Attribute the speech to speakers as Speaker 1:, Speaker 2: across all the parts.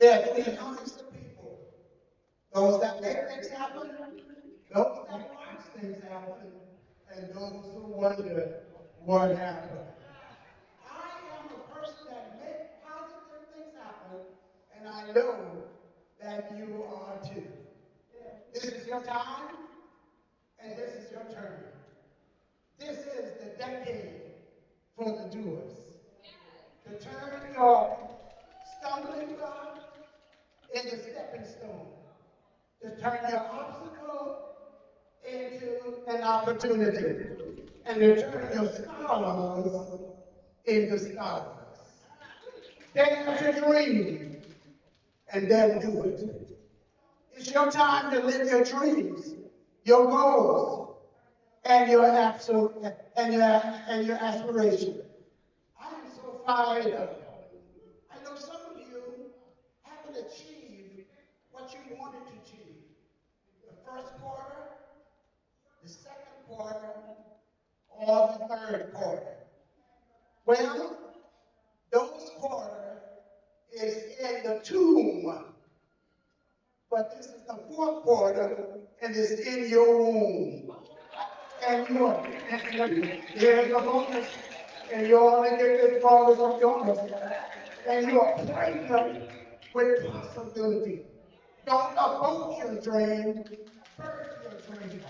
Speaker 1: There are three kinds of people: those that make things happen, those that watch things happen, and those who wonder what happened. I am a person that makes positive things happen, and I know that you are too. This is your time, and this is your turn. This is the decade for the doers. To turn your stumbling block into stepping stone. To turn your obstacle into an opportunity. And to turn your scholars into scholars. Dare to dream and then do it. It's your time to live your dreams, your goals, and your absolute and your aspiration. I am so fired up. I know some of you haven't achieved what you wanted to achieve. The first quarter, the second quarter, or the third quarter. Well, those quarter is in the tomb, but this is the fourth quarter and it's in your womb. And you're, there's a bonus, and you only get this bonus of yours. And you are pregnant with possibility. Don't abort your dream, birth your dream.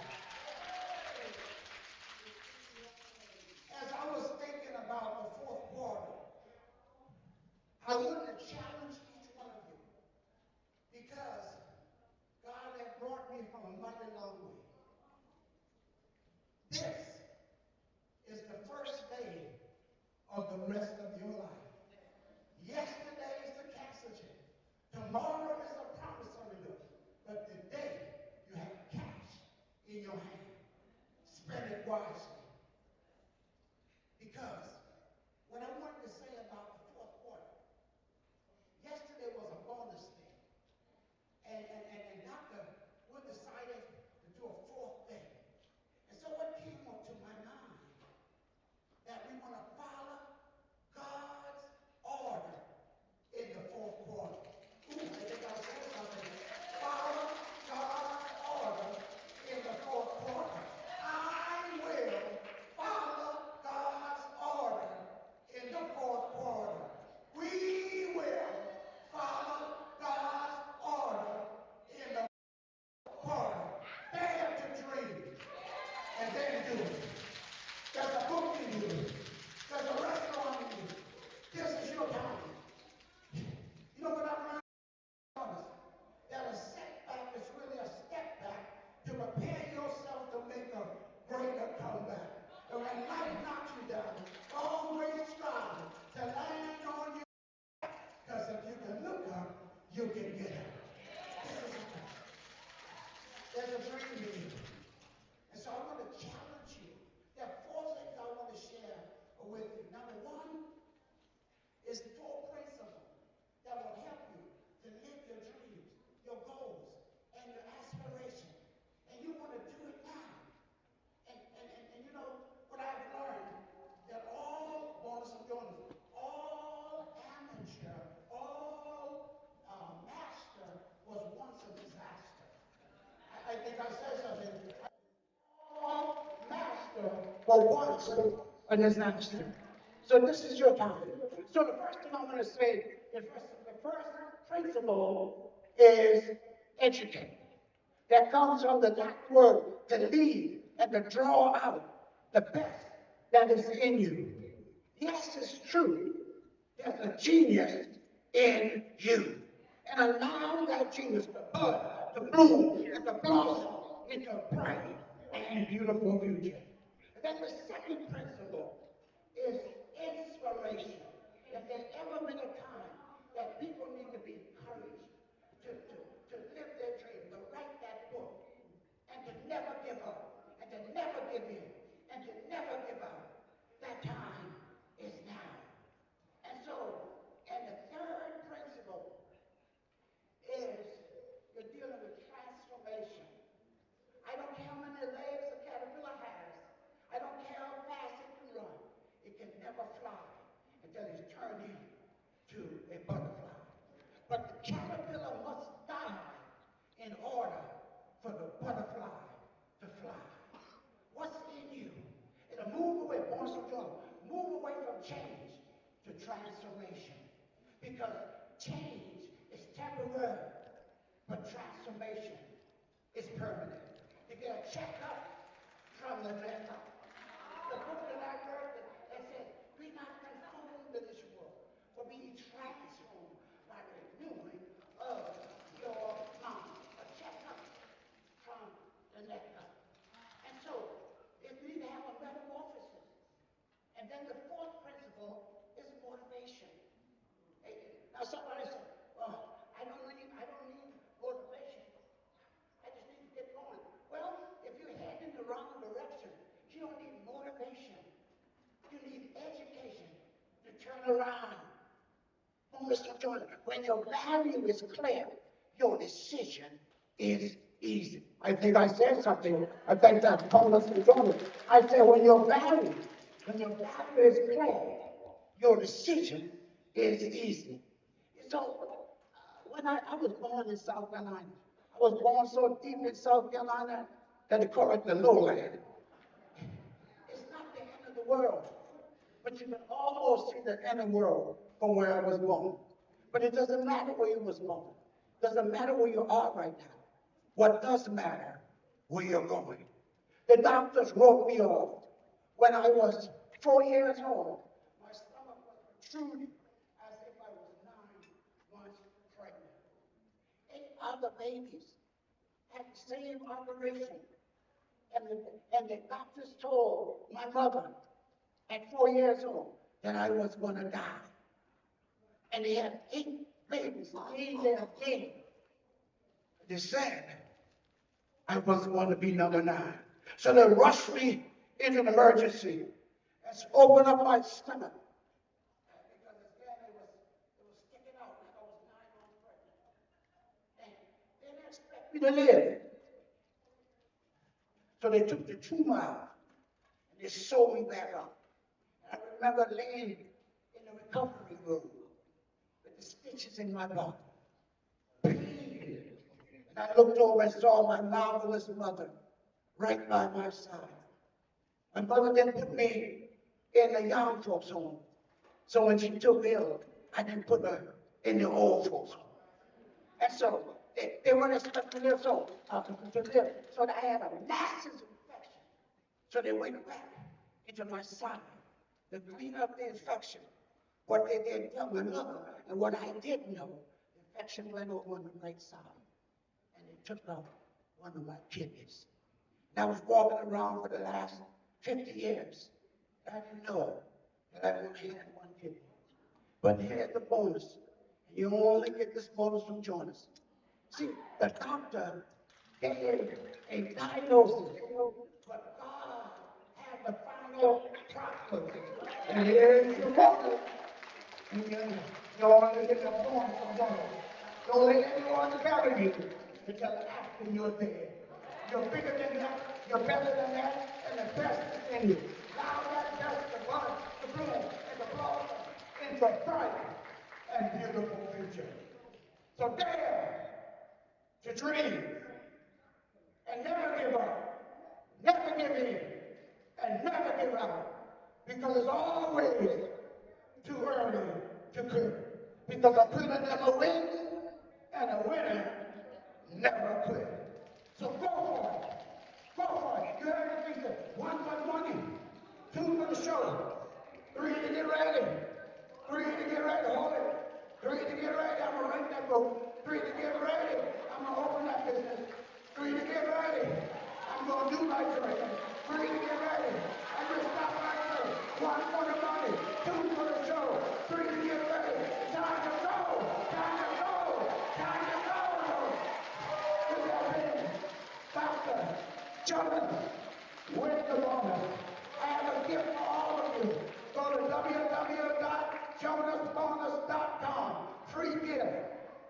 Speaker 1: As I was thinking about the fourth quarter, I want to challenge each one of you because God has brought me from a mighty long way. This is the first day of the rest of your life. Yesterday is the casket. Tomorrow is a promissory note. But today you have cash in your hand. Spend it wisely. Because what I wanted to say about the fourth quarter, yesterday was a bonus day. And Dr. Wood decided to do a fourth day. And so what came up to my mind, that we want to follow God's order in the fourth quarter. Ooh, I think I said something. Follow God's order in the fourth quarter. I will follow God's order in the fourth quarter. We will follow God's order in the fourth quarter. Dare to dream and then do it. There's a book in you. There's a restaurant in you. This is your time. You know what I learned? That a setback is really a step back to prepare yourself to make a greater comeback. And when life knocks you down, always strive to land on your back. Because if you can look up, you can get up. There's a dream in you. And so I want to challenge you. There are four things I want to share with you. Number one is four principles that will help you to live your dreams, your goals, and your aspirations. And you want to do it now. And you know what I've learned, that all bonus of bonus, all amateur, all master was once a disaster. I think I said something. All master was once a disaster. So this is your time. So the first thing I want to say is the first principle is educate. That comes from the Latin word to lead and to draw out the best that is in you. Yes, it's true. There's a genius in you. And allow that genius to bud, to bloom, and to blossom into a bright and beautiful future. And then the second principle is inspiration. If there's ever been a time that people need to be encouraged to live their dream, to write that book, and to never give up, and to never give in, and to never give up, that time is now. And so, and the third principle is you're dealing with transformation. I don't care how many legs a caterpillar has. I don't care how fast it can run. It can never fly until it's turned into
Speaker 2: for the butterfly to fly. What's in you? It'll move away, Barnes & Jones, move away from change to transformation. Because change is temporary, but transformation is permanent. You get a checkup from the neck up. The book that I read that says, be not conformed to this world, but be transformed by the renewing of your mind. A checkup from the neck up. And so, it needs to have a metamorphosis. And then the fourth principle is motivation. Now somebody said, well, I don't need motivation. I just need to get going. Well, if you're heading in the wrong direction, you don't need motivation. You need education to turn around. Oh, Mr. Jordan, when your value is clear, your decision is easy. I think I said something. I think that's called Mr. Jordan. I said when your value is clear, your decision is easy. So, when I was born in South Carolina, I was born so deep in South Carolina that they call it the lowland. It's not the end of the world, but you can almost see the inner world from where I was born. But it doesn't matter where you was born. It doesn't matter where you are right now. What does matter, where you're going. The doctors wrote me off when I was 4 years old. My stomach was protruding as if I was 9 months pregnant. 8 other babies had the same operation. And the doctors told my mother at 4 years old that I was going to die. And they had 8 babies laying there dead. They said I was going to be number 9. So they rushed me into an emergency and opened up my stomach. Because again, it was sticking out like I was 9 months pregnant. And they didn't expect me to live. So they took the tumor out and they sewed me back up. I remember laying in the recovery room with the stitches in my body, bleeding. And I looked over and saw my marvelous mother right by my side. My mother didn't put me in the young folks' home. So when she took ill, I didn't put her in the old folks' home. And so they weren't expecting to live, so I had a massive infection. So they went back into my side to clean up the infection. What they didn't tell my mother, and what I didn't know, the infection went over on the right side. And it took out one of my kidneys. And I was walking around for the last 50 years. I didn't know that I only had one kidney. But here's the bonus. And you only get this bonus from Jonas. See, the doctor gave a diagnosis, but God had the final prognosis. And here's your bonus. And you don't get the bonus from Jonas. Don't let anyone carry you until after you're dead. You're bigger than that, you're better than that, and the best is in you. Now that dust, the blood, the bloom, and the blossom into a bright and beautiful future. So dare to dream and never give up, never give in, and never give out, because it's always too early to quit. Because a quitter never wins, and a winner never quits. So go for it. Go for it. You heard the thing said, 1 for the money, 2 for the show, 3 to get ready, 3 to get ready, hold it, 3 to get ready, I'm gonna write that book, 3 to get ready, I'm gonna open that business, 3 to get ready, I'm gonna do my dream, 3 to get ready, I just stop right there, 1 for the money, 2 for the show, 3 to get ready, time to go, time to go, time to go. With that being, Dr. Jonathan, with the bonus, I have a gift for all of you. Go to www.jonasbonus.com. Free gift.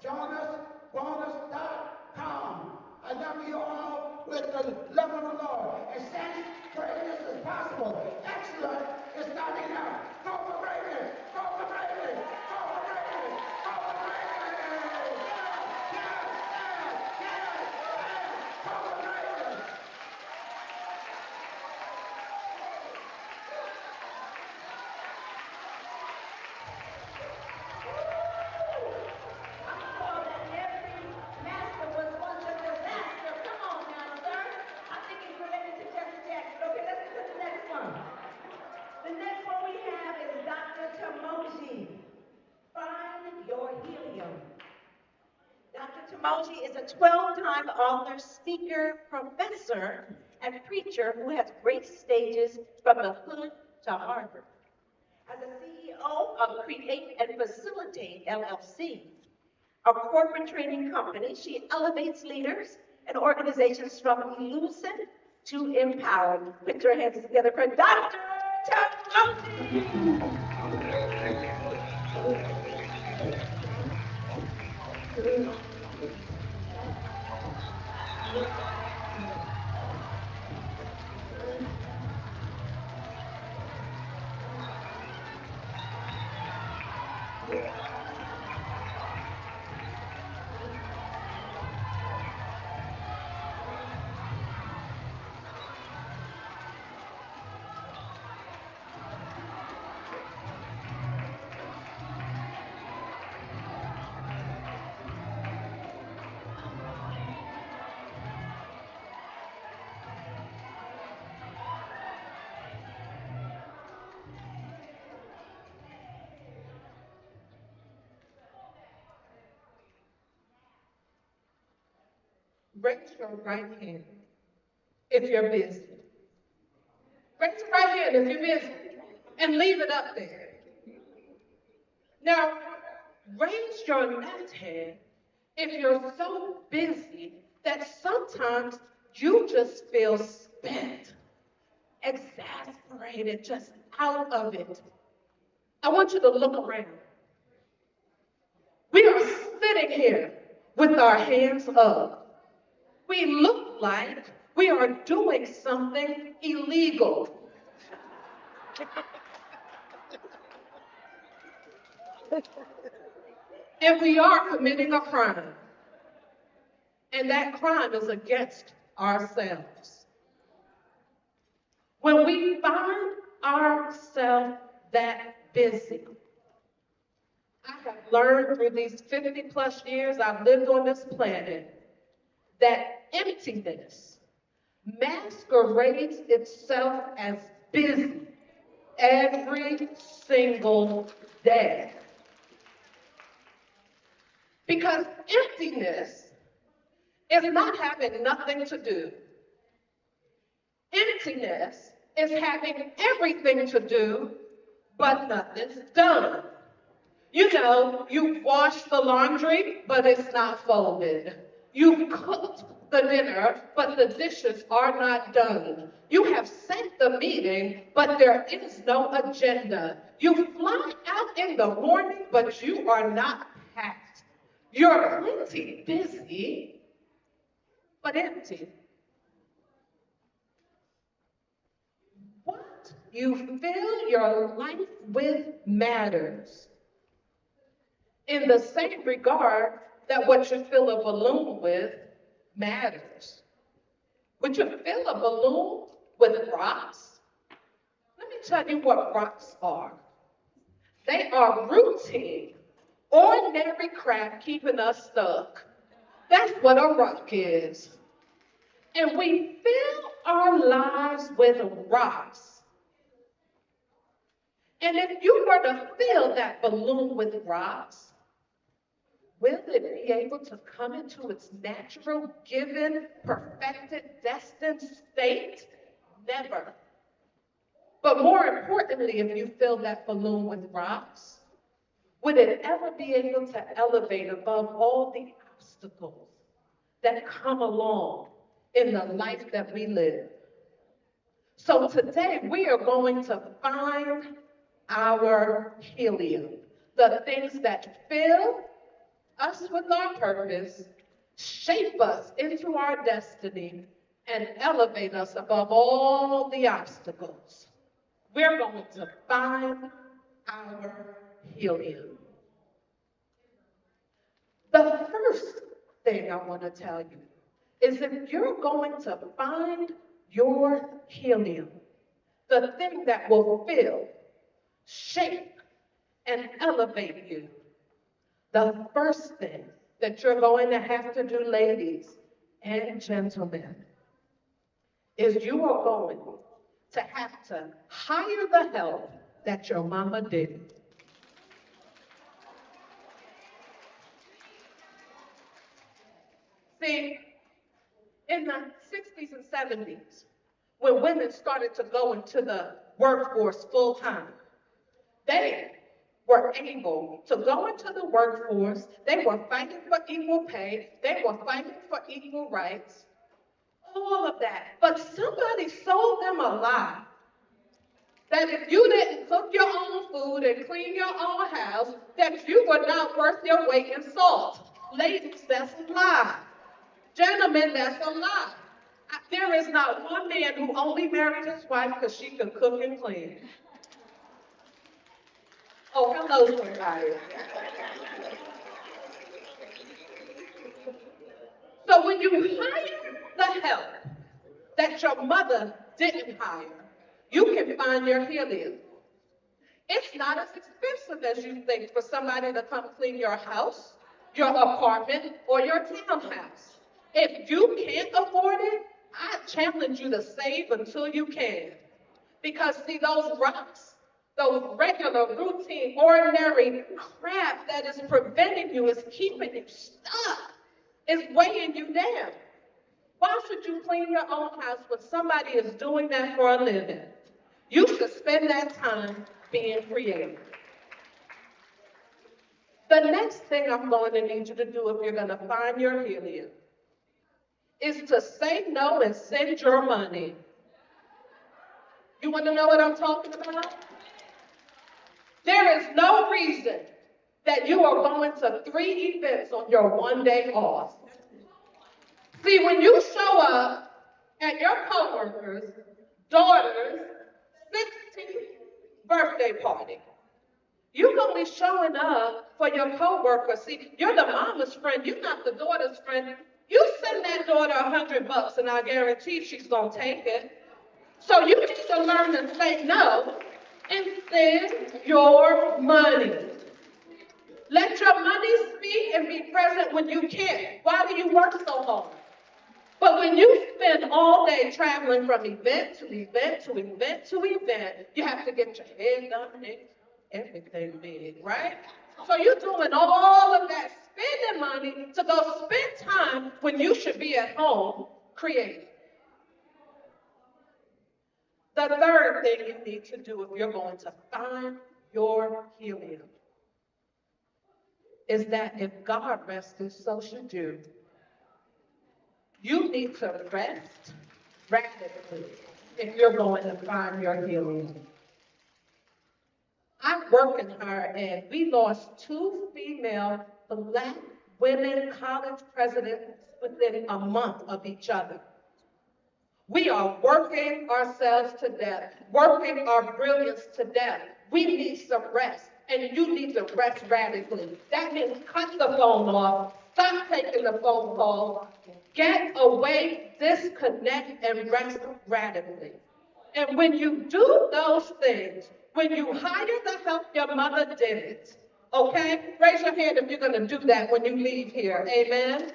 Speaker 2: jonasbonus.com. I love you all with the love of the Lord. And since greatness is possible, excellent is not enough. Go for greatness. Go for greatness. Go for greatness. Go for greatness. Yes, yes, yes, yes, yes. Go
Speaker 3: Moji is a 12-time author, speaker, professor, and preacher who has graced stages from the hood to Harvard. As the CEO of Create and Facilitate LLC, a corporate training company, she elevates leaders and organizations from elusive to empowered. Put your hands together for Dr. Tony.
Speaker 4: Raise your right hand if you're busy. Raise your right hand if you're busy and leave it up there. Now, raise your left hand if you're so busy that sometimes you just feel spent, exasperated, just out of it. I want you to look around. We are sitting here with our hands up. We look like we are doing something illegal. And we are committing a crime. And that crime is against ourselves. When we find ourselves that busy, I have learned through these 50 plus years I've lived on this planet that emptiness masquerades itself as busy every single day. Because emptiness is not having nothing to do. Emptiness is having everything to do, but nothing's done. You know, you've washed the laundry, but it's not folded. You've cooked the dinner, but the dishes are not done. You have set the meeting, but there is no agenda. You fly out in the morning, but you are not packed. You're plenty busy, but empty. What you fill your life with matters. In the same regard that what you fill a balloon with matters. Would you fill a balloon with rocks? Let me tell you what rocks are. They are routine, ordinary crap keeping us stuck. That's what a rock is. And we fill our lives with rocks. And if you were to fill that balloon with rocks, will it be able to come into its natural, given, perfected, destined state? Never. But more importantly, if you fill that balloon with rocks, would it ever be able to elevate above all the obstacles that come along in the life that we live? So today we are going to find our helium, the things that fill us with our purpose, shape us into our destiny, and elevate us above all the obstacles. We're going to find our helium. The first thing I want to tell you is if you're going to find your helium, the thing that will fill, shape, and elevate you, the first thing that you're going to have to do, ladies and gentlemen, is you are going to have to hire the help that your mama didn't. See, in the 60s and 70s, when women started to go into the workforce full time, they were able to go into the workforce. They were fighting for equal pay. They were fighting for equal rights, all of that. But somebody sold them a lie that if you didn't cook your own food and clean your own house, that you were not worth your weight in salt. Ladies, that's a lie. Gentlemen, that's a lie. There is not one man who only married his wife because she could cook and clean. Oh, hello, somebody. So when you hire the help that your mother didn't hire, you can find your healing. It's not as expensive as you think for somebody to come clean your house, your apartment, or your townhouse. If you can't afford it, I challenge you to save until you can. Because see, those rocks, those regular, routine, ordinary crap that is preventing you, is keeping you stuck, is weighing you down. Why should you clean your own house when somebody is doing that for a living? You should spend that time being creative. The next thing I'm going to need you to do if you're going to find your healing is to say no and send your money. You want to know what I'm talking about? There is no reason that you are going to 3 events on your one day off. See, when you show up at your coworker's daughter's 16th birthday party, you're only showing up for your coworker. See, you're the mama's friend, you're not the daughter's friend. You send that daughter $100 and I guarantee she's gonna take it. So you need to learn to say no and send your money. Let your money speak and be present when you can. Why do you work so hard? But when you spend all day traveling from event to event to event to event, you have to get your head done and everything big, right? So you're doing all of that, spending money to go spend time when you should be at home creating. The third thing you need to do if you're going to find your healing is that if God rested, so should you. You need to rest radically if you're going to find your healing. I work in her, and we lost 2 female Black women college presidents within a month of each other. We are working ourselves to death, working our brilliance to death. We need some rest, and you need to rest radically. That means cut the phone off, stop taking the phone calls, get away, disconnect, and rest radically. And when you do those things, when you hire the help your mother didn't, okay? Raise your hand if you're going to do that when you leave here, amen?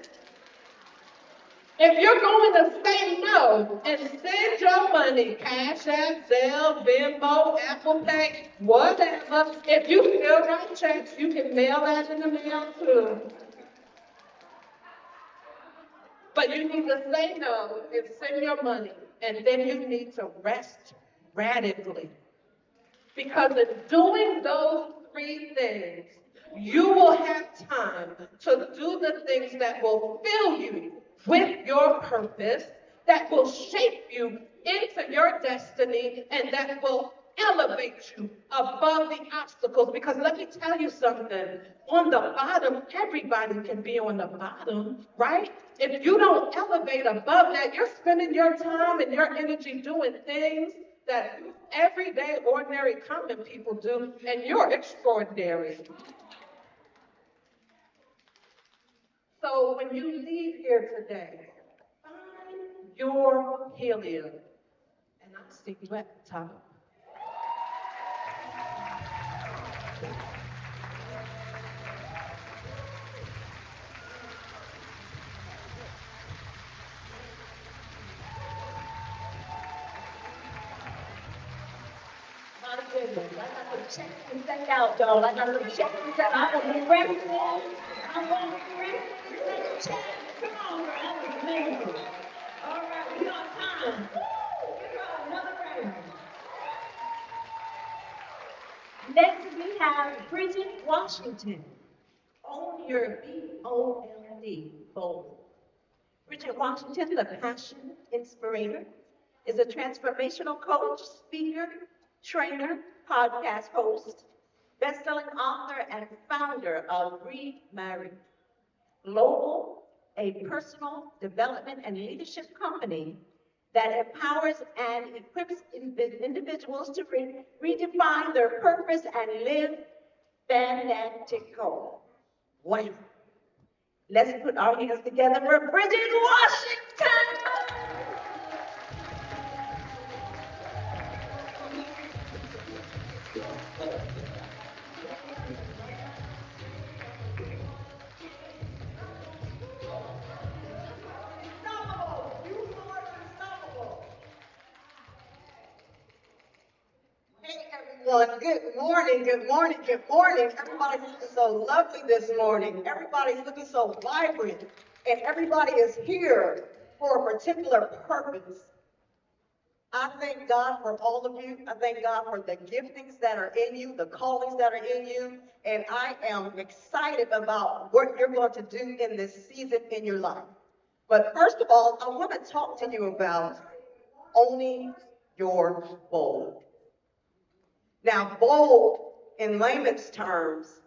Speaker 4: If you're going to say no and send your money, Cash App, Zelle, Venmo, Apple Pay, whatever, if you still write checks, you can mail that in the mail too. But you need to say no and send your money, and then you need to rest radically. Because in doing those 3 things, you will have time to do the things that will fill you with your purpose, that will shape you into your destiny, and that will elevate you above the obstacles. Because let me tell you something, on the bottom, everybody can be on the bottom, right? If you don't elevate above that, you're spending your time and your energy doing things that everyday, ordinary, common people do, and you're extraordinary. So when you leave here today, find your helium, and I'll see you at the top.
Speaker 3: My goodness, I got to check this thing out, y'all. I got to check this out. I'm going to be ready for it. I'm going to be ready. Check. Come on, Another round. Next, we have Bridget Washington. Own your BOLD, bold. Bridget Washington, the passion inspirator, is a transformational coach, speaker, trainer, podcast host, best-selling author, and founder of Remarried Global, a personal development and leadership company that empowers and equips individuals to redefine their purpose and live fanatical. Wow. Let's put our hands together for Bridget Washington. Unstoppable. You are unstoppable. Hey everyone, good morning, good morning, good morning. Everybody's looking so lovely this morning. Everybody's looking so vibrant. And everybody is here for a particular purpose. I thank God for all of you. I thank God for the giftings that are in you, the callings that are in you. And I am excited about what you're going to do in this season in your life. But first of all, I want to talk to you about owning your bold. Now, bold in layman's terms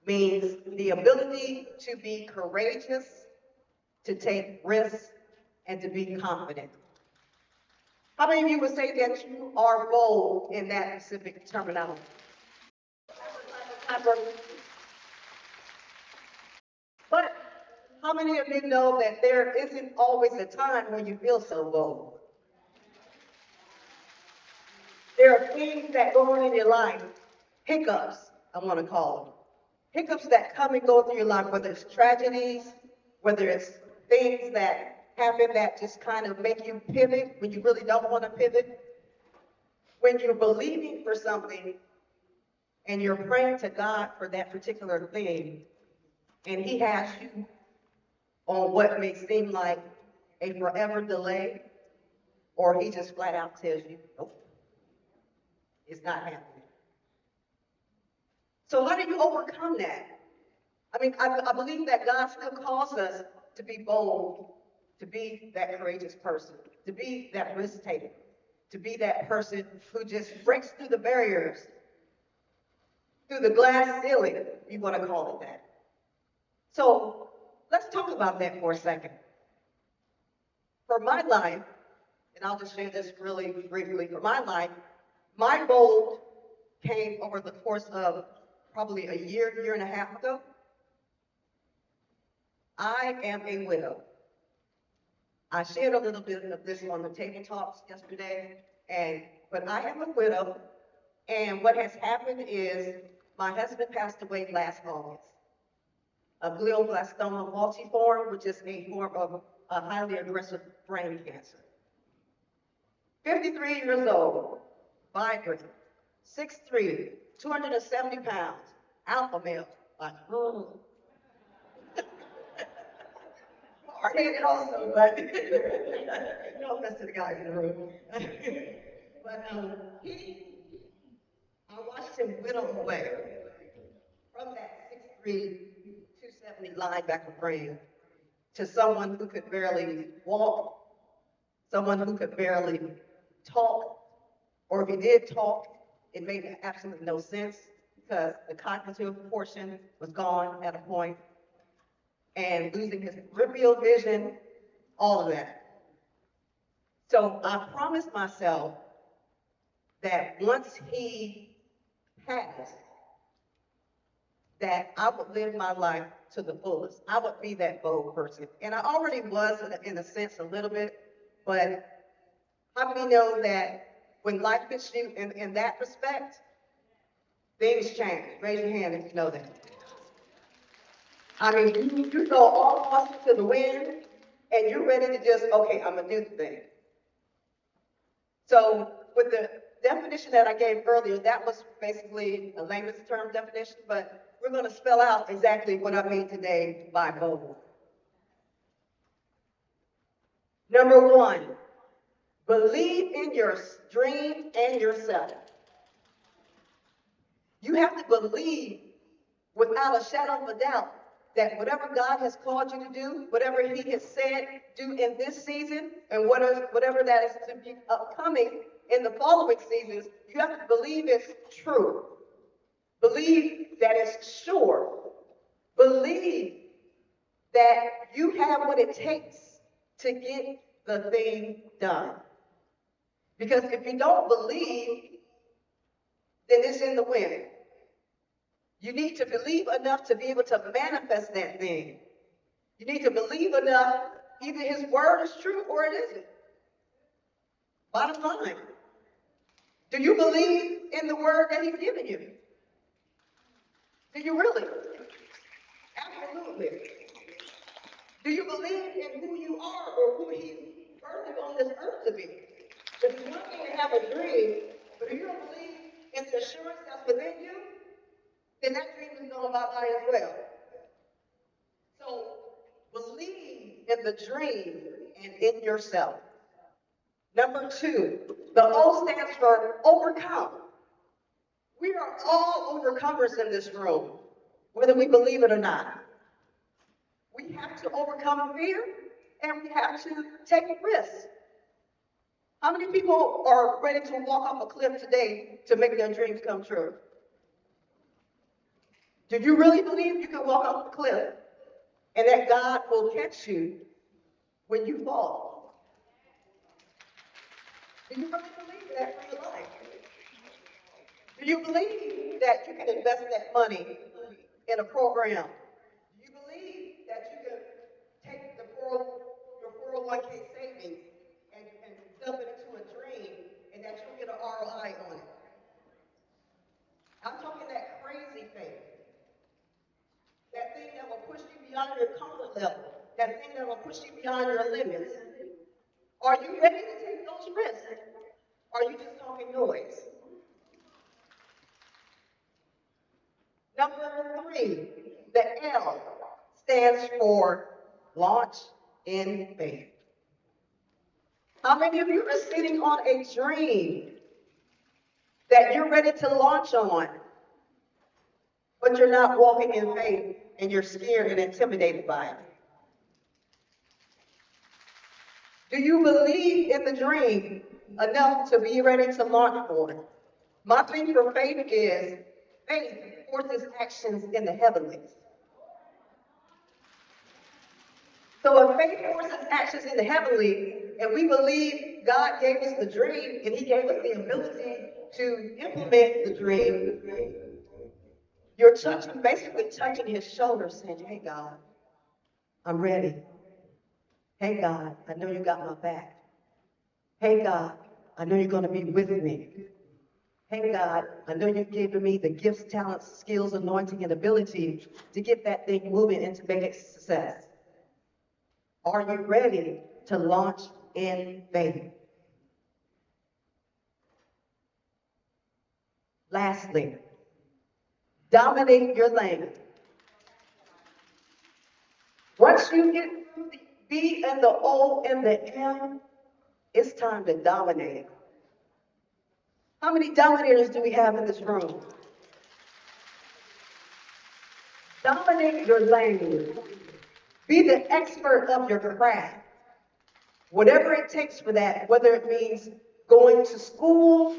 Speaker 3: means the ability to be courageous, to take risks, and to be confident. How many of you would say that you are bold in that specific terminology? But how many of you know that there isn't always a time when you feel so bold? There are things that go on in your life, hiccups, I want to call them. Hiccups that come and go through your life, whether it's tragedies, whether it's things that happen that just kind of make you pivot when you really don't want to pivot. When you're believing for something and you're praying to God for that particular thing, and He has you on what may seem like a forever delay, or He just flat out tells you, nope, it's not happening. So how do you overcome that? I mean, I believe that God still calls us to be bold, to be that courageous person, to be that risk taker, to be that person who just breaks through the barriers, through the glass ceiling, if you want to call it that. So let's talk about that for a second. For my life, and I'll just share this really briefly, for my life, my bold came over the course of probably a year and a half ago. I am a widow. I shared a little bit of this on the table talks yesterday, but I am a widow, and what has happened is my husband passed away last August of glioblastoma multiforme, which is a form of a highly aggressive brain cancer. 53 years old, vibrant, 6'3", 270 pounds, alpha male, like, hard-headed also, but no offense to the guys in the room. But I watched him whittle away from that 6'3", 270 linebacker frame to someone who could barely walk, someone who could barely talk, or if he did talk, it made absolutely no sense because the cognitive portion was gone at a point, and losing his peripheral vision, all of that. So I promised myself that once he passed, that I would live my life to the fullest. I would be that bold person. And I already was, in a sense, a little bit, but how many know that when life hits you in that respect, things change? Raise your hand if you know that. I mean, you go all across to the wind, and you're ready to just, okay, I'm gonna do the thing. So with the definition that I gave earlier, that was basically a layman's term definition, but we're gonna spell out exactly what I mean today by bold. Number one,
Speaker 5: Believe in your dream and yourself. You have to believe without a shadow of a doubt that whatever God has called you to do, whatever He has said do in this season, and whatever that is to be upcoming in the following seasons, you have to believe it's true. Believe that it's sure. Believe that you have what it takes to get the thing done. Because if you don't believe, then it's in the wind. You need to believe enough to be able to manifest that thing. You need to believe enough, either His word is true or it isn't. Bottom line. Do you believe in the word that He's given you? Do you really? Absolutely. Do you believe in who you are or who He's birthing on this earth to be? Because it's one thing to have a dream, but if you don't believe in the assurance that's within you, then that dream is going to bye-bye as well. So believe in the dream and in yourself. Number 2, the O stands for overcome. We are all overcomers in this room, whether we believe it or not. We have to overcome fear, and we have to take risks. How many people are ready to walk off a cliff today to make their dreams come true? Do you really believe you can walk off a cliff and that God will catch you when you fall? Do you really believe that for your life? Do you believe that you can invest that money in a program? Do you believe that you can take your 401k savings and dump it into a dream and that you'll get an ROI on it? I'm talking that crazy faith. That thing that will push you beyond your comfort level. That thing that will push you beyond your limits. Are you ready to take those risks? Or are you just talking noise? Number 3, the L stands for launch in faith. How many of you are sitting on a dream that you're ready to launch on, but you're not walking in faith and you're scared and intimidated by it? Do you believe in the dream enough to be ready to launch for it? My thing for faith is faith forces actions in the heavenlies. So if faith forces actions in the heavenly, and we believe God gave us the dream and He gave us the ability to implement the dream, you're basically touching His shoulder saying, hey God, I'm ready. Hey God, I know you got my back. Hey God, I know you're going to be with me. Hey God, I know you've given me the gifts, talents, skills, anointing, and ability to get that thing moving and to make it a success. Are you ready to launch in faith? Lastly, dominate your lane. Once you get through the B and the O and the M, it's time to dominate. How many dominators do we have in this room? Dominate your lane. Be the expert of your craft. Whatever it takes for that, whether it means going to school,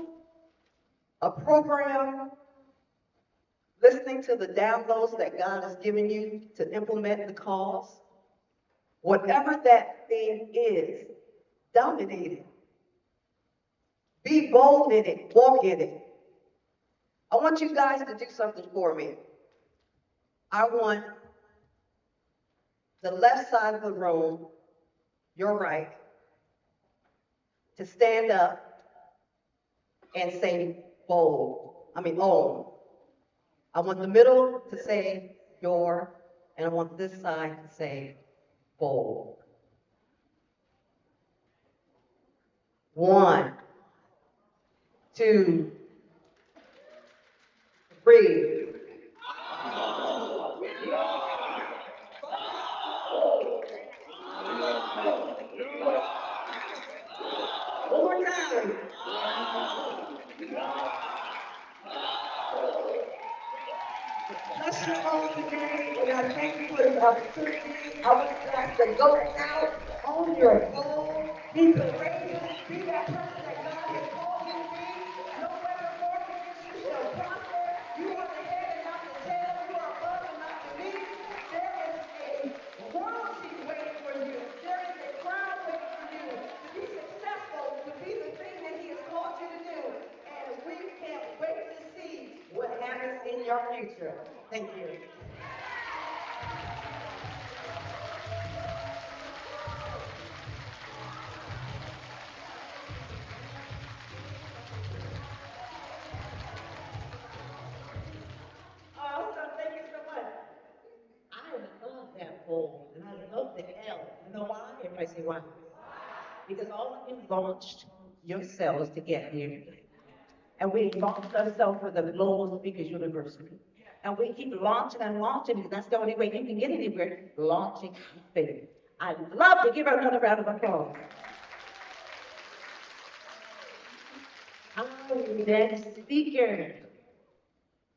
Speaker 5: a program, listening to the downloads that God has given you to implement the cause, whatever that thing is, dominate it. Be bold in it, walk in it. I want you guys to do something for me. I want the left side of the room, your right, to stand up and say bold. Own. I want the middle to say your, and I want this side to say bold. 1, 2, 3.
Speaker 2: Bless you all today, and I thank you for the opportunity. I want you guys to go out on your own, be courageous, be that person that God has called you to be. No weapon formed against you shall prosper. You are the head and not the tail. You are above and not beneath. There is a royalty waiting for you. There is a crown waiting for you to be successful, to be the thing that He has called you to do. And we can't wait to see what happens in your future. Thank you.
Speaker 3: Awesome, thank you so much. I love that poll, and I love the L. You know why? Everybody say why? Because all of you launched yourselves to get here. And we launched ourselves with the Global Speakers University. And we keep launching and launching because that's the only way you can get anywhere, launching faith. I'd love to give her another round of applause. Our next speaker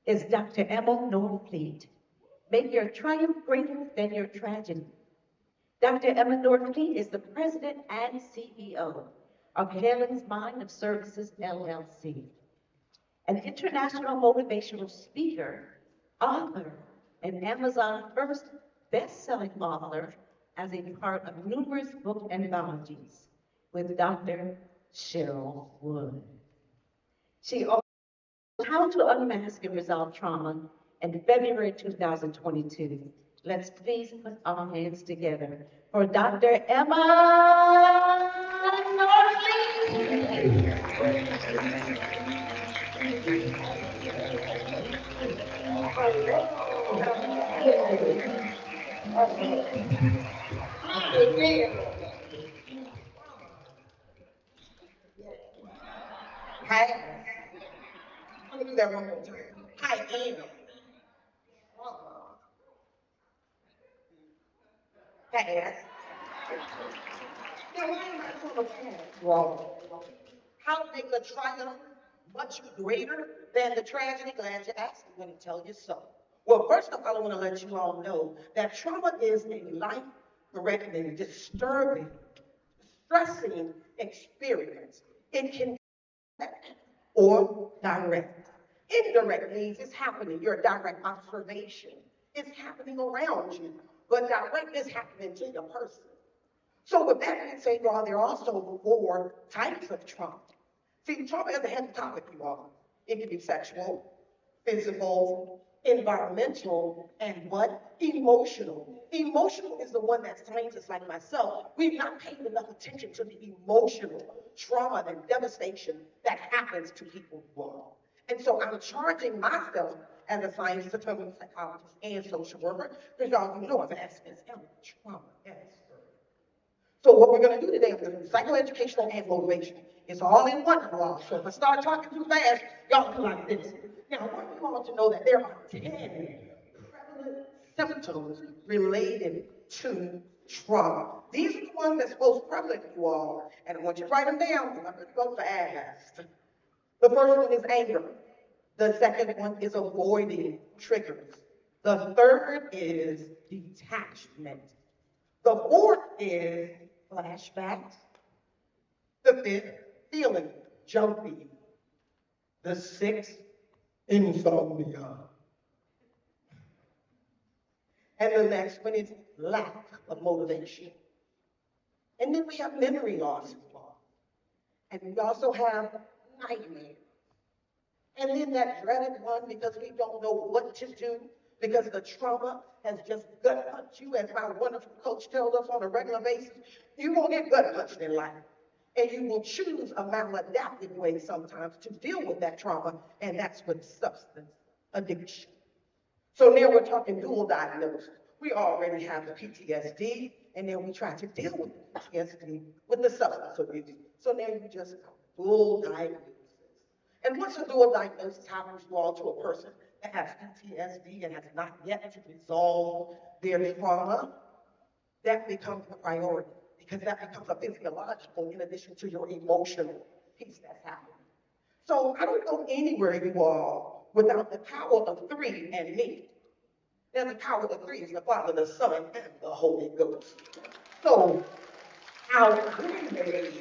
Speaker 3: is Dr. Emma Norfleet. Make your triumph greater than your tragedy. Dr. Emma Norfleet is the president and CEO of Helen's Mind of Services, LLC, an international motivational speaker, author, and Amazon first best-selling author as a part of numerous book anthologies with Dr. Cheryl Wood. She also How to Unmask and Resolve Trauma in February 2022. Let's please put our hands together for Dr. Emma
Speaker 2: Hi. Let me do that one more time. I am. Pass. Now, why am I going to pass wrong? How to make a triumph much greater than the tragedy? Glad you asked. I'm going to tell you so. Well, first of all, I want to let you all know that trauma is a life-threatening, disturbing, stressing experience. It can be or direct. Indirect means it's happening, your direct observation. It's happening around you, but direct is happening to your person. So with that being said, y'all, there are also 4 types of trauma. See, trauma is a heavy topic, you all. It can be sexual, physical, environmental, and what? Emotional. Emotional is the one that scientists like myself, we've not paid enough attention to the emotional trauma and devastation that happens to people world. And so I'm charging myself as a science determinant psychologist and social worker, because y'all know I'm an SSM, trauma expert. So what we're going to do today, we're going to do psychoeducational and motivation. It's all in one law. So if I start talking too fast, y'all do like this. Now, I want you all to know that there are 10 prevalent symptoms related to trauma. These are the ones that's most prevalent to you all, and I want you to write them down because I'm going to go fast. The first one is anger. The second one is avoiding triggers. The third is detachment. The fourth is flashbacks. The fifth, feeling jumpy. The sixth, insomnia. And the next one is lack of motivation. And then we have memory loss. And we also have nightmares. And then that dreaded one because we don't know what to do because the trauma has just gut punched you, as my wonderful coach tells us on a regular basis. You won't get gut punched in life. And you will choose a maladaptive way sometimes to deal with that trauma, and that's with substance addiction. So now we're talking dual diagnosis. We already have the PTSD, and then we try to deal with the PTSD with the substance abuse. So now you just have dual diagnosis. And once a dual diagnosis happens to all to a person that has PTSD and has not yet to resolve their trauma, that becomes the priority because that becomes a physiological in addition to your emotional piece that's happening. So I don't go anywhere, you all, without the power of three and me. And the power of three is the Father, the Son, and the Holy Ghost. So our creator,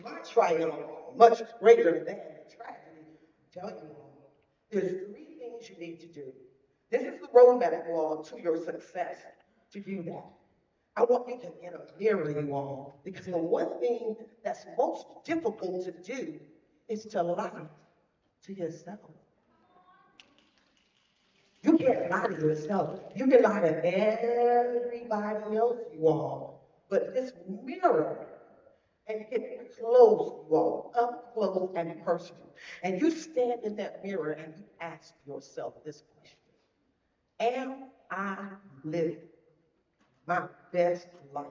Speaker 2: my triumph, much greater than the tragedy. I'm telling you all, there's three things you need to do. This is the roadmap, you all, to your success to do that. I want you to get a mirror, you all, because the one thing that's most difficult to do is to lie to yourself. You can't lie to yourself. You can lie to everybody else, you all. But this mirror, and get close, you all, up close and personal. And you stand in that mirror and you ask yourself this question. Am I living my best life?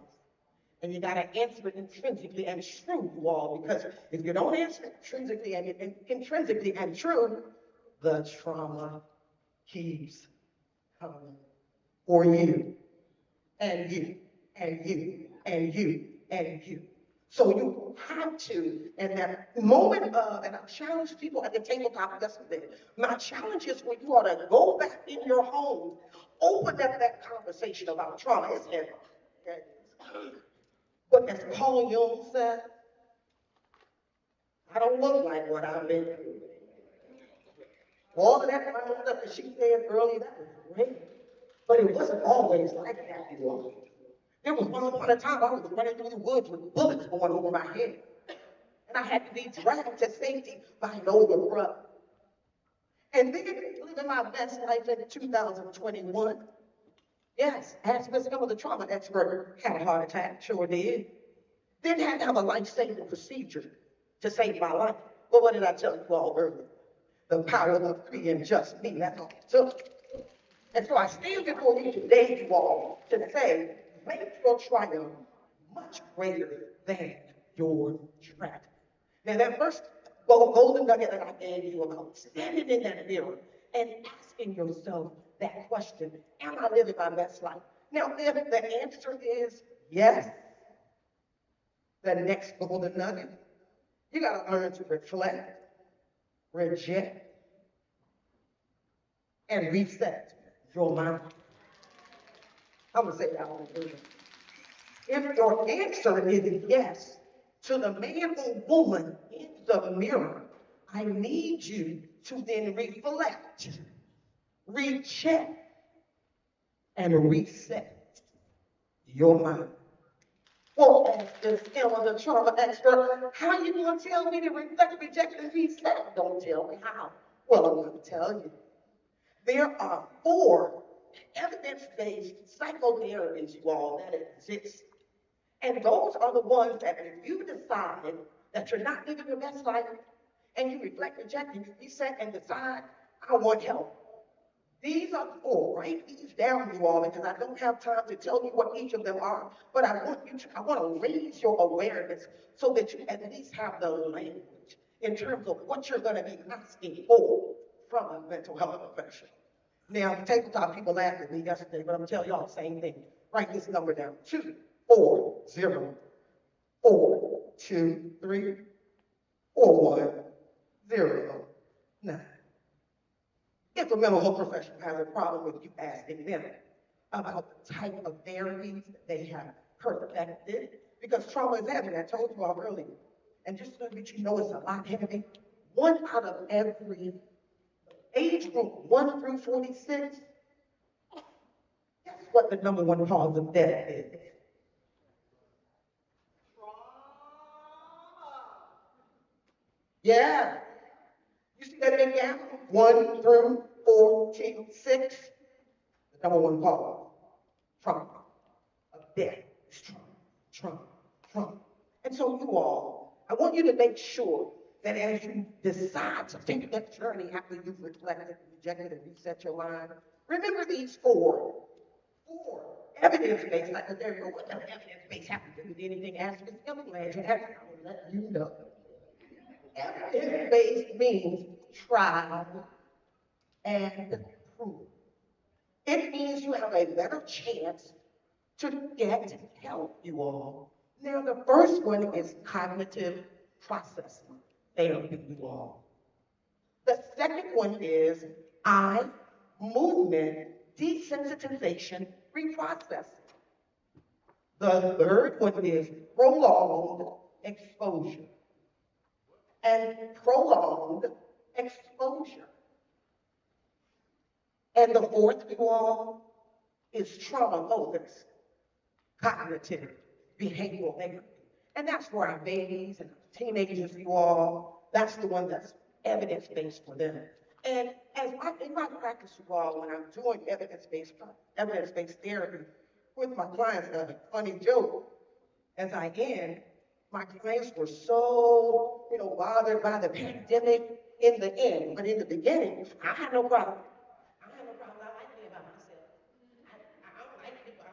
Speaker 2: And you got to answer it intrinsically and true, you all, because if you don't answer it intrinsically and true, the trauma keeps coming for you and you and you and you and you. So you have to, in that moment of, and I challenge people at the tabletop yesterday, my challenge is for you all to go back in your home, open up that conversation about trauma. It's heavy. But as Paul Jung said, I don't look like what I've been through. All of that kind of stuff that she said earlier, that was great. But it wasn't always like that, you all. There was once upon a time I was running through the woods with bullets going over my head. And I had to be dragged to safety by an older brother. And then living my best life in 2021. Yes, asked Miss Emma, the trauma expert, had a heart attack, sure did. Then had to have a life-saving procedure to save my life. Well, what did I tell you all earlier? The power of three and just me, that's all it took. And so I stand before you today, you all, to say, make your triumph much greater than your tragedy. Now, that first golden nugget that I gave you about standing in that mirror and asking yourself that question, am I living my best life? Now, if the answer is yes, the next golden nugget, you got to learn to reflect, reject, and reset your mind. I'm going to say that one again. If your answer is yes to the man or woman in the mirror, I need you to then reflect, recheck, and reset your mind. Well, as this Emma, the trauma expert, how are you going to tell me to reflect, reject, and reset? Don't tell me how. Well, I'm going to tell you. There are 4 evidence-based psychotherapies, you all, that exist. And those are the ones that if you decide that you're not living your best life, and you reflect, reject, and you reset and decide, I want help. These are the 4. Write these down, you all, because I don't have time to tell you what each of them are, but I want to raise your awareness so that you at least have the language in terms of what you're going to be asking for from a mental health professional. Now, the tabletop people laughed at me yesterday, but I'm going to tell y'all the same thing. Write this number down, 240 423 4109. If a mental health professional has a problem with you asking them about the type of therapies that they have perfected, because trauma is heavy, I told you all earlier. And just so that you know it's a lot heavy, 1 out of every age group 1 through 46, guess what the #1 cause of death is? Yeah. You see that big gap? 1 through 46. The #1 cause, trauma of death is trauma. And so you all, I want you to make sure that as you decide to take that journey after you've reflected, rejected, and reset your mind, remember these 4 evidence-based psychotherapy. What does evidence-based have to do with anything? Ask Ms. I'm glad you asked. I will let you know. Evidence-based means tried and proven. It means you have a better chance to get help, you all. Now, the first one is cognitive processing therapy, you all. The second one is I, movement desensitization reprocessing. The third one is prolonged exposure. And prolonged exposure. And the fourth, you all, is trauma-focused cognitive behavioral therapy. And that's for our babies and teenagers, you all. That's the one that's evidence-based for them. And in my practice, you all, when I'm doing evidence-based therapy with my clients, I have a funny joke. As I end, my clients were so, bothered by the pandemic in the end. But in the beginning, I had no problem. I had no problem. I like being by myself. I don't like people.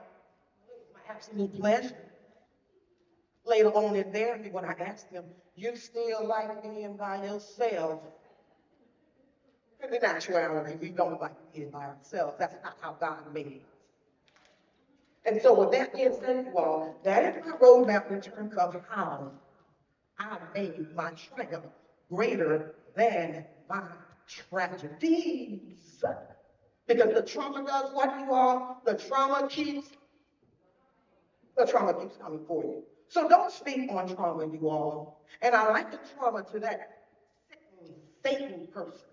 Speaker 2: It was my absolute pleasure. Later on in therapy, when I asked them, you still like being by yourself? In the actuality, we don't like being by ourselves. That's not how God made us. And so with that being said, you all, that is my roadmap in terms of how I made my triumph greater than my tragedies. Because the trauma does what, you all? The trauma keeps coming for you. So don't speak on trauma, you all. And I like the trauma to that Satan person.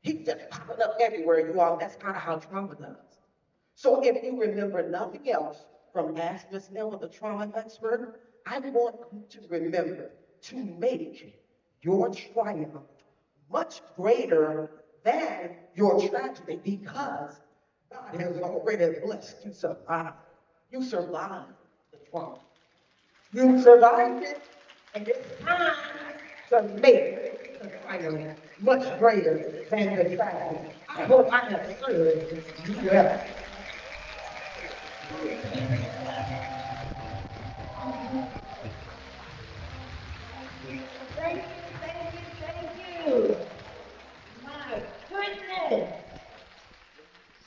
Speaker 2: He's just popping up everywhere, you all. That's kind of how trauma does. So if you remember nothing else from Ask Miss Nell, the trauma expert, I want you to remember to make your triumph much greater than your tragedy, because God has already blessed you survive. You survived the trauma. You survived it, and it's time to make the triumph much greater than the tragedy. I hope I have served you well.
Speaker 3: Thank you. My goodness.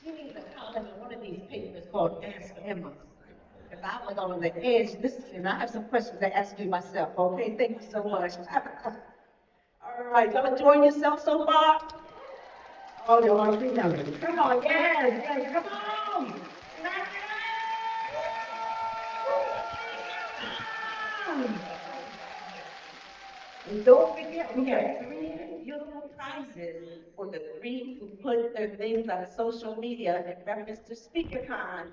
Speaker 3: She needs a column in one of these papers called Ask Emma. If I was on the edge listening, I have some questions to ask you myself, okay? Thank you so much. All right, y'all enjoying yourself so far? Oh, y'all are free now. Come on, yes, come on. Clap it up. And don't forget, we have 3 beautiful prizes for the 3 who put their things on social media in reference to SpeakerCon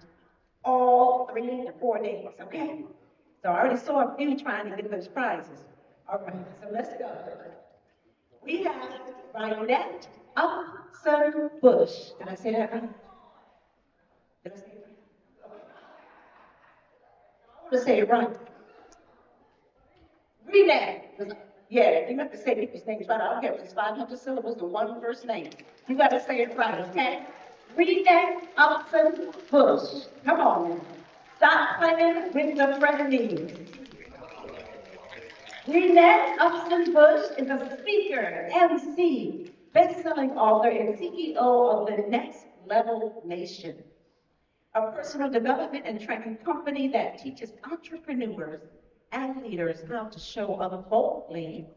Speaker 3: all 3 to 4 days, okay? So I already saw a few trying to get those prizes. All right, so let's go. We have Rhinette Upson Bush. Did I say that right? Did I say it right? I want to say it right. Renee. Yeah, you have to say people's names right. I don't care if it's 500 syllables or one first name. You got to say it right, okay? Renee Upson Bush. Come on. Stop playing with the frenemies. Renee Upson Bush is a speaker, MC, best-selling author, and CEO of the Next Level Nation, a personal development and training company that teaches entrepreneurs and leaders how to show up boldly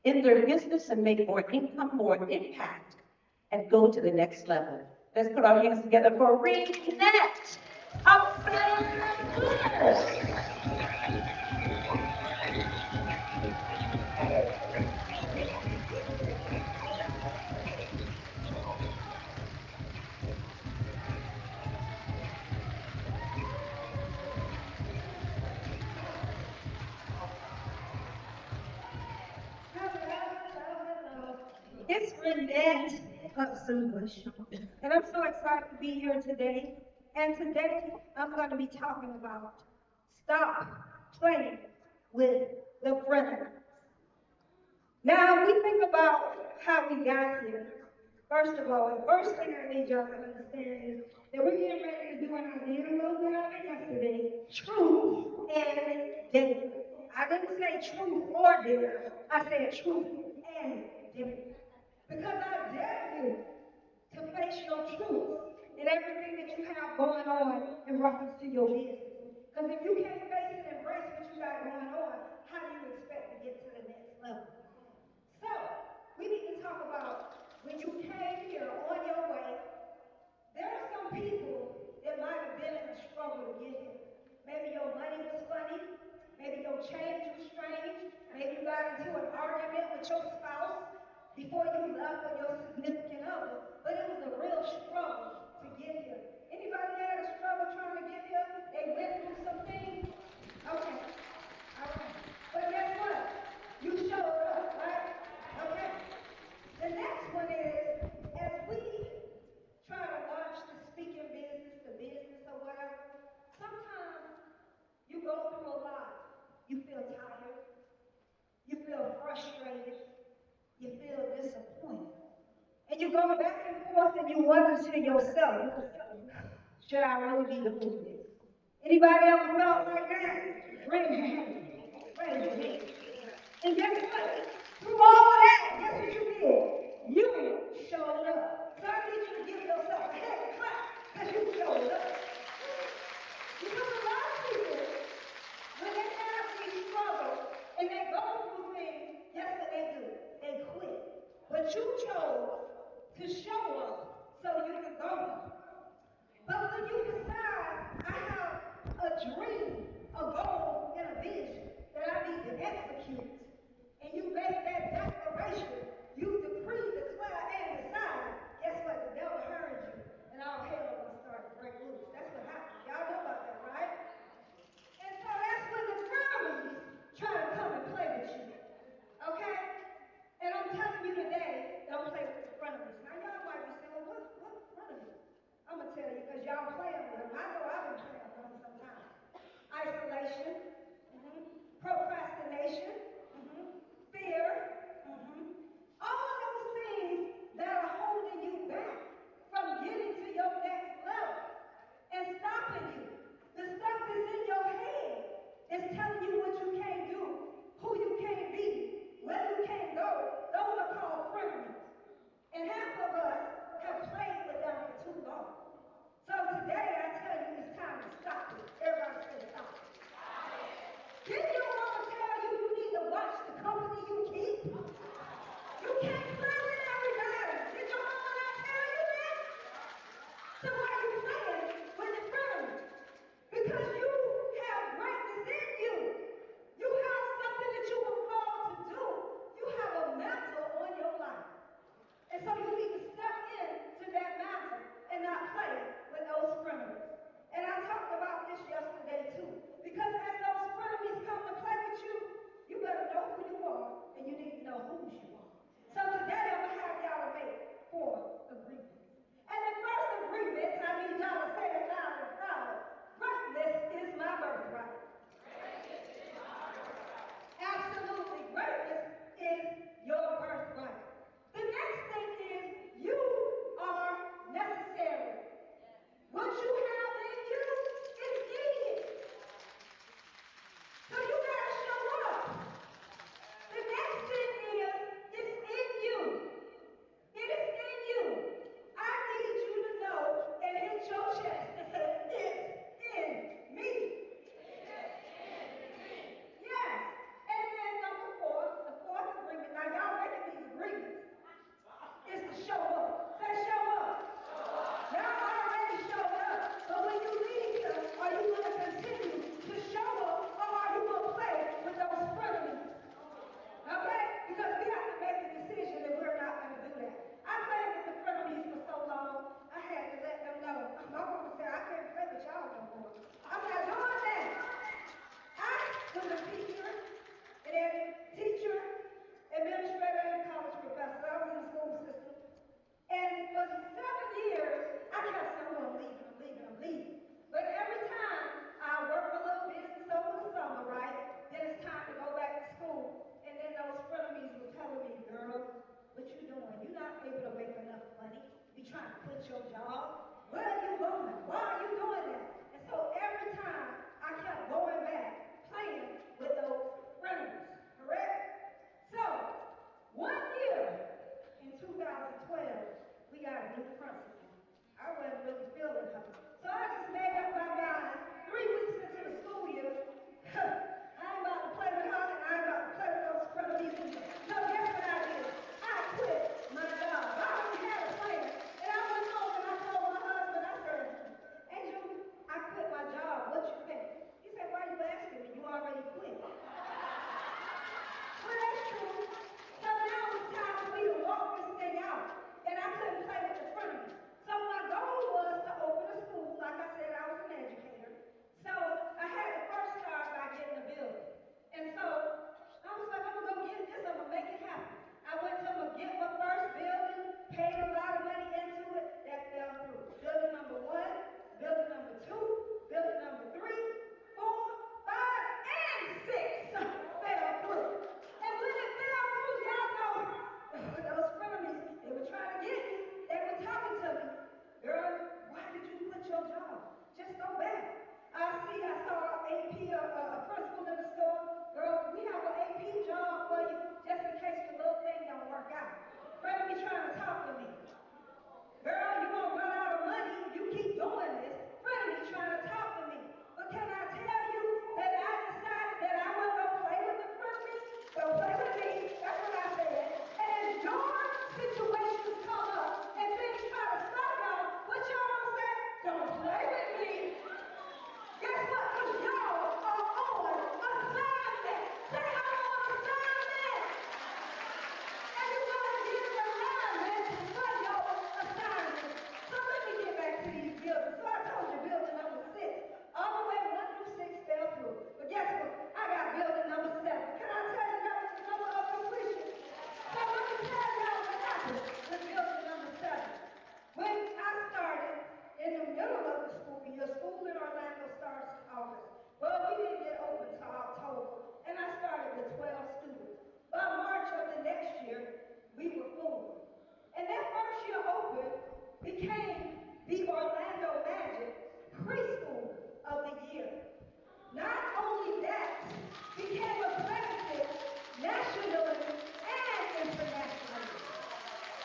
Speaker 3: in their business and make more income, more impact, and go to the next level. Let's put our hands together for Renette Upson Bush.
Speaker 6: It's Renette Upson Bush, and I'm so excited to be here today. And today I'm going to be talking about stop playing with the friends. Now we think about how we got here. First of all, the first thing I need y'all to understand is that we're getting ready to do, and I did a little bit of it yesterday, truth and dare. I didn't say truth or dare, I said truth and dare. Because I dare you to face your truth in everything that you have going on in reference to your business. Because if you can't face and embrace what you got going on, how do you expect to get when you came here on your way, there are some people that might have been in a struggle to get here. Maybe your money was funny. Maybe your change was strange. Maybe you got into an argument with your spouse before you left or your significant other. But it was a real struggle to get here. Anybody that had a struggle trying to get here? They went through some things? Okay. All right. But guess what? You showed up, right? Okay. The next one is, as we try to launch the speaking business, the business or whatever, sometimes you go through a lot. You feel tired. You feel frustrated. You feel disappointed. And you go back and forth and you wonder to yourself, should I really be doing this? Anybody ever felt like that? Raise your hand. Raise your hand. And guess what? Through all of that, guess what you did? You showed up. So I need you to give yourself a hand clap because you showed up. Because a lot of people, when they have these struggles and they go through things, guess what they do? They quit. But you chose to show up so you could go. But when you decide, I have a dream, a goal, and a vision that I need to execute, and you make that declaration, you decree, declare, and decide, guess what? The devil heard you, and all hell gonna start to break loose. That's what happens. Y'all know about that, right? And so that's when the frenemies try to come and play with you. Okay? And I'm telling you today, don't play with the frenemies. Now y'all might be saying, well, what frenemies? I'm gonna tell you because y'all playing with them. I know I've been playing with them sometimes. Isolation.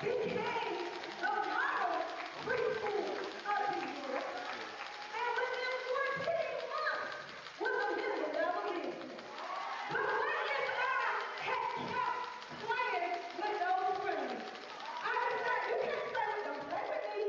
Speaker 6: became the model preschool of the year. And within 14 months was $1 million business. But what if I had kept playing with those friends? I decided you can't play with them, play with me.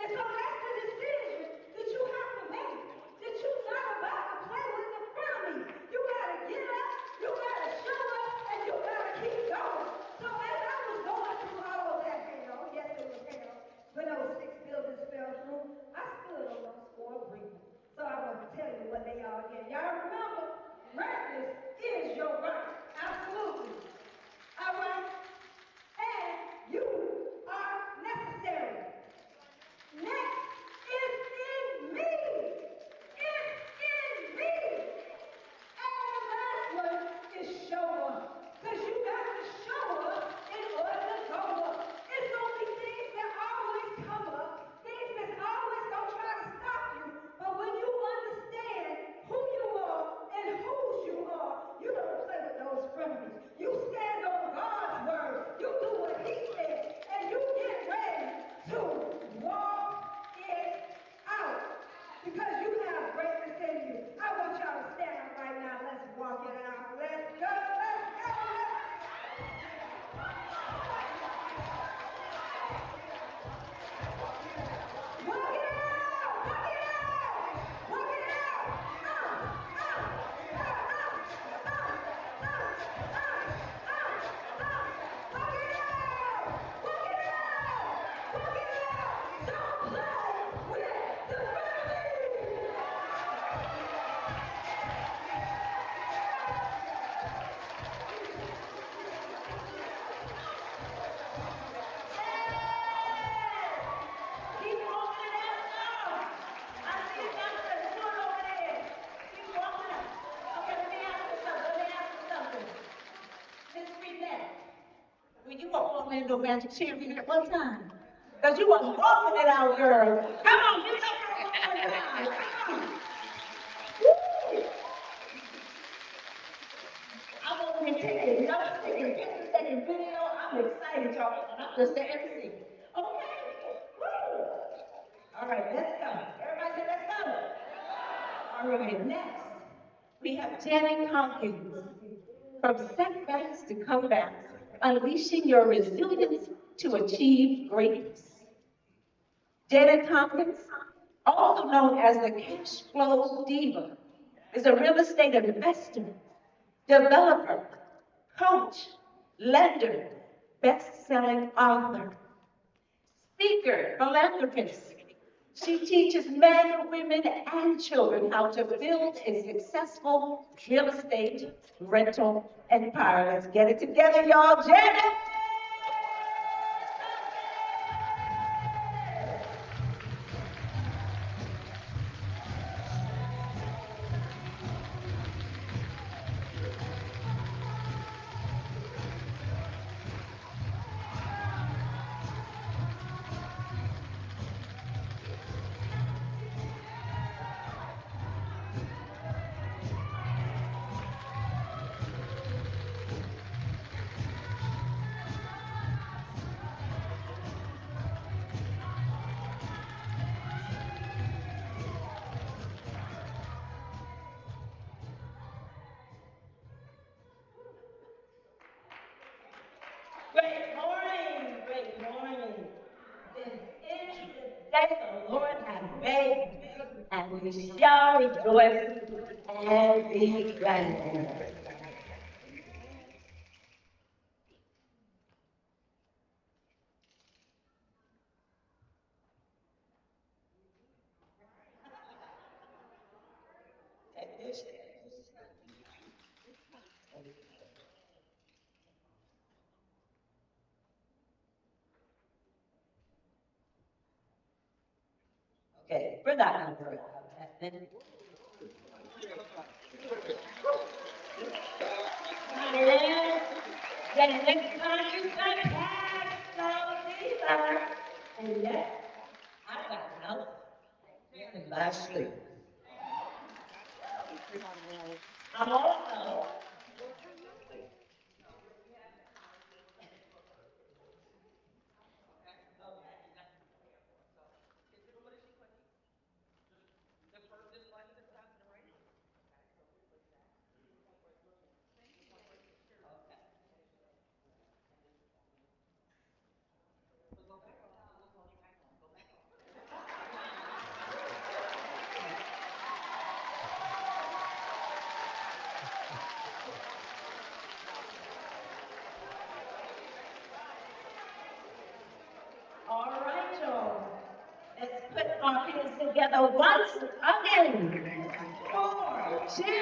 Speaker 6: And so that's the decision that you have to make. That you're not about to play with the frenemies. You gotta get up, you gotta show up, and you gotta keep going. So as I was going through all of that hell, yes it was hell, when those 6 buildings fell through, I stood on those 4 briefs. So I want to tell you what they are again. Y'all remember, greatness is your right. Absolutely. All right? And you are necessary. Next is in me. It's in me. And the last one is show up. Because you got to show up in order to go up. It's gonna be things that always come up, things that's always gonna try to stop you. But when you understand who you are and whose you are, you don't play with those frenemies. You stand on God's word. You do what He said, and you get ready to walk it out. Because you have greatness in you. I want y'all to stand up right now. Let's walk it out. Let's go. Let's go. Walk it out. Walk it out. Walk it out. Walk it out. Walk it out. Walk it out. Don't play with the family. Keep walking it out now. I see youngsters doing over there. Keep walking it. Okay, let me ask you something. Let me ask you something. Miss Renee, when you walk Orlando Magic cheerleader one time, because you was walking it out, girl. Come on, get up here one more time. Come on. Woo! I'm over here taking notes, taking pictures, taking video. I'm excited, y'all. And I'm just the MC. Okay. Woo! All right, let's go. Everybody say, let's go. All right, next, we have Janet Tompkins. From setbacks to comebacks, unleashing your resilience to achieve greatness. Janet Tompkins, also known as the cash flow diva, is a real estate investor, developer, coach, lender, best-selling author, speaker, philanthropist. She teaches men, women, and children how to build a successful real estate rental empire. Let's get it together, y'all. Janet! Great morning, great morning. This is the day the Lord has made, and we shall rejoice and be glad in it. Okay, we're not going to worry about that. Then, next time you come back, so deeper. And yes, I got no in my sleep. I'm also
Speaker 3: together once again for Cheers!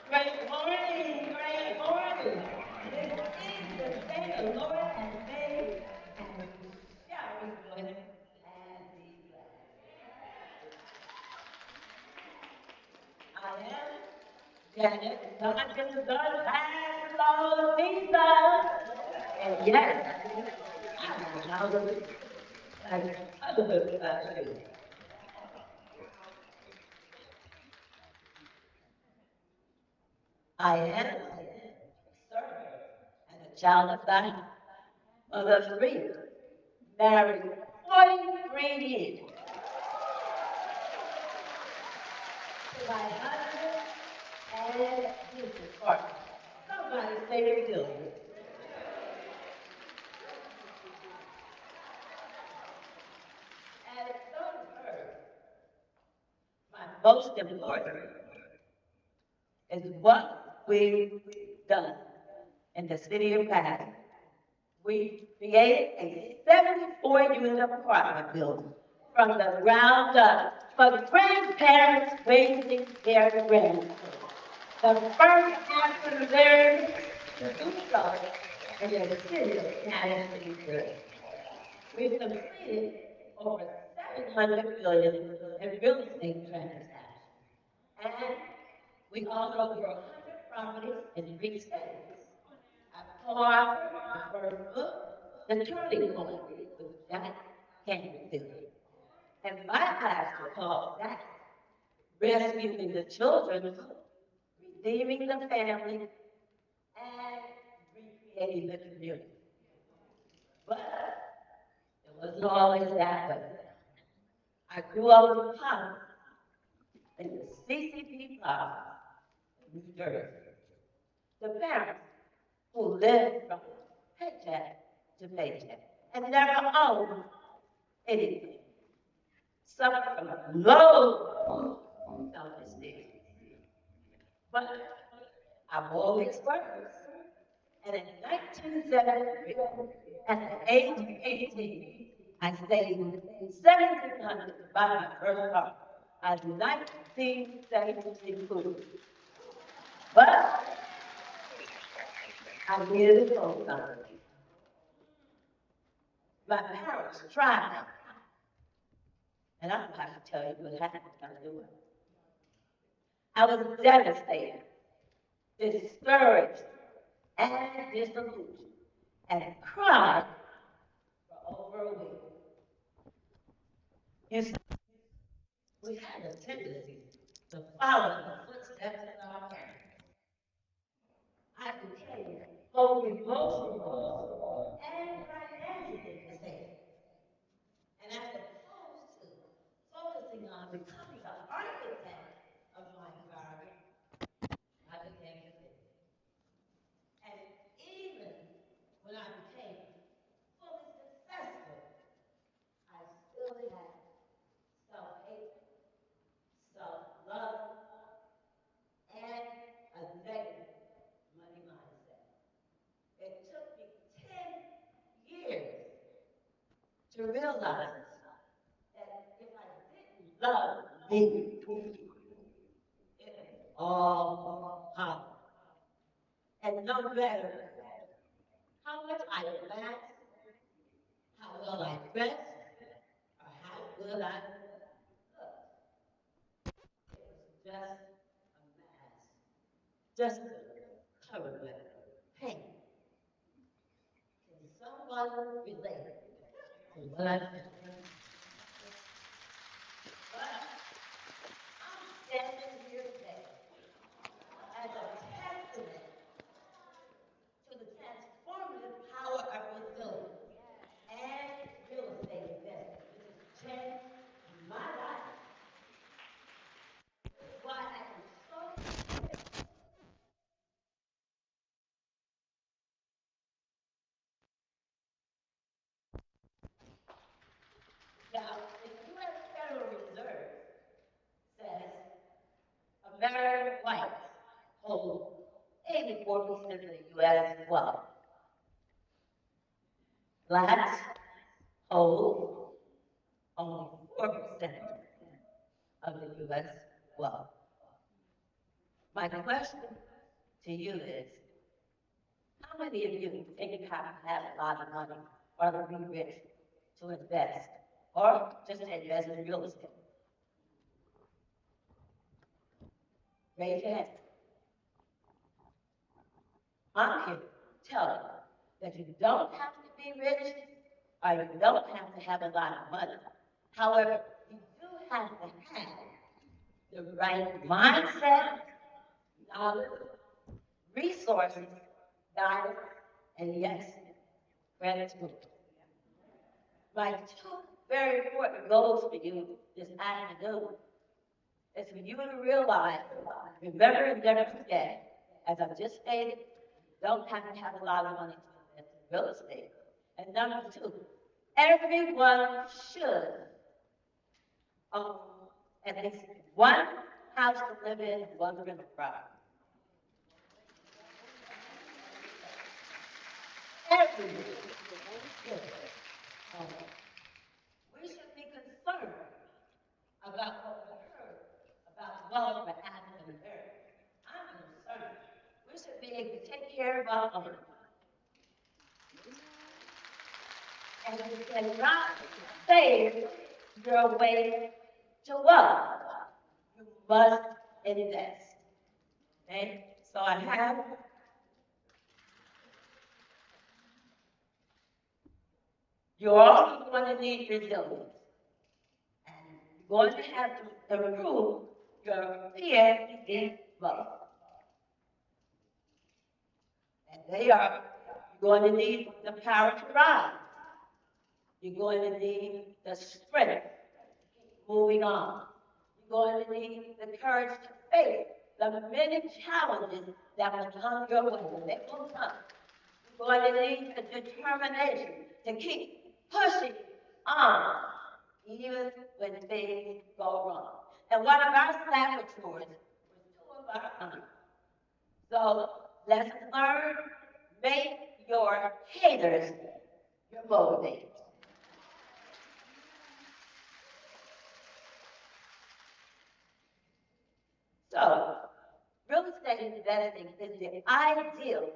Speaker 3: Great morning, great morning. This is the day the Lord has made, and we shall rejoice and be glad. I am Janet Dodgins, the last Lord Jesus. And yes, I'm a child of God. And other about you. I am a servant and a child of God. Mother of three, married 43 years to my husband and business partner. Somebody say resilient. And third, my most important is what we've done in the city of Patton. We created a 74-unit apartment building from the ground up for grandparents raising their grandchildren. The first African American to do so in the city of Patton, New Jersey. We've completed over $700 billion in real estate transactions. And we own over 100 properties in 3 states. I co-authored the first book, The Turning Point, with Jack Canfield. And my pastor called that Rescuing the Children, Redeeming the Family, and Recreating the Community. But it wasn't always that way. I grew up in poverty in the CCP Plaza, New Jersey. The parents who lived from paycheck to paycheck and never owned anything, suffered from low self-esteem. But I've always worked. And in 1973, at the age of 18, I saved $1,700 to buy my first car. I was 1972 food. But I needed a phone number. My parents tried, and I don't have to tell you what happened when I do it. I was devastated, discouraged, and disillusioned, and cried for over a week. You see, we had a tendency to follow the footsteps of our parents. I became both emotional and financially disabled. And as opposed to focusing on becoming the architect of my environment, I became a victim. And even when I became fully successful, I still had self-hate, self-love, and a negative money mindset. It took me 10 years to realize that if I didn't love me, it was all hollow. And no matter how much I laughed, how well I dressed, or how good I looked, it was just a mask, just covered with paint. Can someone relate to what I feel? But I'm standing here today as a testament to the transformative hold 84% of the U.S. wealth. Blacks hold only 4% of the U.S. wealth. My question to you is, how many of you think you have to have a lot of money or to be rich to invest or just to invest in real estate? Raise your hand. I'm here to tell you that you don't have to be rich or you don't have to have a lot of money. However, you do have to have the right mindset, knowledge, resources, guidance, and yes, gratitude. My two very important goals for you this afternoon is for you to realize, remember and never forget, as I've just stated, you don't have to have a lot of money to invest in real estate. And number two, everyone should own at least one house to live in and one rental property. Everyone should own. We should be concerned about what we heard about wealth for African Americans. I'm concerned. We should be able to take care of our own. And you cannot save your way to wealth. You must invest. Okay? So I have you're also going to need resilience. And you're going to have to improve your PhD wealth. And they are, you're going to need the power to rise. You're going to need the strength to keep moving on. You're going to need the courage to face the many challenges that will come your way. They will come. You're going to need the determination to keep pushing on, even when things go wrong. And one of our laboratories was two of our sons. So let's learn, make your haters your motivators. So, real estate investing is the ideal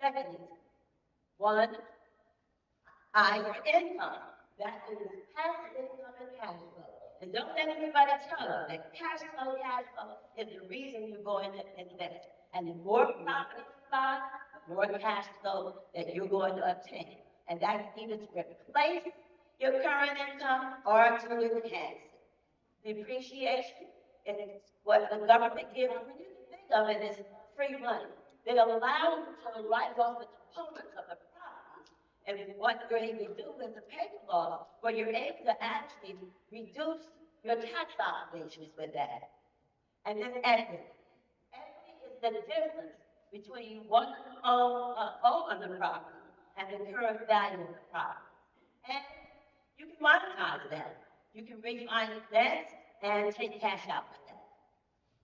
Speaker 3: mechanism. One, higher income. That is passive income and cash flow. And don't let anybody tell you that cash flow is the reason you're going to invest. And the more profit you find, the more cash flow that you're going to obtain. And that's either to replace your current income or to enhance it. Depreciation is what the government gives. When you think of it as free money, they allow you to write off the components of the property. And what you're able to do with the paper law, where you're able to actually reduce your tax obligations with that. And then equity. Equity is the difference between what you own on the property and the current value of the property. And you can monetize that. You can refinance debts and take cash out with that.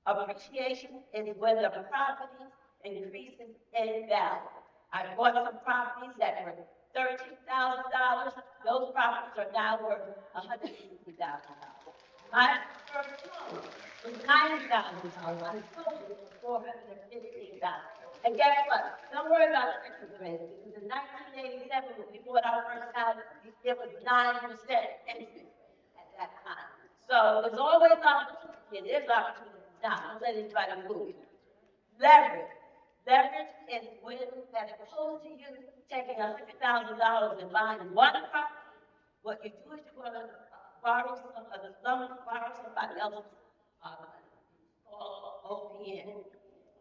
Speaker 3: Appreciation is when the property increases in value. I bought some properties that were $13,000. Those properties are now worth $150,000. My first home was $90,000. I sold it for $415,000. And guess what? Don't worry about the interest rate. Because in 1987, when we bought our first house, it was 9% interest at that time. So there's always opportunity, and there's opportunity now. Don't let anybody fool you. Leverage. Leverage is when, as opposed to you taking $100,000 and buying one property, what you do is you're going to borrow somebody else's called OPN.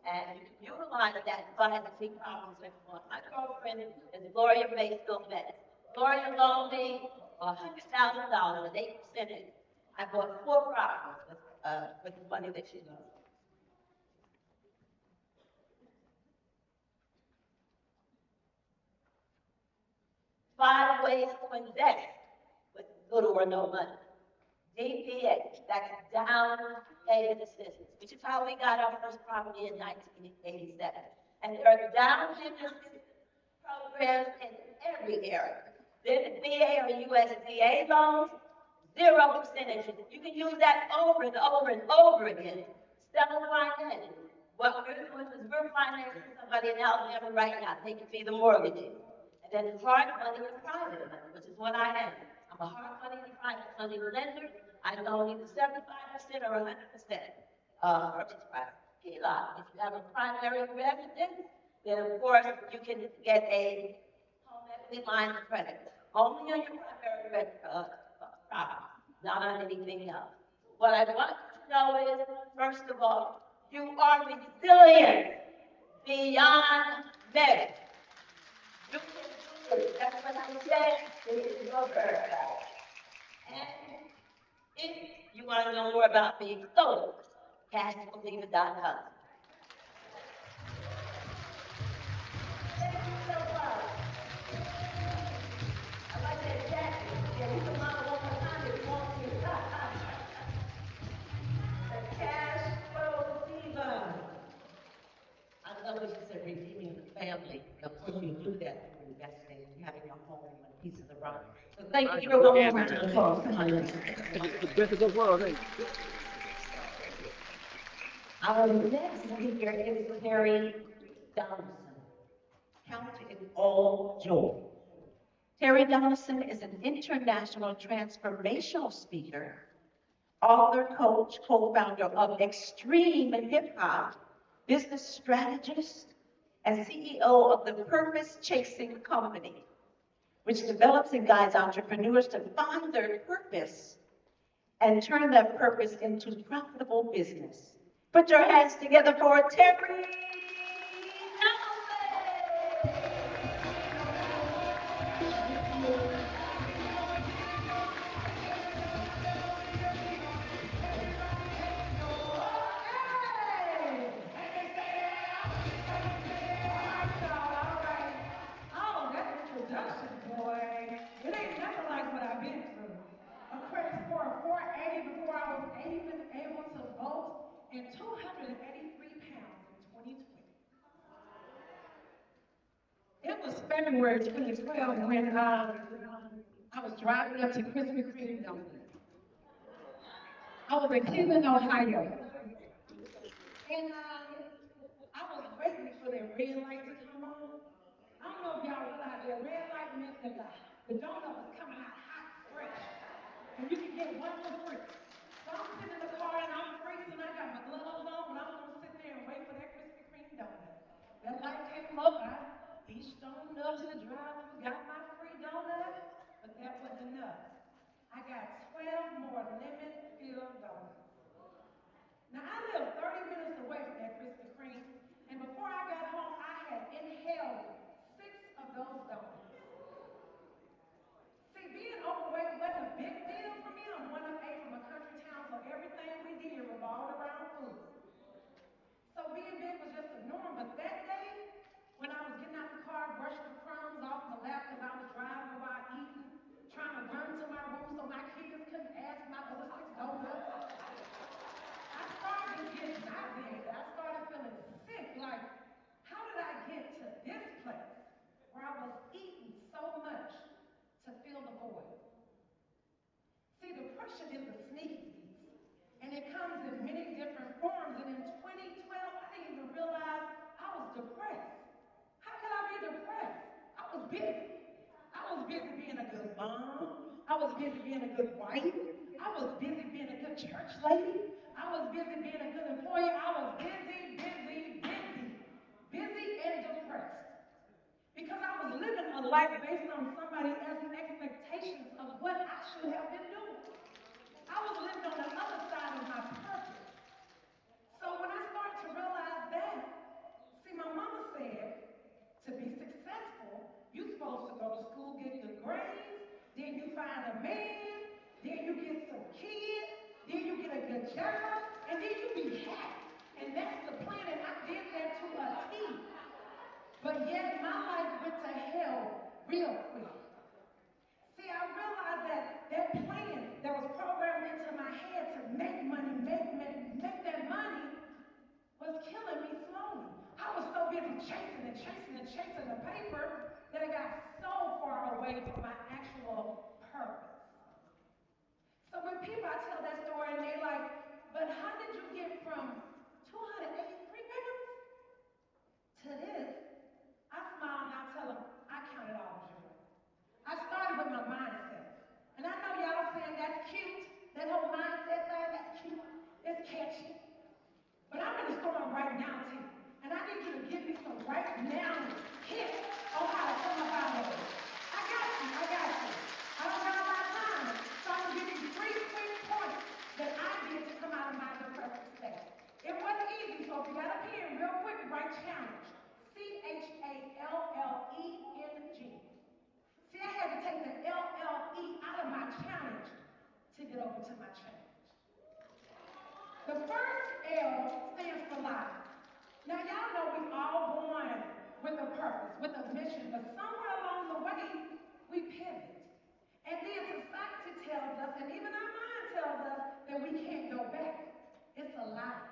Speaker 3: And you can utilize that to buy the cheap properties if you want. My girlfriend is Gloria Mayfield Betts. Gloria loaned me $100,000 at 8%. I bought 4 properties with the money that she loaned. Five ways to invest with little or no money. DPA, that's down payment assistance, which is how we got our first property in 1987. And there are down payment assistance programs in every area. There's the VA or USDA loans, 0%. You can use that over and over and over again. Self-finance. What we're doing is we're financing somebody in Alabama right now, taking fee the mortgages. And then hard money is private money, which is what I am. I'm a hard money and private money lender. I loan either 75% or 100% purchase price. HELOC. If you have a primary residence, then of course you can get a home equity line of credit. Only on your primary property, not on anything else. What I want you to know is, first of all, you are resilient beyond measure. You can do it. That's what I said. This is your birthday. And if you want to know more about me, go to cashbeliever.com. I love what you said, redeeming the family. Of course, you do that through investing and having a home and a piece of the rock. So thank you. Give her one more round of applause. Come on.
Speaker 7: The best of the world, hey.
Speaker 3: Our next speaker is Terry Donaldson. Count it all joy. Terry Donaldson is an international transformational speaker, author, coach, co-founder of Extreme Hip Hop, business strategist, and CEO of the Purpose Chasing Company, which develops and guides entrepreneurs to find their purpose and turn that purpose into profitable business. Put your hands together for Terry Donaldson.
Speaker 6: Oh, that introduction, boy. It ain't nothing like what I've been through. A credit score of 480 before I was even able to vote, and 283 pounds in 2020. It was February 2012 when I was driving up to Krispy Kreme Donuts. I was in Cleveland, Ohio. And I was waiting for that red light to come on. I don't know if y'all realize that red light meant that the donut was coming out hot, fresh. And you can get one for free. So I'm sitting in the car and I'm freezing. I got my gloves on, but I'm going to sit there and wait for that Krispy Kreme donut. That light came up. I reached on up to the drive-thru, got my free donut, but that wasn't enough. I got 12 more lemon-filled donuts. Now, I live 30 minutes away from that Krispy Kreme, and before I got home, I had inhaled 6 of those donuts. See, being overweight wasn't a big deal for me. I'm 1 of 8 from a country town, so everything we did revolved around food. So being big was just the norm, but that day, when I was getting out the car, brushing the crumbs off my lap because I was driving while eating, trying to run to my room so my kids couldn't ask my other 6 donuts, I started to get nauseated. I started feeling sick. Like, how did I get to this place where I was eating so much to fill the void? See, depression is a sneaky disease, and it comes in many different forms. And in 2012, I didn't even realize I was depressed. How could I be depressed? I was busy. I was busy being a good mom. I was busy being a good wife. I was busy being a good church lady. I was busy being a good employee. I was busy and depressed. Because I was living a life based on somebody else's expectations of what I should have been doing. I was living on the other side of my purpose. So when I started to realize that, see, my mama said, to be successful, you're supposed to go to school, get good grades, then you find a man, then you get some kids, then you get a good job, and then you be happy. And that's the plan, and I did that to a T. But yet my life went to hell real quick. See, I realized that that plan that was programmed into my ready for my actual purpose. So when people, I tell that story and they like, but how did you get from 283 pounds to this? I smile and I tell them, I count it all joy. I started with my mindset. And I know y'all saying that's cute. That whole mindset thing, that's cute. It's catchy. But I'm in the storm right now, too. And I need you to give me some right now tips on how to come up out of it. I got you. I don't got a lot of time. So I'm going to give you 3 quick points that I did to come out of my depressive state. It wasn't easy, so if you got a pen, real quick, write challenge. CHALLENG. See, I had to take the LLE out of my challenge to get over to my change. The first L stands for life. Now, y'all know we all born with a purpose, with a mission, but somewhere along the way, we pivot. And then society tells us, and even our mind tells us, that we can't go back. It's a lie.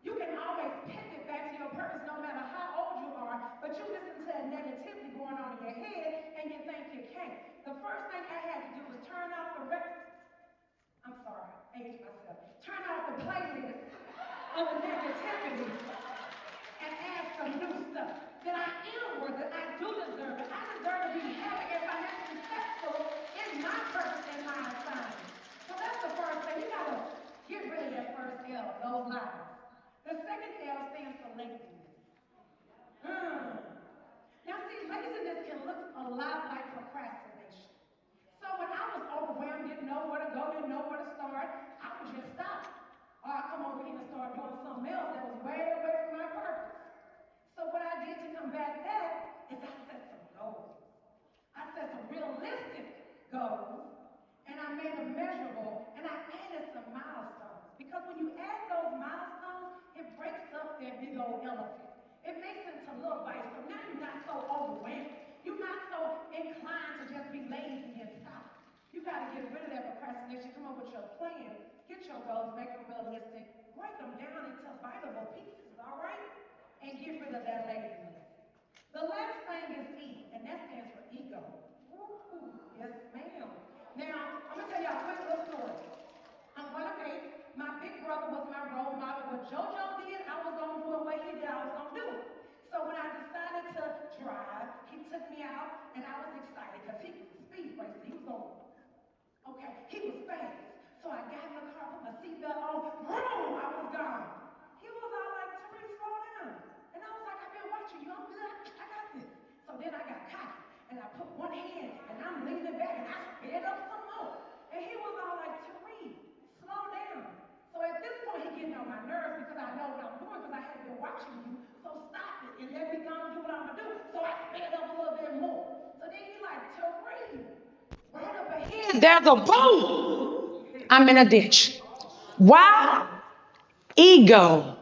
Speaker 6: You can always pivot back to your purpose no matter how old you are, but you listen to that negativity going on in your head, and you think you can't. The first thing I had to do was turn off the record. I'm sorry, aged myself. Turn off the playlist of the negativity and add some new stuff. That I am worth it. I do deserve it. I deserve to be happy and financially successful in my purpose and my assignment. So that's the first thing. You gotta get rid of that first L, those lies. The second L stands for laziness. Now see, laziness can look a lot like procrastination. So when I was overwhelmed, didn't know where to go, didn't know where to start, I would just stop. Or I come over here and start doing something else that was way away from my purpose. So what I did to combat that is I set some goals. I set some realistic goals, and I made them measurable, and I added some milestones. Because when you add those milestones, it breaks up that big old elephant. It makes it into little bites, so now you're not so overwhelmed. You're not so inclined to just be lazy and stop. You got to get rid of that procrastination, come up with your plan, get your goals, make them realistic, break them down into biteable pieces, all right? And get rid of that laziness. The last thing is E, and that stands for ego. Ooh, yes, ma'am. Now, I'm going to tell y'all a quick little story. I'm 1 of 8. My big brother was my role model. What JoJo did, I was going to do it. What he did, I was going to do it. So when I decided to drive, he took me out, and I was excited because he was a speed racer. He was on. Okay, he was fast. So I got in the car, put my seatbelt on, boom, I was gone. He was all like, Therese, slow down. And I was like, I've been watching you, I'm good, I got this. So then I got cocky, and I put one hand, and I'm leaning back, and I sped up some more. And he was all like, Therese, slow down. So at this point, he's getting on my nerves because I know what I'm doing because I had been watching you. So stop it and let me go and do what I'm going to do. So I sped up a little bit more. So then he's like, Therese, right up ahead, there's a boom. I'm in a ditch. Why? Ego.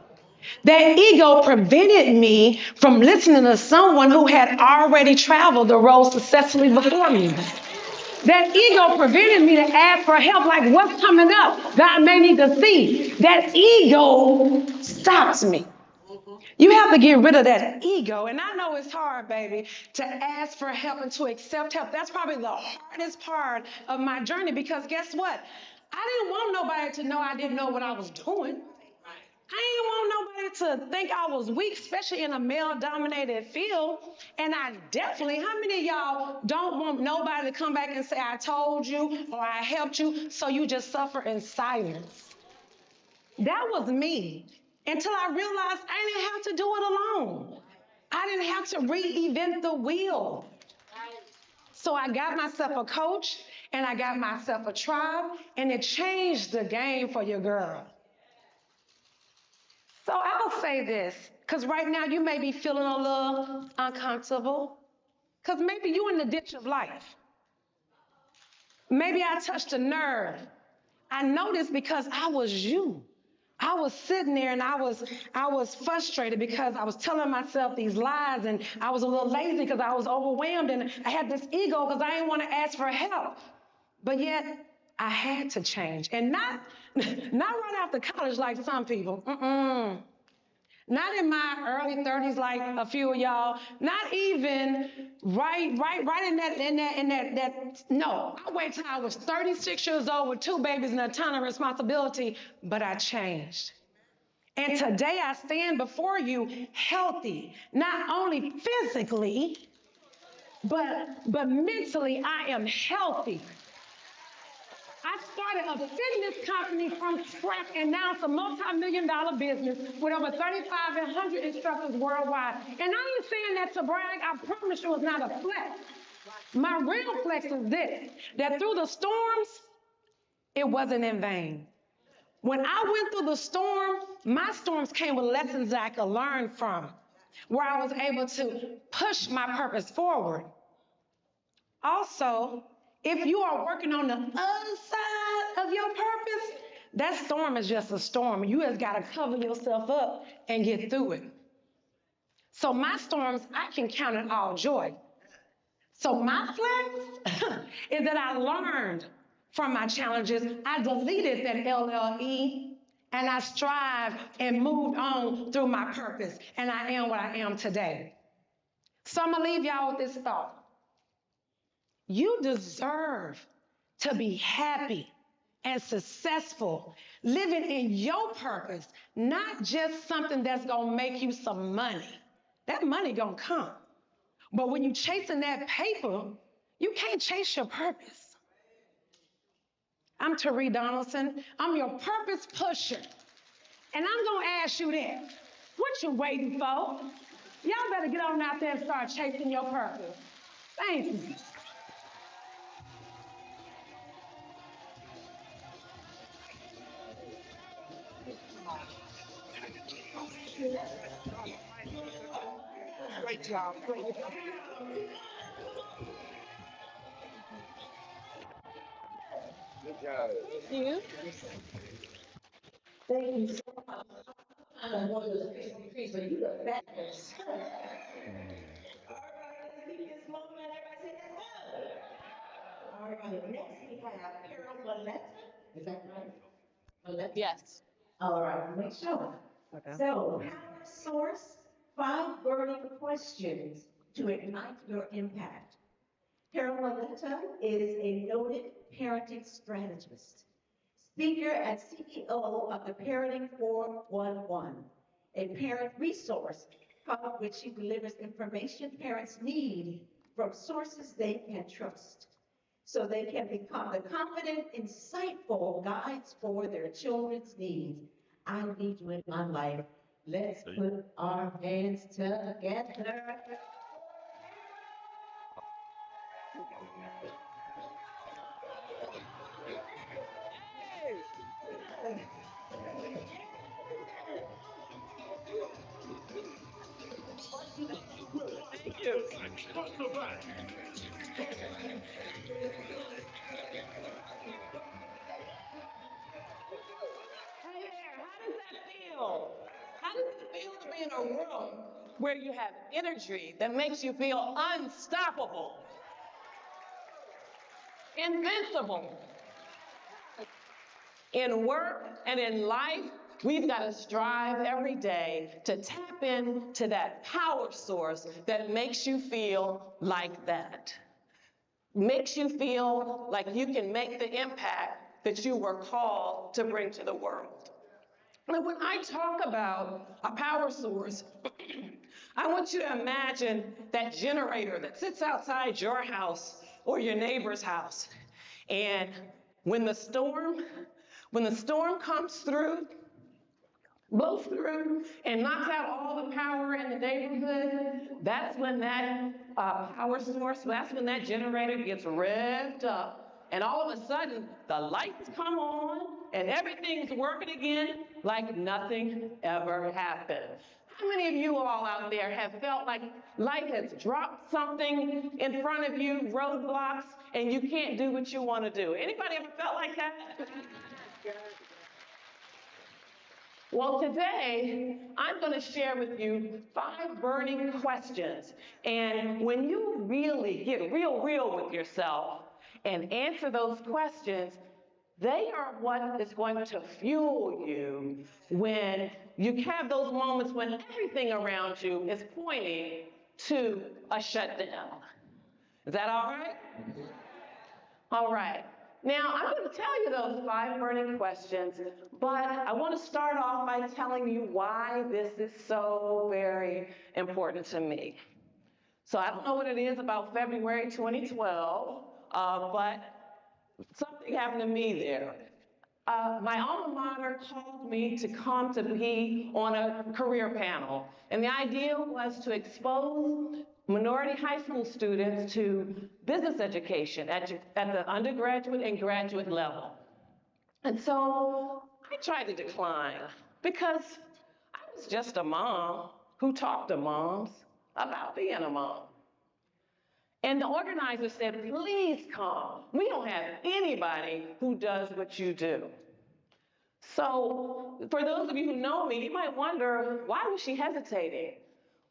Speaker 6: That ego prevented me from listening to someone who had already traveled the road successfully before me. That ego prevented me to ask for help, like what's coming up that I may need to see. That ego stops me. You have to get rid of that ego. And I know it's hard, baby, to ask for help and to accept help. That's probably the hardest part of my journey because guess what? I didn't want nobody to know I didn't know what I was doing. I didn't want nobody to think I was weak, especially in a male-dominated field. And I definitely, how many of y'all don't want nobody to come back and say, I told you or I helped you, so you just suffer in silence? That was me. Until I realized I didn't have to do it alone. I didn't have to reinvent the wheel. So I got myself a coach and I got myself a tribe, and it changed the game for your girl. So I'll say this, because right now you may be feeling a little uncomfortable, because maybe you're in the ditch of life. Maybe I touched a nerve. I know this because I was you. I was sitting there and I was frustrated because I was telling myself these lies, and I was a little lazy because I was overwhelmed, and I had this ego because I didn't want to ask for help. But yet I had to change, and not right after college like some people.
Speaker 8: Not in my early 30s like a few of y'all. Not even right in that. No, I waited till I was 36 years old with 2 babies and a ton of responsibility, but I changed. And today I stand before you healthy, not only physically, but mentally I am healthy. I started a fitness company from scratch, and now it's a multi-million-dollar business with over 3,500 instructors worldwide. And I ain't saying that to brag. I promise you it's not a flex. My real flex is this, that through the storms, it wasn't in vain. When I went through the storm, my storms came with lessons that I could learn from, where I was able to push my purpose forward. Also, if you are working on the other side of your purpose, that storm is just a storm. You just got to cover yourself up and get through it. So my storms, I can count it all joy. So my flex is that I learned from my challenges. I deleted that LLE and I strived and moved on through my purpose. And I am what I am today. So I'm going to leave y'all with this thought. You deserve to be happy and successful, living in your purpose, not just something that's going to make you some money. That money going to come. But when you're chasing that paper, you can't chase your purpose. I'm Tari Donaldson. I'm your purpose pusher. And I'm going to ask you this. What you waiting for? Y'all better get on out there and start chasing your purpose. Thank you.
Speaker 2: Great job. Great job.
Speaker 7: Good job.
Speaker 3: Thank you. Thank you so much. I don't want to increase, but you look fabulous. All right, let's keep this moment. Everybody say that's good. All right, next we have Carol Valletta. Is that right? Valletta?
Speaker 4: Yes.
Speaker 3: All right, make sure.
Speaker 4: Okay.
Speaker 3: So, Power Source, 5 burning questions to ignite your impact. Carol Valletta is a noted parenting strategist, speaker and CEO of the Parenting 411, a parent resource from which she delivers information parents need from sources they can trust, so they can become the confident, insightful guides for their children's needs. I need you in my life. Let's put our hands together.
Speaker 7: Thank you.
Speaker 4: Hey there, how does that feel? How does it feel to be in a room where you have energy that makes you feel unstoppable, invincible? In work and in life, we've got to strive every day to tap into that power source that makes you feel like that. Makes you feel like you can make the impact that you were called to bring to the world. Now, when I talk about a power source, I want you to imagine that generator that sits outside your house or your neighbor's house. And when the storm comes through, blows through and knocks out all the power in the neighborhood, that's when that power source, that's when that generator gets revved up. And all of a sudden, the lights come on and everything's working again like nothing ever happened. How many of you all out there have felt like life has dropped something in front of you, roadblocks, and you can't do what you want to do? Anybody ever felt like that? Well, today, I'm going to share with you 5 burning questions. And when you really get real with yourself and answer those questions, they are what is going to fuel you when
Speaker 9: you have those moments when everything around you is pointing to a shutdown. Is that all right? All right. Now, I'm going to tell you those 5 burning questions, but I want to start off by telling you why this is so very important to me. So I don't know what it is about February 2012, but something happened to me there. My alma mater called me to come to be on a career panel, and the idea was to expose minority high school students to business education at the undergraduate and graduate level. And so I tried to decline because I was just a mom who talked to moms about being a mom. And the organizer said, please come. We don't have anybody who does what you do. So for those of you who know me, you might wonder, why was she hesitating?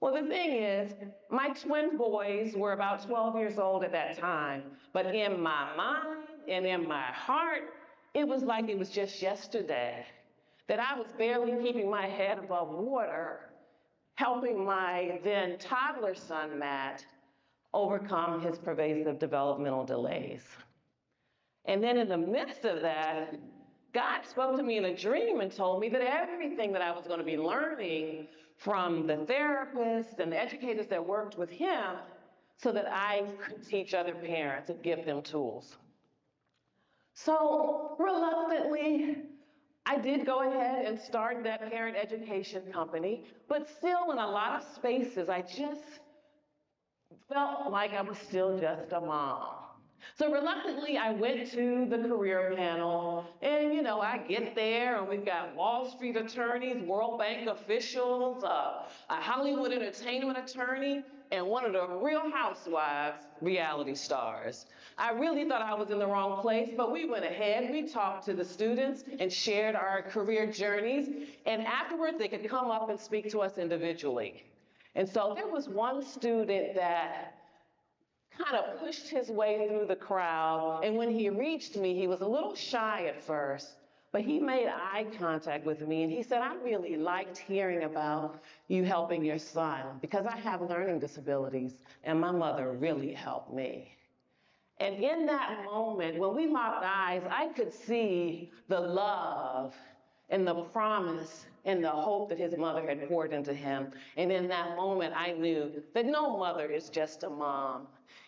Speaker 9: Well, the thing is, my twin boys were about 12 years old at that time. But in my mind and in my heart, it was like it was just yesterday that I was barely keeping my head above water, helping my then toddler son, Matt, overcome his pervasive developmental delays. And then in the midst of that, God spoke to me in a dream and told me that everything that I was going to be learning from the therapists and the educators that worked with him, so that I could teach other parents and give them tools. So reluctantly, I did go ahead and start that parent education company, but still in a lot of spaces, I just felt like I was still just a mom. So reluctantly, I went to the career panel, and I get there, and we've got Wall Street attorneys, World Bank officials, a Hollywood entertainment attorney, and one of the Real Housewives reality stars. I really thought I was in the wrong place, but we went ahead, we talked to the students and shared our career journeys, and afterwards they could come up and speak to us individually. And so there was one student that kind of pushed his way through the crowd, and when he reached me, he was a little shy at first, but he made eye contact with me, and he said, I really liked hearing about you helping your son, because I have learning disabilities, and my mother really helped me. And in that moment, when we locked eyes, I could see the love and the promise and the hope that his mother had poured into him. And in that moment, I knew that no mother is just a mom,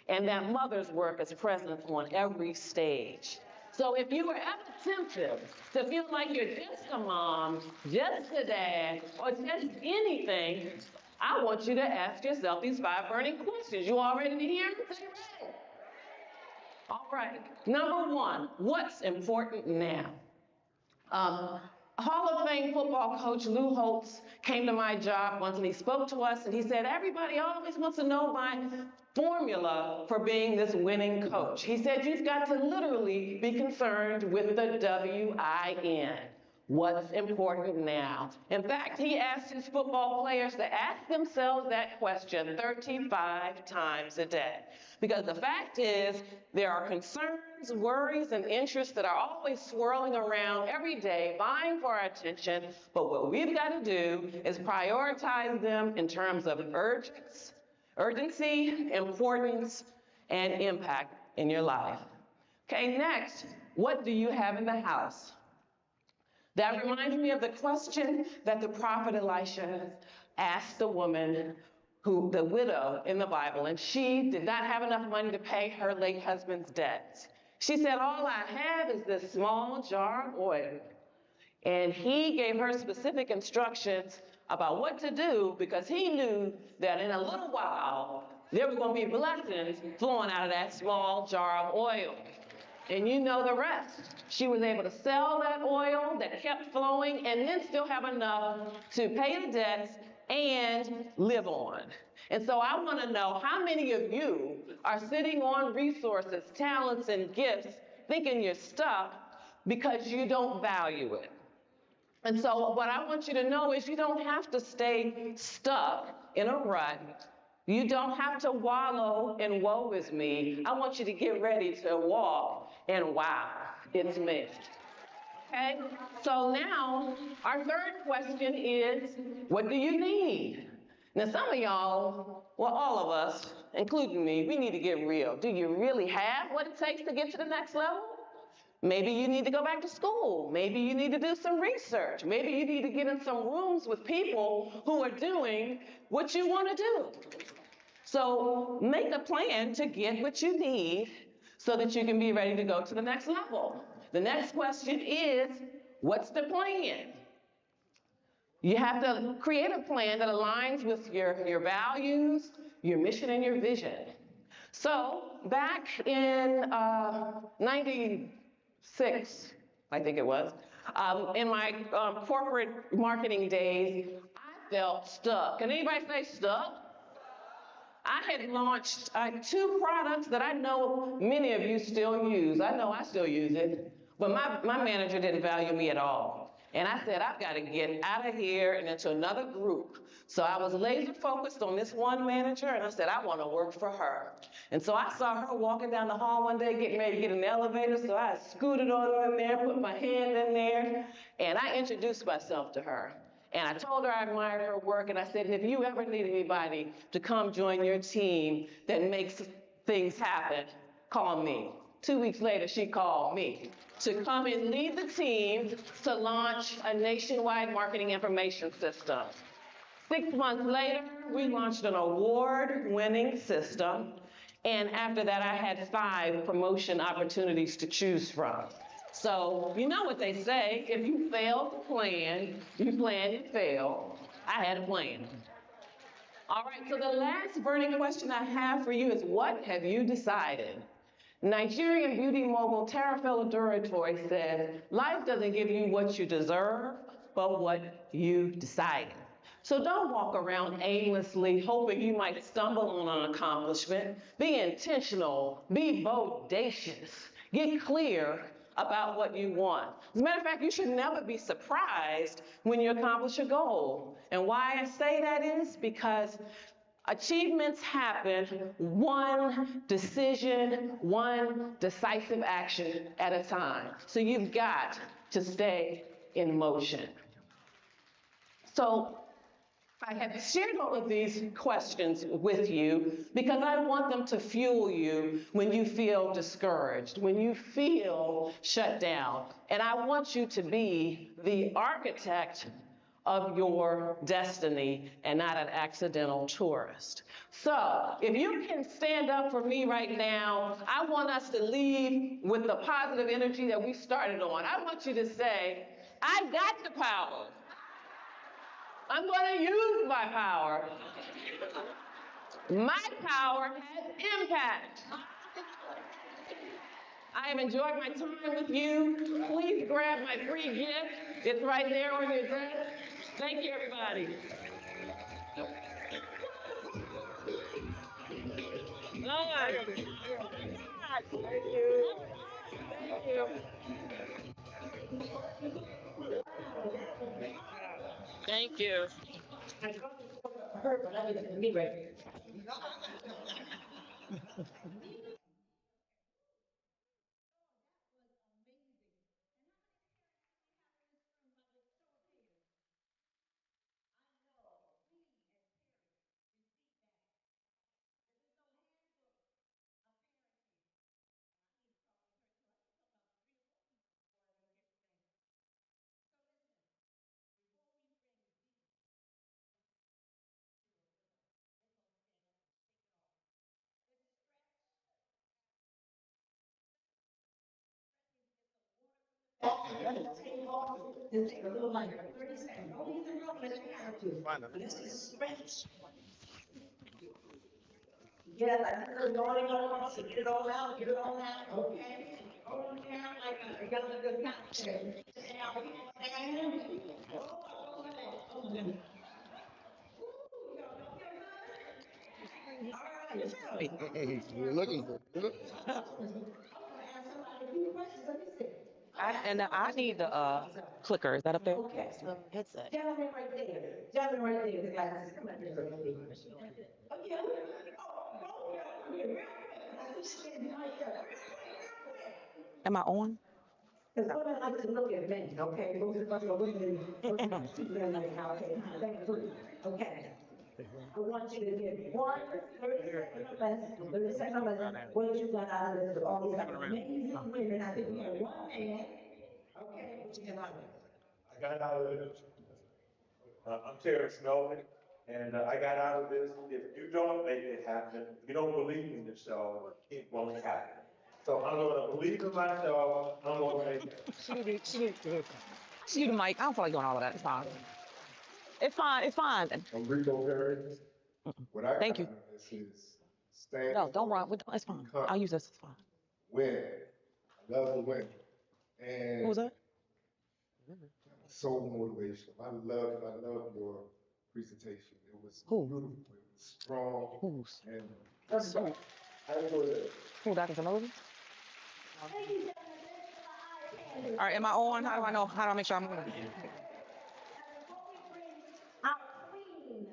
Speaker 9: and that mother's work is present on every stage. So if you were ever tempted to feel like you're just a mom, just a dad, or just anything, I want you to ask yourself these 5 burning questions. You all ready to hear them? Say ready. All right. Number 1, what's important now? Hall of Fame football coach Lou Holtz came to my job once and he spoke to us and he said, everybody always wants to know my formula for being this winning coach. He said, you've got to literally be concerned with the W-I-N. What's important now? In fact, he asked his football players to ask themselves that question 35 times a day. Because the fact is, there are concerns, worries, and interests that are always swirling around every day, vying for our attention. But what we've got to do is prioritize them in terms of urgency, importance, and impact in your life. Okay, next, what do you have in the house? That reminds me of the question that the prophet Elisha asked the woman, the widow in the Bible, and she did not have enough money to pay her late husband's debts. She said, all I have is this small jar of oil. And he gave her specific instructions about what to do because he knew that in a little while, there were going to be blessings flowing out of that small jar of oil. And you know the rest. She was able to sell that oil that kept flowing and then still have enough to pay the debts and live on. And so I want to know how many of you are sitting on resources, talents, and gifts thinking you're stuck because you don't value it. And so what I want you to know is you don't have to stay stuck in a rut. You don't have to wallow in woe is me. I want you to get ready to walk and wow, it's me. Okay, so now our third question is, what do you need? Now, some of y'all, well, all of us, including me, we need to get real. Do you really have what it takes to get to the next level? Maybe you need to go back to school. Maybe you need to do some research. Maybe you need to get in some rooms with people who are doing what you want to do. So make a plan to get what you need so that you can be ready to go to the next level. The next question is, what's the plan? You have to create a plan that aligns with your values, your mission, and your vision. So back in 96, I think it was, in my corporate marketing days, I felt stuck. Can anybody say stuck? I had launched 2 products that I know many of you still use. I know I still use it, but my manager didn't value me at all. And I said, I've got to get out of here and into another group. So I was laser focused on this one manager, and I said, I want to work for her. And so I saw her walking down the hall one day, getting ready to get in the elevator, so I scooted on in there, put my hand in there, and I introduced myself to her. And I told her I admired her work, and I said, if you ever need anybody to come join your team that makes things happen, call me. 2 weeks later, she called me to come and lead the team to launch a nationwide marketing information system. 6 months later, we launched an award-winning system, and after that, I had 5 promotion opportunities to choose from. So, you know what they say, if you fail to plan, you plan and fail. I had a plan. All right, so the last burning question I have for you is, what have you decided? Nigerian beauty mogul Tara Duratori says, life doesn't give you what you deserve, but what you decided. So don't walk around aimlessly hoping you might stumble on an accomplishment. Be intentional, be bodacious, get clear about what you want. As a matter of fact, you should never be surprised when you accomplish a goal. And why I say that is because achievements happen one decision, one decisive action at a time. So you've got to stay in motion. So I have shared all of these questions with you because I want them to fuel you when you feel discouraged, when you feel shut down. And I want you to be the architect of your destiny and not an accidental tourist. So if you can stand up for me right now, I want us to leave with the positive energy that we started on. I want you to say, I got the power. I'm going to use my power. My power has impact. I have enjoyed my time with you. Please grab my free gift. It's right there on your desk. Thank you, everybody. Lord. Thank you. Thank you. Thank you.
Speaker 3: Yes, I heard going on, so get it all out, okay? Go on down like a good cocktail.
Speaker 7: You're looking for it.
Speaker 10: I need the clicker. Is that up there?
Speaker 3: Okay, so headset. Gentleman right there, the glasses, come on, here. Oh, yeah. Oh, real quick.
Speaker 10: Am I on?
Speaker 6: Because women like to look at men, okay? Most of us are women, men like, okay, thank you, okay? I want you to give 30 seconds or less, 30 seconds or less, what you got out of this, all these amazing women, I think we have one man, okay, what you get out of it?
Speaker 11: I got out of it. I'm Terrence Melvin, and I got out of this. If you don't make it happen, if you don't believe in yourself, it won't happen. So I'm gonna believe in myself. I'm gonna make it.
Speaker 10: She the mic. I don't feel like doing all of that. It's fine. It's fine. It's fine.
Speaker 11: I'm Rico Perry. What I
Speaker 10: Thank you.
Speaker 11: got out of this is stand.
Speaker 10: No, don't run. It's fine. I'll use this. It's fine.
Speaker 11: Win. I love to win. And
Speaker 10: Who was that?
Speaker 11: so motivational. I love your presentation. It was
Speaker 10: Who?
Speaker 11: beautiful. It was strong.
Speaker 10: Who's?
Speaker 11: And so, I enjoyed it.
Speaker 10: Who, Dr. Sanofi? All right, am I on? How do I know? How do I make sure I'm on?
Speaker 3: Our queen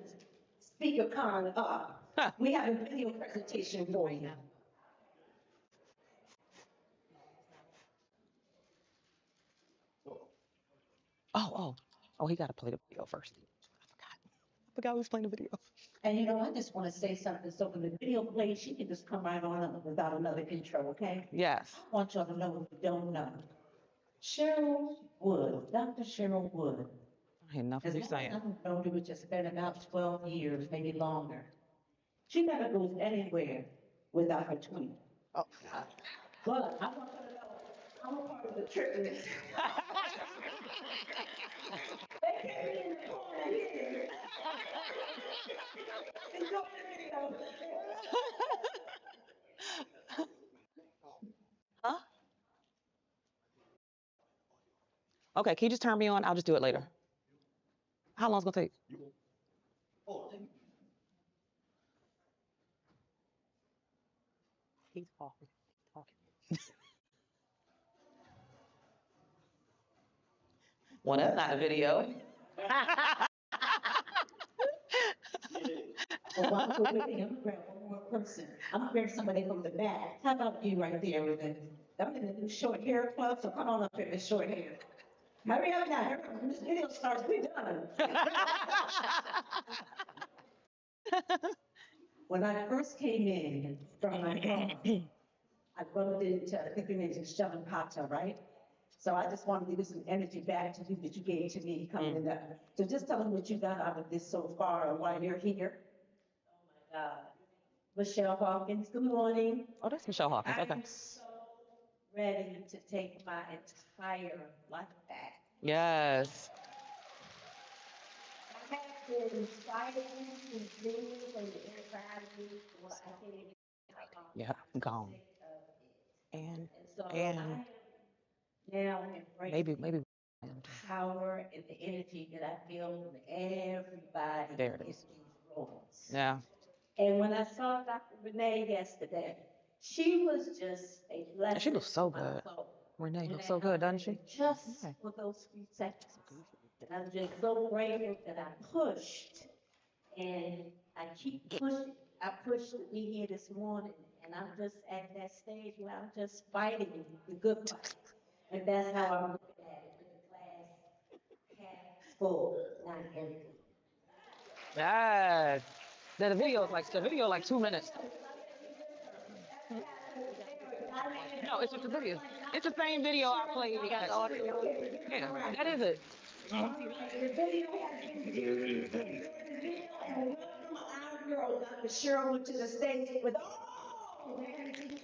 Speaker 3: speaker Khan up. We have a video presentation for you.
Speaker 10: Oh, he got to play the video first. I forgot who's playing the video.
Speaker 3: And you know, I just want to say something. So when the video plays, she can just come right on up without another intro, okay?
Speaker 10: Yes.
Speaker 3: I want y'all to know what you don't know. Cheryl Wood, Dr. Cheryl Wood.
Speaker 10: I hear nothing
Speaker 3: As
Speaker 10: you
Speaker 3: long
Speaker 10: saying.
Speaker 3: as I've known her, it's just been about 12 years, maybe longer. She never goes anywhere without her twin.
Speaker 10: Oh.
Speaker 3: But I want her to know I'm a part of the trip. They kept me in the corner here. Enjoy the video.
Speaker 10: Huh? Okay, can you just turn me on? I'll just do it later. How long is it gonna take? He's talking. Well, that's not a video.
Speaker 3: Well, while we're waiting, I'm gonna grab one more person. I'm gonna grab somebody from the back. How about you right there with it? I'm in the new short hair club, so come on up here with short hair. Hurry up now, hurry up. When this video starts, we done. When I first came in from my home, I bumped into, I think your name is Sheldon Pata, right? So I just wanted to give some energy back to you that you gave to me coming in there. So just tell them what you got out of this so far and why you're here. Oh my God. Michelle Hawkins, good morning.
Speaker 10: Oh, that's Michelle Hawkins. Okay.
Speaker 3: I'm so ready to take my entire life back.
Speaker 10: Yes.
Speaker 3: I have been fighting these demons and the inside of me for I can't even.
Speaker 10: Yeah, I'm gone. And
Speaker 3: so
Speaker 10: and
Speaker 3: I am now embracing
Speaker 10: maybe.
Speaker 3: power and the energy that I feel from everybody
Speaker 10: There it
Speaker 3: in
Speaker 10: is.
Speaker 3: these rooms.
Speaker 10: Yeah.
Speaker 3: And when I saw Dr. Renee yesterday, she was just a blessing.
Speaker 10: She looks so
Speaker 3: to my
Speaker 10: good.
Speaker 3: soul.
Speaker 10: Renee looks so good, doesn't she?
Speaker 3: Just
Speaker 10: Yeah.
Speaker 3: for those few seconds. And I'm just so grateful that I pushed and I keep pushing. I pushed to be here this morning and I'm just at that stage where I'm just fighting the good fight. And that's how I'm looking at it, with the glass half full, not empty.
Speaker 10: Yes. The video is like 2 minutes. No, it's just a video. It's the same video I played. Yeah, that is it.
Speaker 3: The video has been and welcome our girl, Dr. Cheryl, to the stage with all the energy.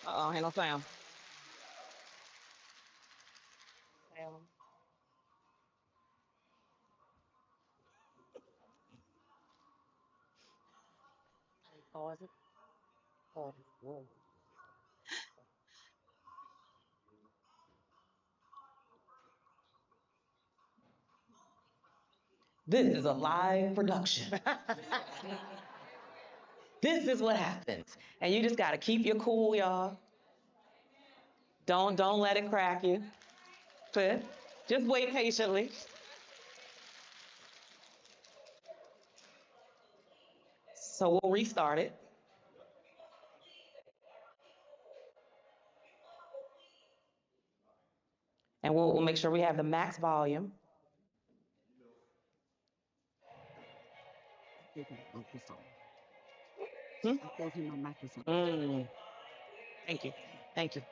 Speaker 10: Uh-oh, ain't no sound. Pause it. Pause it. Whoa. This is a live production. This is what happens. And you just gotta keep your cool, y'all. Don't let it crack you. Good. Just wait patiently. So we'll restart it. And we'll make sure we have the max volume. Hmm? Thank you. Thank you.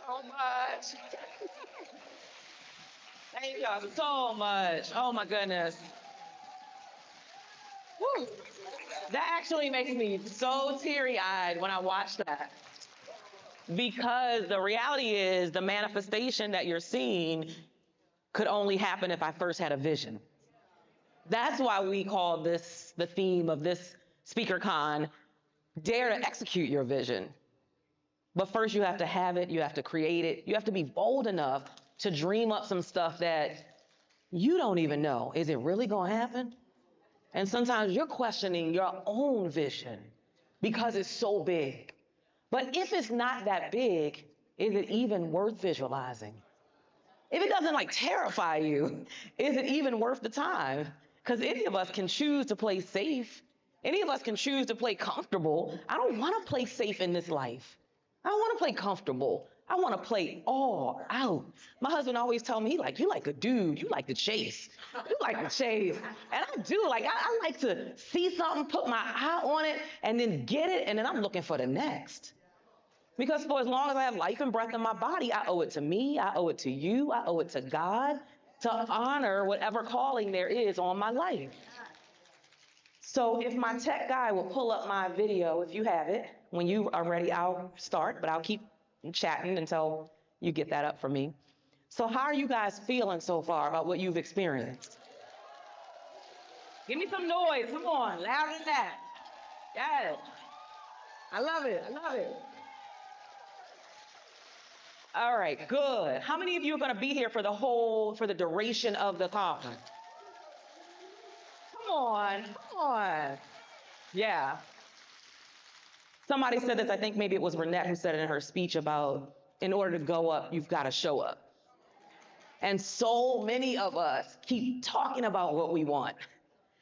Speaker 10: So much. Thank y'all so much. Oh my goodness. Woo. That actually makes me so teary-eyed when I watch that. Because the reality is the manifestation that you're seeing could only happen if I first had a vision. That's why we call this the theme of this SpeakerCon, dare to execute your vision. But first you have to have it, you have to create it, you have to be bold enough to dream up some stuff that you don't even know. Is it really gonna happen? And sometimes you're questioning your own vision because it's so big. But if it's not that big, is it even worth visualizing? If it doesn't like terrify you, is it even worth the time? Because any of us can choose to play safe. Any of us can choose to play comfortable. I don't want to play safe in this life. I don't want to play comfortable. I want to play all out. My husband always tell me, like, you like a dude, you like to chase. You like to chase. And I do, like, I like to see something, put my eye on it, and then get it, and then I'm looking for the next. Because for as long as I have life and breath in my body, I owe it to me, I owe it to you, I owe it to God to honor whatever calling there is on my life. So if my tech guy will pull up my video, if you have it, when you are ready, I'll start, but I'll keep chatting until you get that up for me. So how are you guys feeling so far about what you've experienced? Give me some noise, come on, louder than that. Yes. I love it, I love it. All right, good. How many of you are going to be here for the duration of the conference? Come on, come on. Yeah. Somebody said this, I think maybe it was Renette who said it in her speech about, in order to go up, you've got to show up. And so many of us keep talking about what we want.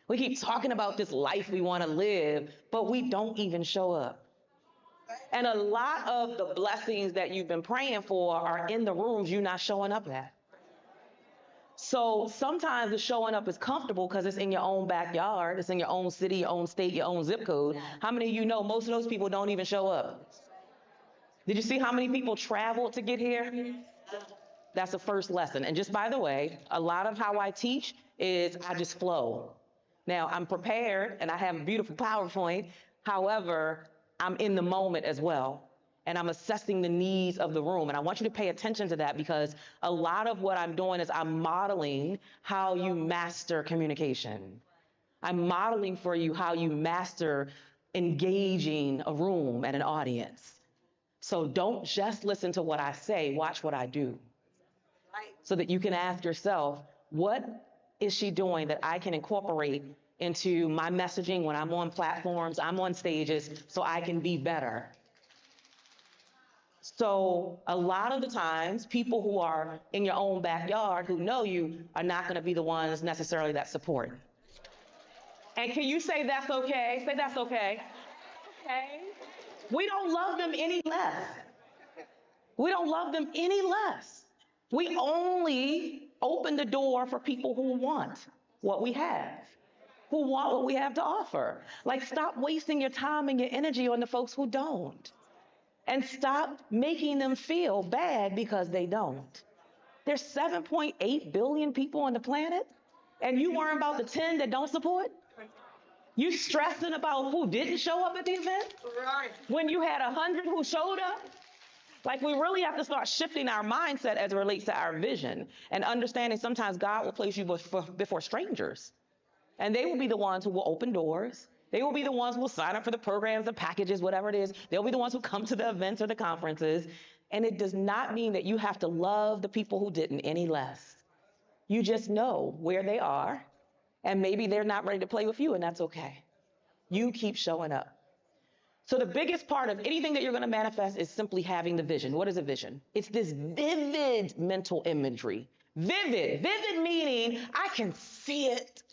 Speaker 10: We keep talking about this life we want to live, but we don't even show up. And a lot of the blessings that you've been praying for are in the rooms you're not showing up at. So sometimes the showing up is comfortable because it's in your own backyard, it's in your own city, your own state, your own zip code. How many of you know most of those people don't even show up? Did you see how many people traveled to get here? That's the first lesson. And just by the way, a lot of how I teach is I just flow. Now, I'm prepared and I have a beautiful PowerPoint. However, I'm in the moment as well. And I'm assessing the needs of the room. And I want you to pay attention to that because a lot of what I'm doing is I'm modeling how you master communication. I'm modeling for you how you master engaging a room and an audience. So don't just listen to what I say, watch what I do. So that you can ask yourself, what is she doing that I can incorporate into my messaging when I'm on platforms, I'm on stages, so I can be better? So a lot of the times, people who are in your own backyard who know you are not going to be the ones necessarily that support. And can you say that's okay? Say that's okay. Okay. We don't love them any less. We don't love them any less. We only open the door for people who want what we have, who want what we have to offer. Like, stop wasting your time and your energy on the folks who don't. And stop making them feel bad because they don't. There's 7.8 billion people on the planet, and you worrying about the 10 that don't support? You stressing about who didn't show up at the event? Right. When you had 100 who showed up? Like, we really have to start shifting our mindset as it relates to our vision and understanding sometimes God will place you before strangers. And they will be the ones who will open doors. They will be the ones who will sign up for the programs, the packages, whatever it is. They'll be the ones who come to the events or the conferences. And it does not mean that you have to love the people who didn't any less. You just know where they are, and maybe they're not ready to play with you, and that's okay. You keep showing up. So the biggest part of anything that you're going to manifest is simply having the vision. What is a vision? It's this vivid mental imagery. Vivid meaning I can see it.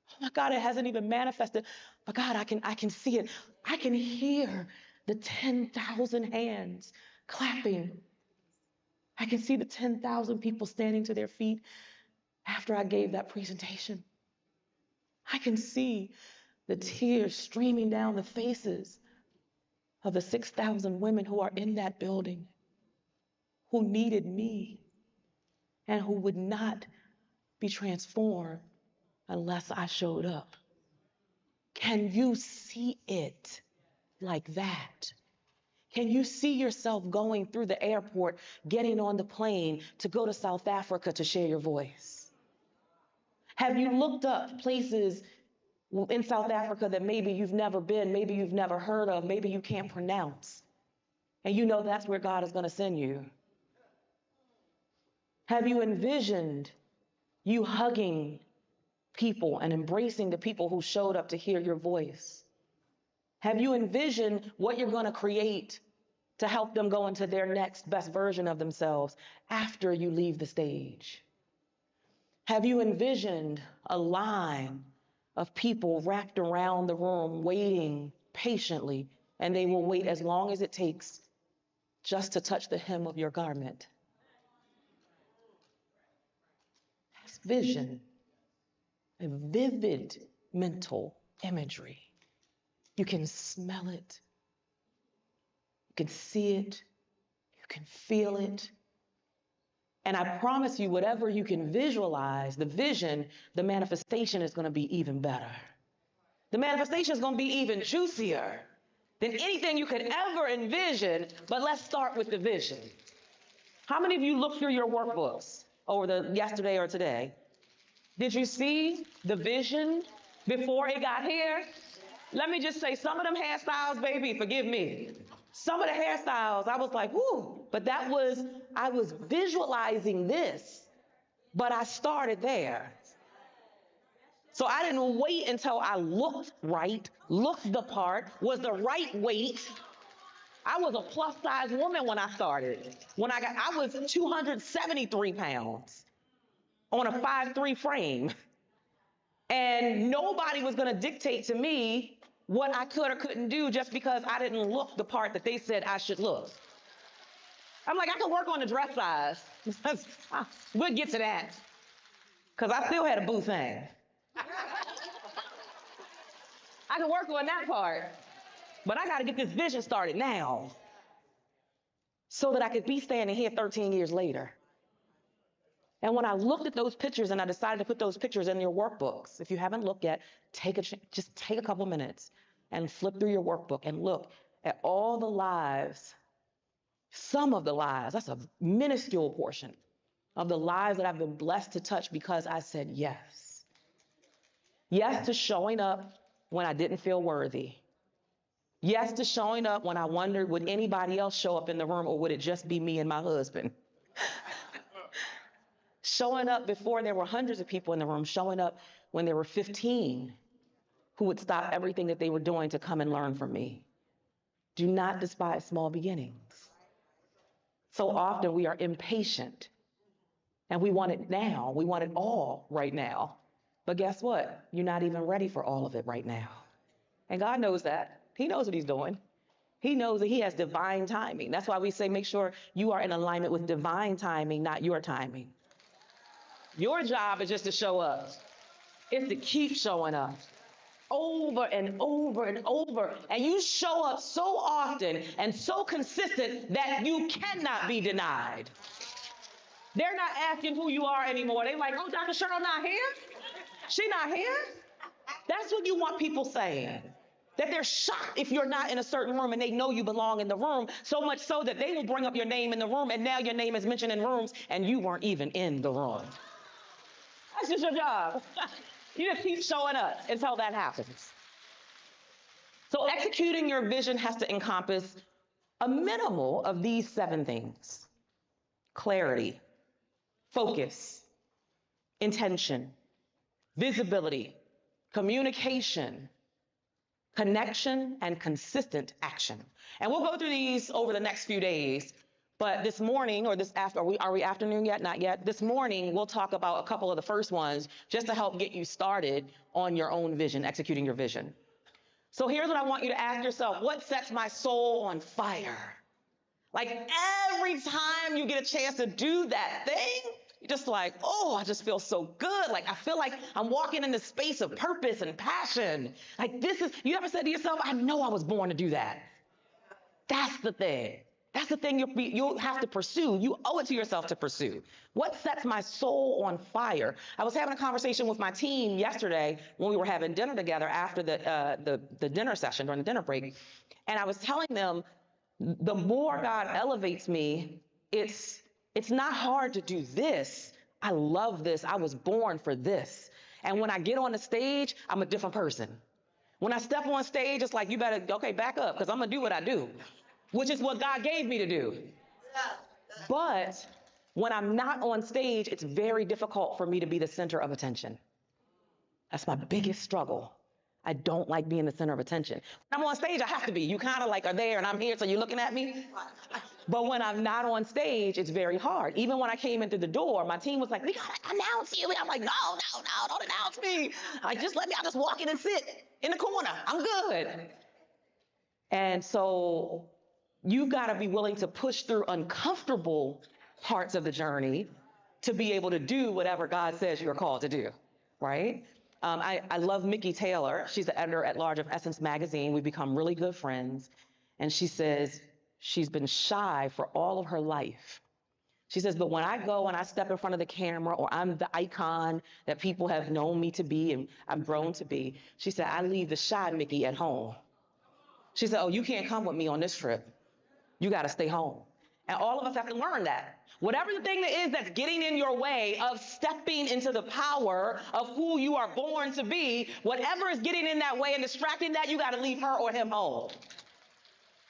Speaker 10: Oh my God, it hasn't even manifested. But God, I can see it. I can hear the 10,000 hands clapping. I can see the 10,000 people standing to their feet after I gave that presentation. I can see the tears streaming down the faces of the 6,000 women who are in that building, who needed me and who would not be transformed unless I showed up. Can you see it like that? Can you see yourself going through the airport, getting on the plane to go to South Africa to share your voice? Have you looked up places in South Africa that maybe you've never been, maybe you've never heard of, maybe you can't pronounce, and you know that's where God is going to send you? Have you envisioned you hugging people and embracing the people who showed up to hear your voice? Have you envisioned what you're going to create to help them go into their next best version of themselves after you leave the stage? Have you envisioned a line of people wrapped around the room waiting patiently, and they will wait as long as it takes just to touch the hem of your garment? That's vision, a vivid mental imagery. You can smell it, you can see it, you can feel it. And I promise you, whatever you can visualize, the vision, the manifestation is going to be even better. The manifestation is going to be even juicier than anything you could ever envision. But let's start with the vision. How many of you looked through your workbooks over the yesterday or today? Did you see the vision before it got here? Let me just say, some of them hairstyles, baby, forgive me. Some of the hairstyles, I was like, whoo, but I was visualizing this, but I started there. So I didn't wait until I looked right, looked the part, was the right weight. I was a plus size woman when I started. I was 273 pounds on a 5'3" frame. And nobody was gonna dictate to me what I could or couldn't do just because I didn't look the part that they said I should look. I'm like, I could work on the dress size. We'll get to that. Because I still had a boo thing. I can work on that part. But I got to get this vision started now so that I could be standing here 13 years later. And when I looked at those pictures and I decided to put those pictures in your workbooks, if you haven't looked yet, just take a couple minutes and flip through your workbook and look at all the lives, some of the lives, that's a minuscule portion of the lives that I've been blessed to touch because I said yes. Yes to showing up when I didn't feel worthy. Yes to showing up when I wondered, would anybody else show up in the room or would it just be me and my husband? Showing up before there were hundreds of people in the room, showing up when there were 15 who would stop everything that they were doing to come and learn from me. Do not despise small beginnings. So often we are impatient and we want it now. We want it all right now. But guess what? You're not even ready for all of it right now. And God knows that. He knows what he's doing. He knows that he has divine timing. That's why we say make sure you are in alignment with divine timing, not your timing. Your job is just to show up. It's to keep showing up over and over and over. And you show up so often and so consistent that you cannot be denied. They're not asking who you are anymore. They're like, oh, Dr. Cheryl not here? She not here? That's what you want people saying. That they're shocked if you're not in a certain room and they know you belong in the room, so much so that they will bring up your name in the room and now your name is mentioned in rooms and you weren't even in the room. That's just your job. You just keep showing up until that happens. So executing your vision has to encompass a minimal of these 7 things: clarity, focus, intention, visibility, communication, connection, and consistent action. And we'll go through these over the next few days. But this morning, or this after, are we afternoon yet? Not yet. This morning, we'll talk about a couple of the first ones just to help get you started on your own vision, executing your vision. So here's what I want you to ask yourself. What sets my soul on fire? Like every time you get a chance to do that thing, you're just like, oh, I just feel so good. Like I feel like I'm walking in this space of purpose and passion. Like this is, you ever said to yourself, I know I was born to do that. That's the thing. That's the thing you'll have to pursue. You owe it to yourself to pursue. What sets my soul on fire? I was having a conversation with my team yesterday when we were having dinner together after the dinner session, during the dinner break. And I was telling them, the more God elevates me, it's not hard to do this. I love this. I was born for this. And when I get on the stage, I'm a different person. When I step on stage, it's like, you better, okay, back up, because I'm going to do what I do, which is what God gave me to do. But when I'm not on stage, it's very difficult for me to be the center of attention. That's my biggest struggle. I don't like being the center of attention. When I'm on stage, I have to be. You kind of like are there and I'm here, so you're looking at me. But when I'm not on stage, it's very hard. Even when I came in through the door, my team was like, we gotta announce you. And I'm like, no, don't announce me. Like, just let me, I'll just walk in and sit in the corner. I'm good. And so you've got to be willing to push through uncomfortable parts of the journey to be able to do whatever God says you're called to do, right? I love Mickey Taylor. She's the editor-at-large of Essence Magazine. We've become really good friends. And she says she's been shy for all of her life. She says, but when I go and I step in front of the camera, or I'm the icon that people have known me to be and I've grown to be, she said, I leave the shy Mickey at home. She said, oh, you can't come with me on this trip. You got to stay home. And all of us have to learn that. Whatever the thing that is that's getting in your way of stepping into the power of who you are born to be, whatever is getting in that way and distracting that, you got to leave her or him home.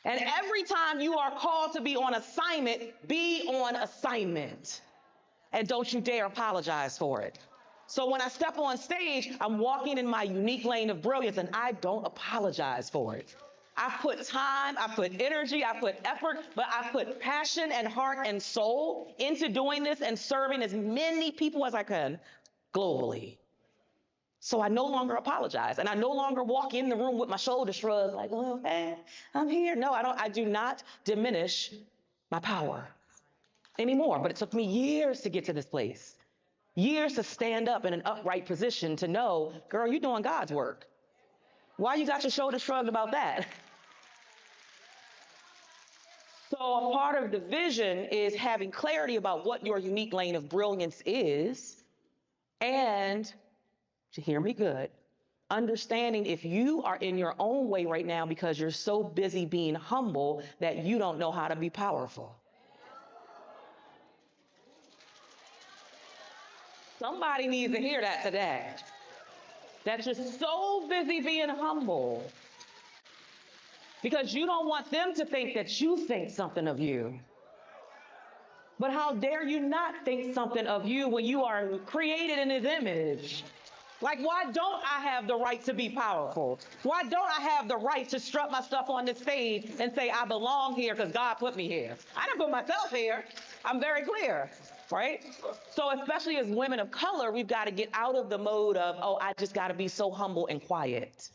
Speaker 10: And every time you are called to be on assignment, be on assignment. And don't you dare apologize for it. So when I step on stage, I'm walking in my unique lane of brilliance, and I don't apologize for it. I put time, I put energy, I put effort, but I put passion and heart and soul into doing this and serving as many people as I can globally. So I no longer apologize. And I no longer walk in the room with my shoulders shrugged like, oh, hey, I'm here. No, I do not diminish my power anymore. But it took me years to get to this place. Years to stand up in an upright position to know, girl, you're doing God's work. Why you got your shoulders shrugged about that? So a part of the vision is having clarity about what your unique lane of brilliance is, and, to hear me good, understanding if you are in your own way right now because you're so busy being humble that you don't know how to be powerful. Somebody needs to hear that today. That you're so busy being humble because you don't want them to think that you think something of you. But how dare you not think something of you when you are created in His image? Like, why don't I have the right to be powerful? Why don't I have the right to strut my stuff on the stage and say I belong here because God put me here? I didn't put myself here. I'm very clear, right? So especially as women of color, we've got to get out of the mode of, oh, I just got to be so humble and quiet.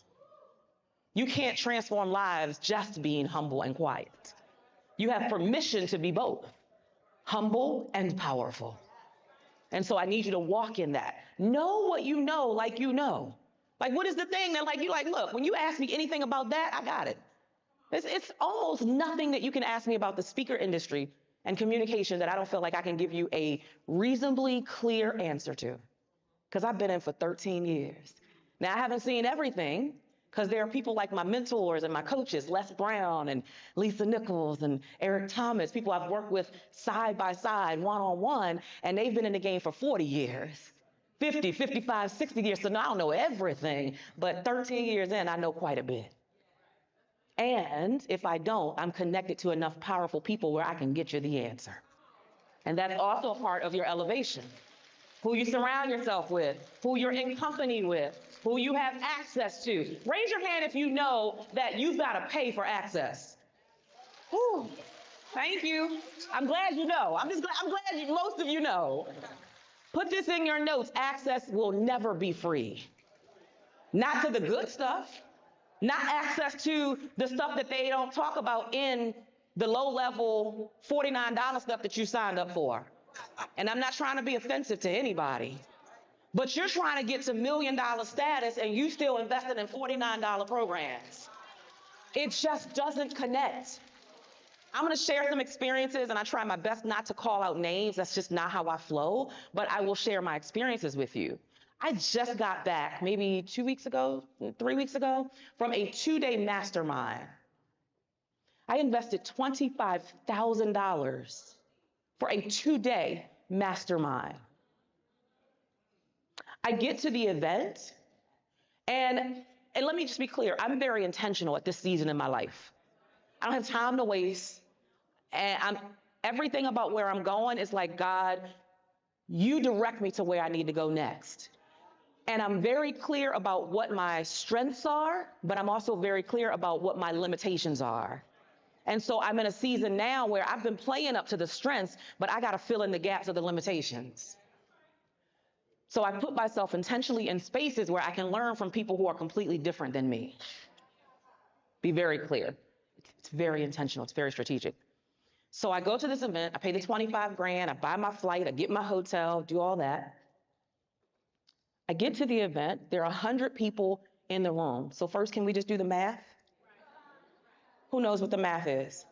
Speaker 10: You can't transform lives just being humble and quiet. You have permission to be both humble and powerful. And so I need you to walk in that. Know what you know, like you know. Like, what is the thing that, like, you like, look, when you ask me anything about that, I got it. It's almost nothing that you can ask me about the speaker industry and communication that I don't feel like I can give you a reasonably clear answer to. Because I've been in for 13 years. Now, I haven't seen everything, because there are people like my mentors and my coaches, Les Brown and Lisa Nichols and Eric Thomas, people I've worked with side by side, one-on-one, and they've been in the game for 40 years, 50, 55, 60 years. So now I don't know everything, but 13 years in, I know quite a bit. And if I don't, I'm connected to enough powerful people where I can get you the answer. And that's also a part of your elevation. Who you surround yourself with, who you're in company with, who you have access to. Raise your hand if you know that you've got to pay for access. Whew. Thank you. I'm glad you know. I'm glad most of you know. Put this in your notes. Access will never be free. Not to the good stuff. Not access to the stuff that they don't talk about in the low-level $49 stuff that you signed up for. And I'm not trying to be offensive to anybody, but you're trying to get to $1 million status and you still invested in $49 programs. It just doesn't connect. I'm going to share some experiences, and I try my best not to call out names. That's just not how I flow, but I will share my experiences with you. I just got back maybe 2 weeks ago, 3 weeks ago, from a 2-day mastermind. I invested $25,000 for a 2-day mastermind. I get to the event, and let me just be clear, I'm very intentional at this season in my life. I don't have time to waste, and everything about where I'm going is like, God, you direct me to where I need to go next. And I'm very clear about what my strengths are, but I'm also very clear about what my limitations are. And so I'm in a season now where I've been playing up to the strengths, but I got to fill in the gaps of the limitations. So I put myself intentionally in spaces where I can learn from people who are completely different than me. Be very clear. It's very intentional. It's very strategic. So I go to this event. I pay the $25,000. I buy my flight. I get my hotel, do all that. I get to the event. There are 100 people in the room. So first, can we just do the math? Who knows what the math is?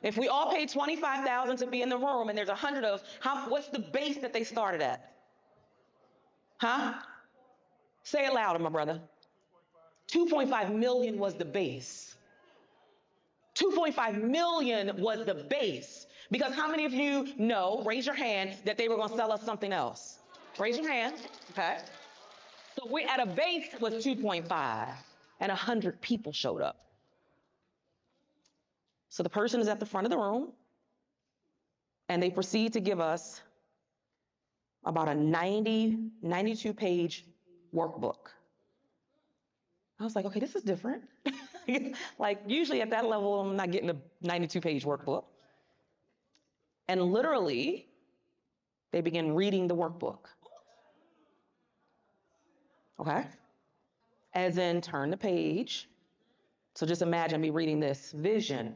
Speaker 10: If we all paid $25,000 to be in the room and there's 100 of, what's the base that they started at? Huh? Say it louder, my brother. 2.5 million was the base. 2.5 million was the base. Because how many of you know, raise your hand, that they were going to sell us something else? Raise your hand. Okay. So we're at a base was 2.5 and 100 people showed up. So the person is at the front of the room, and they proceed to give us about a 92-page workbook. I was like, okay, this is different. Like, usually at that level, I'm not getting a 92-page workbook. And literally, they begin reading the workbook. Okay? As in, turn the page. So just imagine me reading this vision.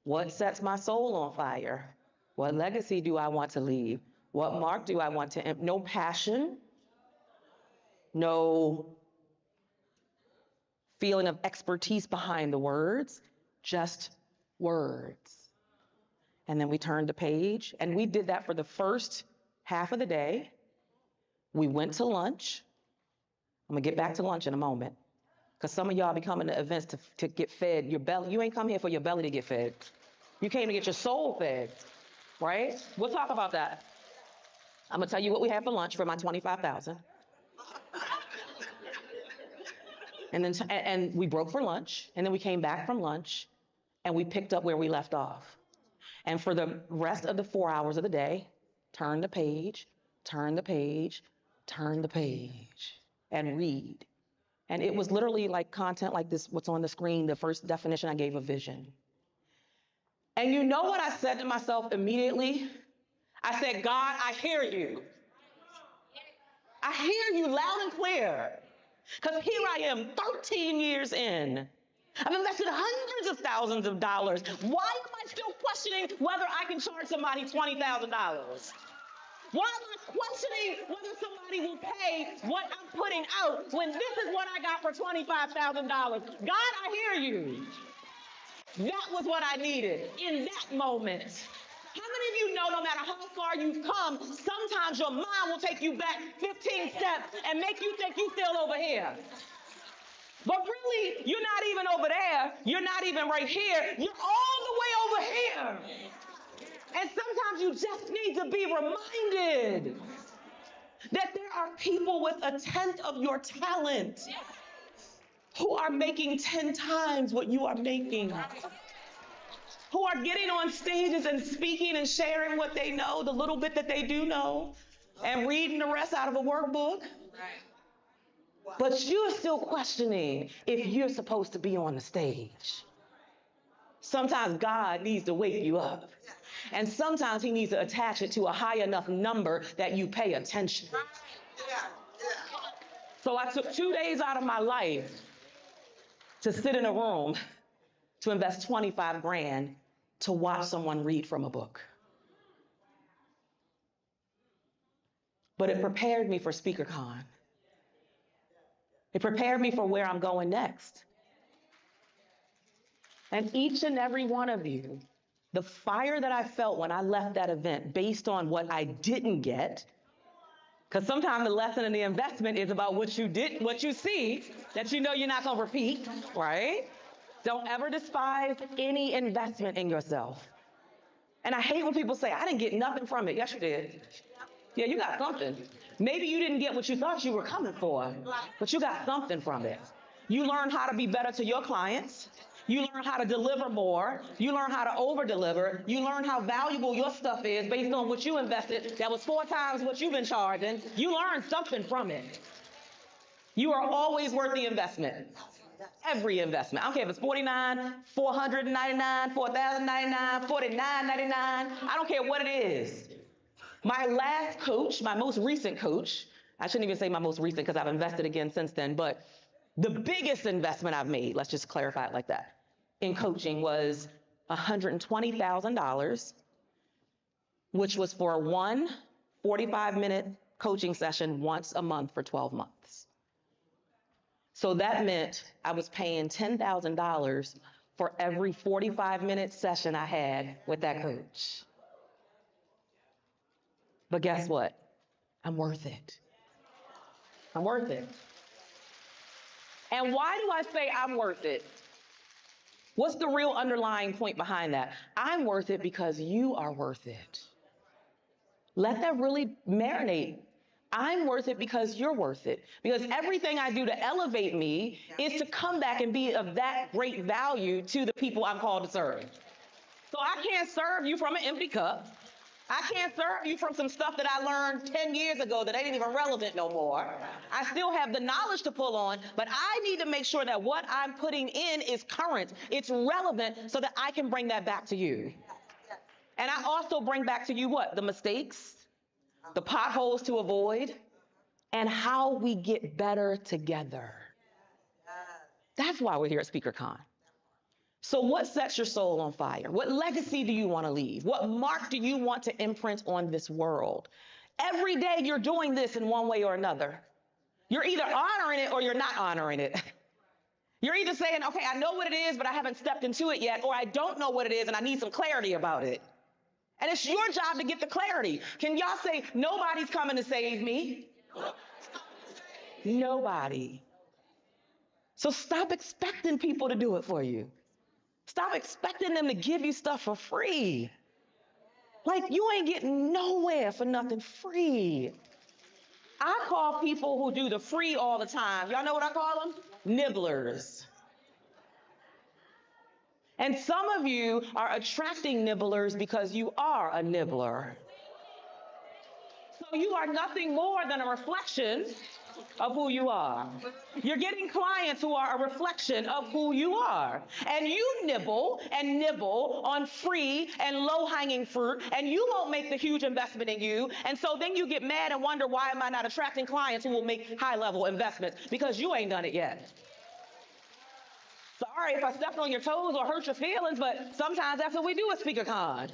Speaker 10: What sets my soul on fire? What legacy do I want to leave? What mark do I want to, no passion, no feeling of expertise behind the words, just words. And then we turned the page, and we did that for the first half of the day. We went to lunch. I'm gonna get back to lunch in a moment, because some of y'all be coming to events to get fed your belly. You ain't come here for your belly to get fed. You came to get your soul fed, right? We'll talk about that. I'm gonna tell you what we had for lunch for my 25,000. And then and we broke for lunch, and then we came back from lunch, and we picked up where we left off. And for the rest of the 4 hours of the day, turn the page, turn the page, turn the page, and read. And it was literally like content like this, what's on the screen, the first definition I gave of vision. And you know what I said to myself immediately? I said, God, I hear you. I hear you loud and clear. Because here I am, 13 years in. I've invested hundreds of thousands of dollars. Why am I still questioning whether I can charge somebody $20,000? Why am I questioning whether somebody will pay what I'm putting out when this is what I got for $25,000? God, I hear you. That was what I needed in that moment. How many of you know no matter how far you've come, sometimes your mind will take you back 15 steps and make you think you're still over here? But really, you're not even over there. You're not even right here. You're all the way over here. And sometimes you just need to be reminded that there are people with a tenth of your talent who are making 10 times what you are making, who are getting on stages and speaking and sharing what they know, the little bit that they do know, and reading the rest out of a workbook. But you're still questioning if you're supposed to be on the stage. Sometimes God needs to wake you up. And sometimes he needs to attach it to a high enough number that you pay attention. So I took 2 days out of my life to sit in a room to invest 25 grand to watch someone read from a book. But it prepared me for SpeakerCon. It prepared me for where I'm going next. And each and every one of you, the fire that I felt when I left that event based on what I didn't get, because sometimes the lesson in the investment is about what you did, what you see, that you know you're not gonna repeat, right? Don't ever despise any investment in yourself. And I hate when people say, I didn't get nothing from it. Yes, you did. Yeah, you got something. Maybe you didn't get what you thought you were coming for, but you got something from it. You learned how to be better to your clients. You learn how to deliver more. You learn how to over-deliver. You learn how valuable your stuff is based on what you invested that was 4 times what you've been charging. You learn something from it. You are always worth the investment. Every investment. I don't care if it's $49, $499, $4,099, $49.99. I don't care what it is. My last coach, my most recent coach, I shouldn't even say my most recent because I've invested again since then, but the biggest investment I've made, let's just clarify it like that, in coaching was $120,000, which was for one 45-minute coaching session once a month for 12 months. So that meant I was paying $10,000 for every 45-minute session I had with that coach. But guess what? I'm worth it. I'm worth it. And why do I say I'm worth it? What's the real underlying point behind that? I'm worth it because you are worth it. Let that really marinate. I'm worth it because you're worth it. Because everything I do to elevate me is to come back and be of that great value to the people I'm called to serve. So I can't serve you from an empty cup. I can't serve you from some stuff that I learned 10 years ago that ain't even relevant no more. I still have the knowledge to pull on, but I need to make sure that what I'm putting in is current, it's relevant, so that I can bring that back to you. And I also bring back to you what? The mistakes, the potholes to avoid, and how we get better together. That's why we're here at SpeakerCon. So what sets your soul on fire? What legacy do you want to leave? What mark do you want to imprint on this world? Every day you're doing this in one way or another. You're either honoring it or you're not honoring it. You're either saying, okay, I know what it is, but I haven't stepped into it yet, or I don't know what it is and I need some clarity about it. And it's your job to get the clarity. Can y'all say, nobody's coming to save me? Nobody. So stop expecting people to do it for you. Stop expecting them to give you stuff for free. Like, you ain't getting nowhere for nothing free. I call people who do the free all the time, y'all know what I call them? Nibblers. And some of you are attracting nibblers because you are a nibbler. So you are nothing more than a reflection of who you are. You're getting clients who are a reflection of who you are. And you nibble and nibble on free and low-hanging fruit, and you won't make the huge investment in you. And so then you get mad and wonder, why am I not attracting clients who will make high-level investments? Because you ain't done it yet. Sorry if I stepped on your toes or hurt your feelings, but sometimes that's what we do at SpeakerCon.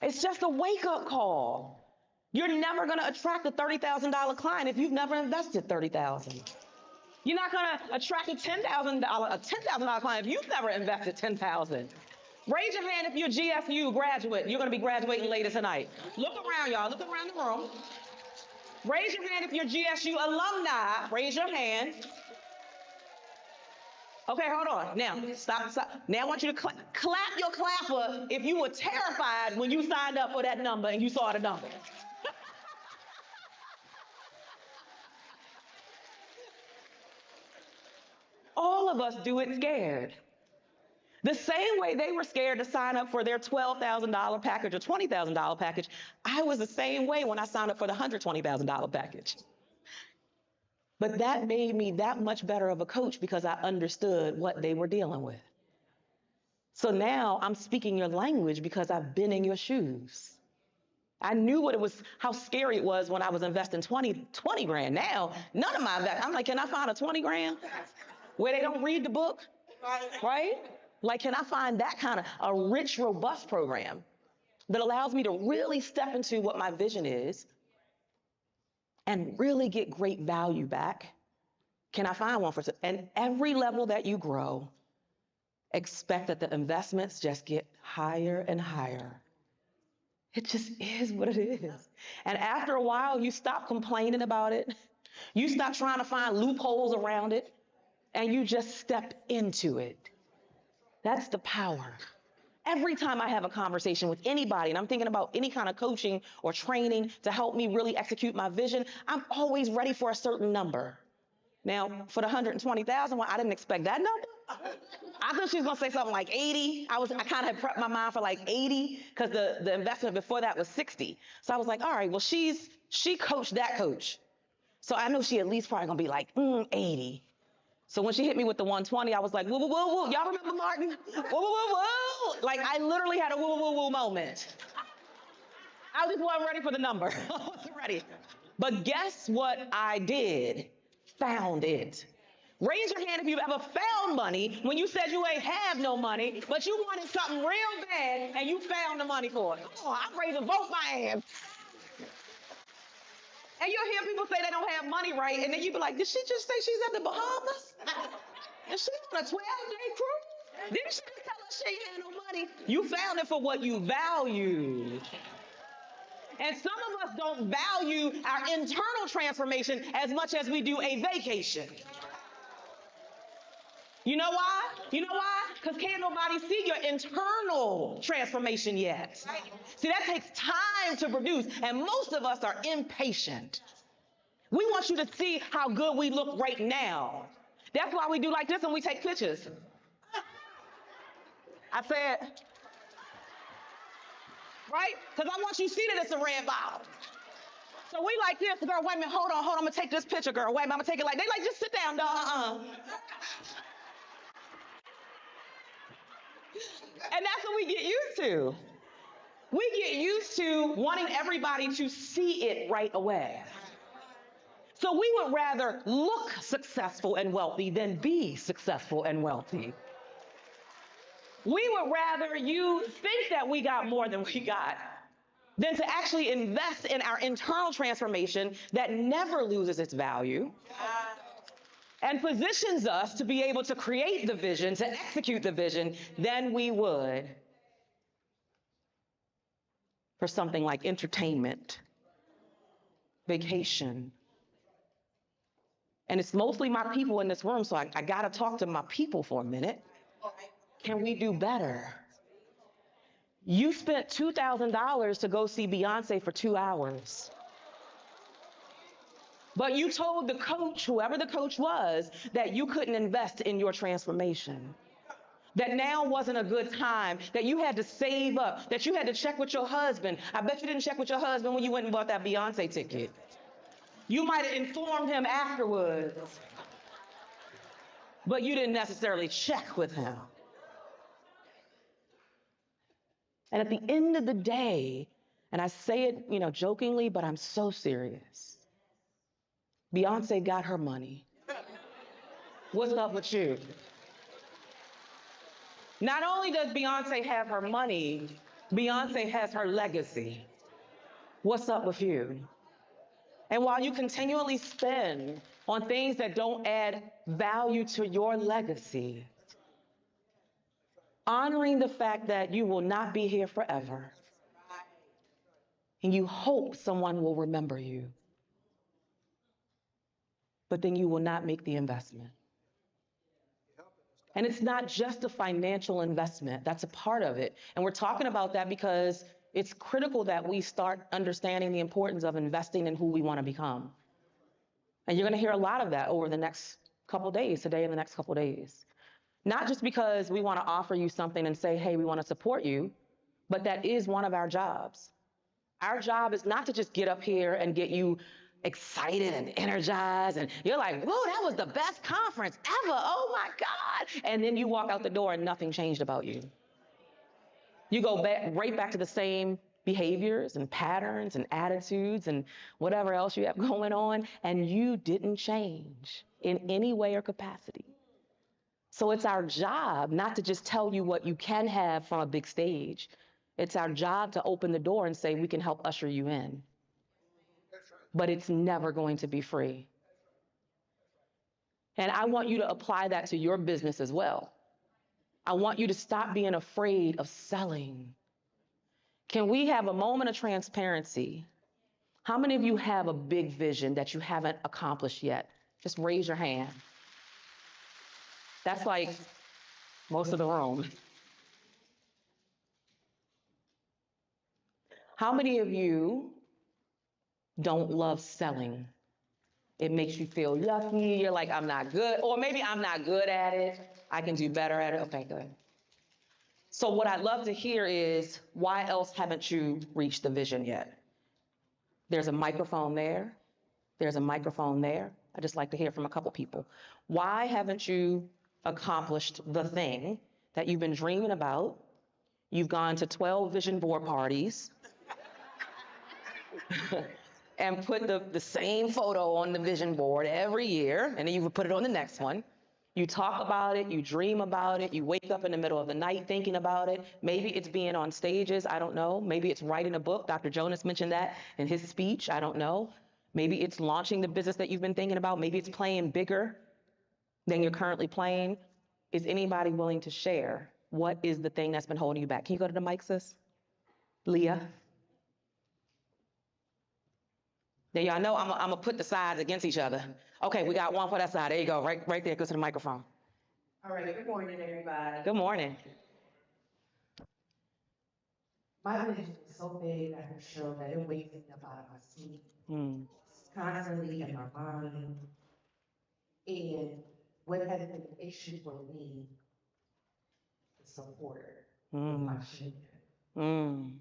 Speaker 10: It's just a wake-up call. You're never going to attract a $30,000 client if you've never invested $30,000. You're not going to attract a $10,000 client if you've never invested $10,000. Raise your hand if you're a GSU graduate. You're going to be graduating later tonight. Look around, y'all. Look around the room. Raise your hand if you're GSU alumni. Raise your hand. Okay, hold on. Now, stop. Now I want you to clap your clapper if you were terrified when you signed up for that number and you saw the number. All of us do it scared. The same way they were scared to sign up for their $12,000 package or $20,000 package, I was the same way when I signed up for the $120,000 package. But that made me that much better of a coach because I understood what they were dealing with. So now I'm speaking your language because I've been in your shoes. I knew how scary it was when I was investing 20 grand. Now, none of my investments, I'm like, can I find a 20 grand where they don't read the book, right? Like, can I find that kind of a rich, robust program that allows me to really step into what my vision is and really get great value back? Can I find one and every level that you grow, expect that the investments just get higher and higher. It just is what it is. And after a while, you stop complaining about it. You stop trying to find loopholes around it, and you just step into it. That's the power. Every time I have a conversation with anybody, and I'm thinking about any kind of coaching or training to help me really execute my vision, I'm always ready for a certain number. Now, for the 120,000 one, I didn't expect that number. I thought she was gonna say something like 80. I kind of had prepped my mind for like 80 because the investment before that was 60. So I was like, all right, well, she coached that coach. So I know she at least probably gonna be like, 80. So when she hit me with the 120, I was like, woo, woo, woo, woo. Y'all remember Martin? Woo, woo, woo, woo. Like, I literally had a woo, woo, woo moment. I just wasn't ready for the number. I wasn't ready. But guess what I did? Found it. Raise your hand if you've ever found money when you said you ain't have no money, but you wanted something real bad and you found the money for it. Oh, I'm raising both my hands. And you'll hear people say they don't have money, right? And then you be like, did she just say she's at the Bahamas? Is she on a 12-day cruise? Didn't she just tell us she ain't had no money? You found it for what you value. And some of us don't value our internal transformation as much as we do a vacation. You know why? You know why? Because can't nobody see your internal transformation yet. See, that takes time to produce, and most of us are impatient. We want you to see how good we look right now. That's why we do like this and we take pictures. I said, right? Because I want you to see that it's a red bottle. So we like this, girl, wait a minute, hold on, I'm gonna take this picture, girl. Wait a minute, I'm gonna take it like, they like, just sit down, dog, And that's what we get used to. We get used to wanting everybody to see it right away. So we would rather look successful and wealthy than be successful and wealthy. We would rather you think that we got more than we got than to actually invest in our internal transformation that never loses its value and positions us to be able to create the vision, to execute the vision, than we would for something like entertainment, vacation. And it's mostly my people in this room, so I gotta talk to my people for a minute. Can we do better? You spent $2,000 to go see Beyonce for 2 hours. But you told the coach, whoever the coach was, that you couldn't invest in your transformation. That now wasn't a good time, that you had to save up, that you had to check with your husband. I bet you didn't check with your husband when you went and bought that Beyonce ticket. You might have informed him afterwards, but you didn't necessarily check with him. And at the end of the day, and I say it, jokingly, but I'm so serious. Beyonce got her money. What's up with you? Not only does Beyonce have her money, Beyonce has her legacy. What's up with you? And while you continually spend on things that don't add value to your legacy, honoring the fact that you will not be here forever, and you hope someone will remember you, but then you will not make the investment. And it's not just a financial investment, that's a part of it. And we're talking about that because it's critical that we start understanding the importance of investing in who we want to become. And you're going to hear a lot of that over the next couple days, today and the next couple days. Not just because we want to offer you something and say, hey, we want to support you, but that is one of our jobs. Our job is not to just get up here and get you excited and energized, and you're like, whoa, that was the best conference ever, oh my God. And then you walk out the door and nothing changed about you. You go right back to the same behaviors and patterns and attitudes and whatever else you have going on, and you didn't change in any way or capacity. So it's our job not to just tell you what you can have from a big stage. It's our job to open the door and say, we can help usher you in. But it's never going to be free. And I want you to apply that to your business as well. I want you to stop being afraid of selling. Can we have a moment of transparency? How many of you have a big vision that you haven't accomplished yet? Just raise your hand. That's like most of the room. How many of you don't love selling? It makes you feel yucky. You're like, I'm not good. Or maybe I'm not good at it. I can do better at it. Okay, good. So what I'd love to hear is, why else haven't you reached the vision yet? There's a microphone there. There's a microphone there. I'd just like to hear from a couple people. Why haven't you accomplished the thing that you've been dreaming about? You've gone to 12 vision board parties and put the same photo on the vision board every year, and then you would put it on the next one. You talk about it, you dream about it, you wake up in the middle of the night thinking about it. Maybe it's being on stages, I don't know. Maybe it's writing a book. Dr. Jonas mentioned that in his speech, I don't know. Maybe it's launching the business that you've been thinking about. Maybe it's playing bigger than you're currently playing. Is anybody willing to share what is the thing that's been holding you back? Can you go to the mic, sis? Leah? There, y'all know I'm gonna put the sides against each other. Okay, we got one for that side. There you go, right there. Go to the microphone.
Speaker 12: All right, good morning, everybody.
Speaker 10: Good morning.
Speaker 12: My vision is so big, I can show that it wakes me up out of my sleep. It's constantly in my mind. And what has been an issue for me is support with my children.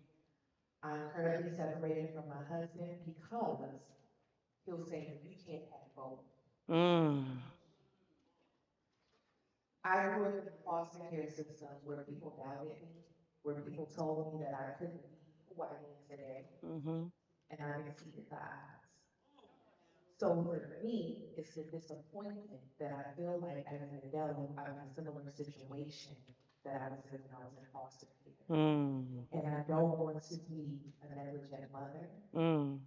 Speaker 12: I'm currently separated from my husband because he'll say, you can't have both. I grew up in the foster care system where people doubted me, where people told me that I couldn't be who I am today, and I exceeded the odds. So for me, it's the disappointment that I feel like as an adult, I'm in a similar situation that I was in when I was in foster care.
Speaker 10: Mm.
Speaker 12: And I don't want to be a negligent mother.
Speaker 10: Mm.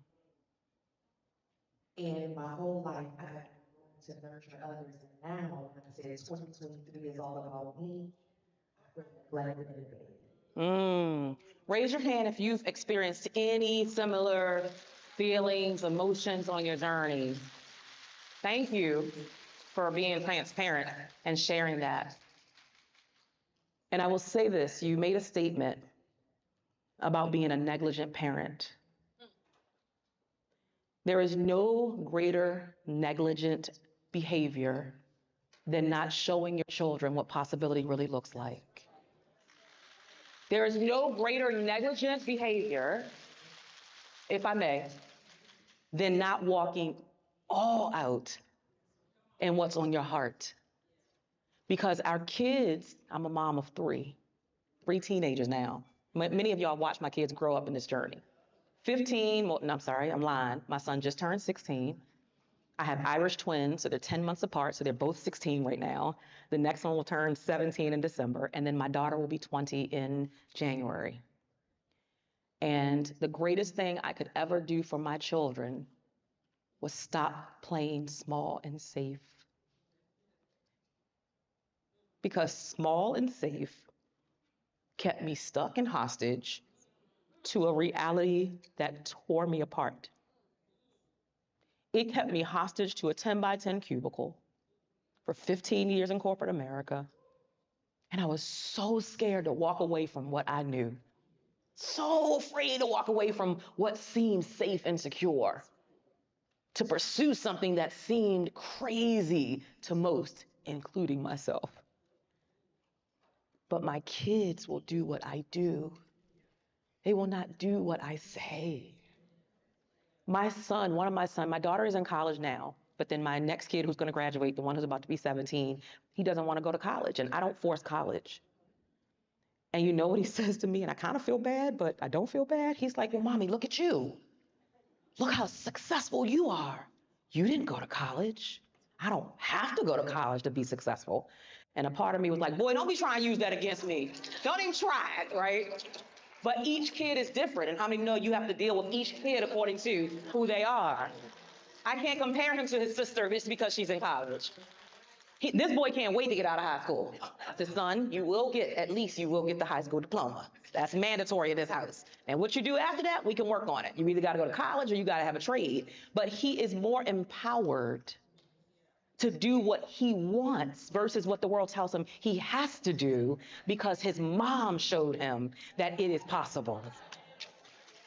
Speaker 12: And my whole life, I've had to nurture others. And now, when I said 2023 is all about me, I feel neglected and abandoned.
Speaker 10: Mm. Raise your hand if you've experienced any similar feelings, emotions on your journey. Thank you for being transparent and sharing that. And I will say this, you made a statement about being a negligent parent. There is no greater negligent behavior than not showing your children what possibility really looks like. There is no greater negligent behavior, if I may, than not walking all out in what's on your heart. Because our kids, I'm a mom of three teenagers now. Many of y'all watched my kids grow up in this journey. 15, well, no, I'm sorry, I'm lying. My son just turned 16. I have Irish twins, so they're 10 months apart, so they're both 16 right now. The next one will turn 17 in December, and then my daughter will be 20 in January. And the greatest thing I could ever do for my children was stop playing small and safe. Because small and safe kept me stuck and hostage to a reality that tore me apart. It kept me hostage to a 10 by 10 cubicle for 15 years in corporate America. And I was so scared to walk away from what I knew. So afraid to walk away from what seemed safe and secure, to pursue something that seemed crazy to most, including myself. But my kids will do what I do. They will not do what I say. My son, one of my sons, my daughter is in college now, but then my next kid who's going to graduate, the one who's about to be 17, he doesn't want to go to college, and I don't force college. And you know what he says to me, and I kind of feel bad, but I don't feel bad. He's like, well, mommy, look at you. Look how successful you are. You didn't go to college. I don't have to go to college to be successful. And a part of me was like, boy, don't be trying to use that against me. Don't even try it, right? But each kid is different, and how many know you have to deal with each kid according to who they are? I can't compare him to his sister just because she's in college. This boy can't wait to get out of high school. I said, son, you will get the high school diploma. That's mandatory in this house. And what you do after that, we can work on it. You either got to go to college or you got to have a trade. But he is more empowered to do what he wants versus what the world tells him he has to do because his mom showed him that it is possible.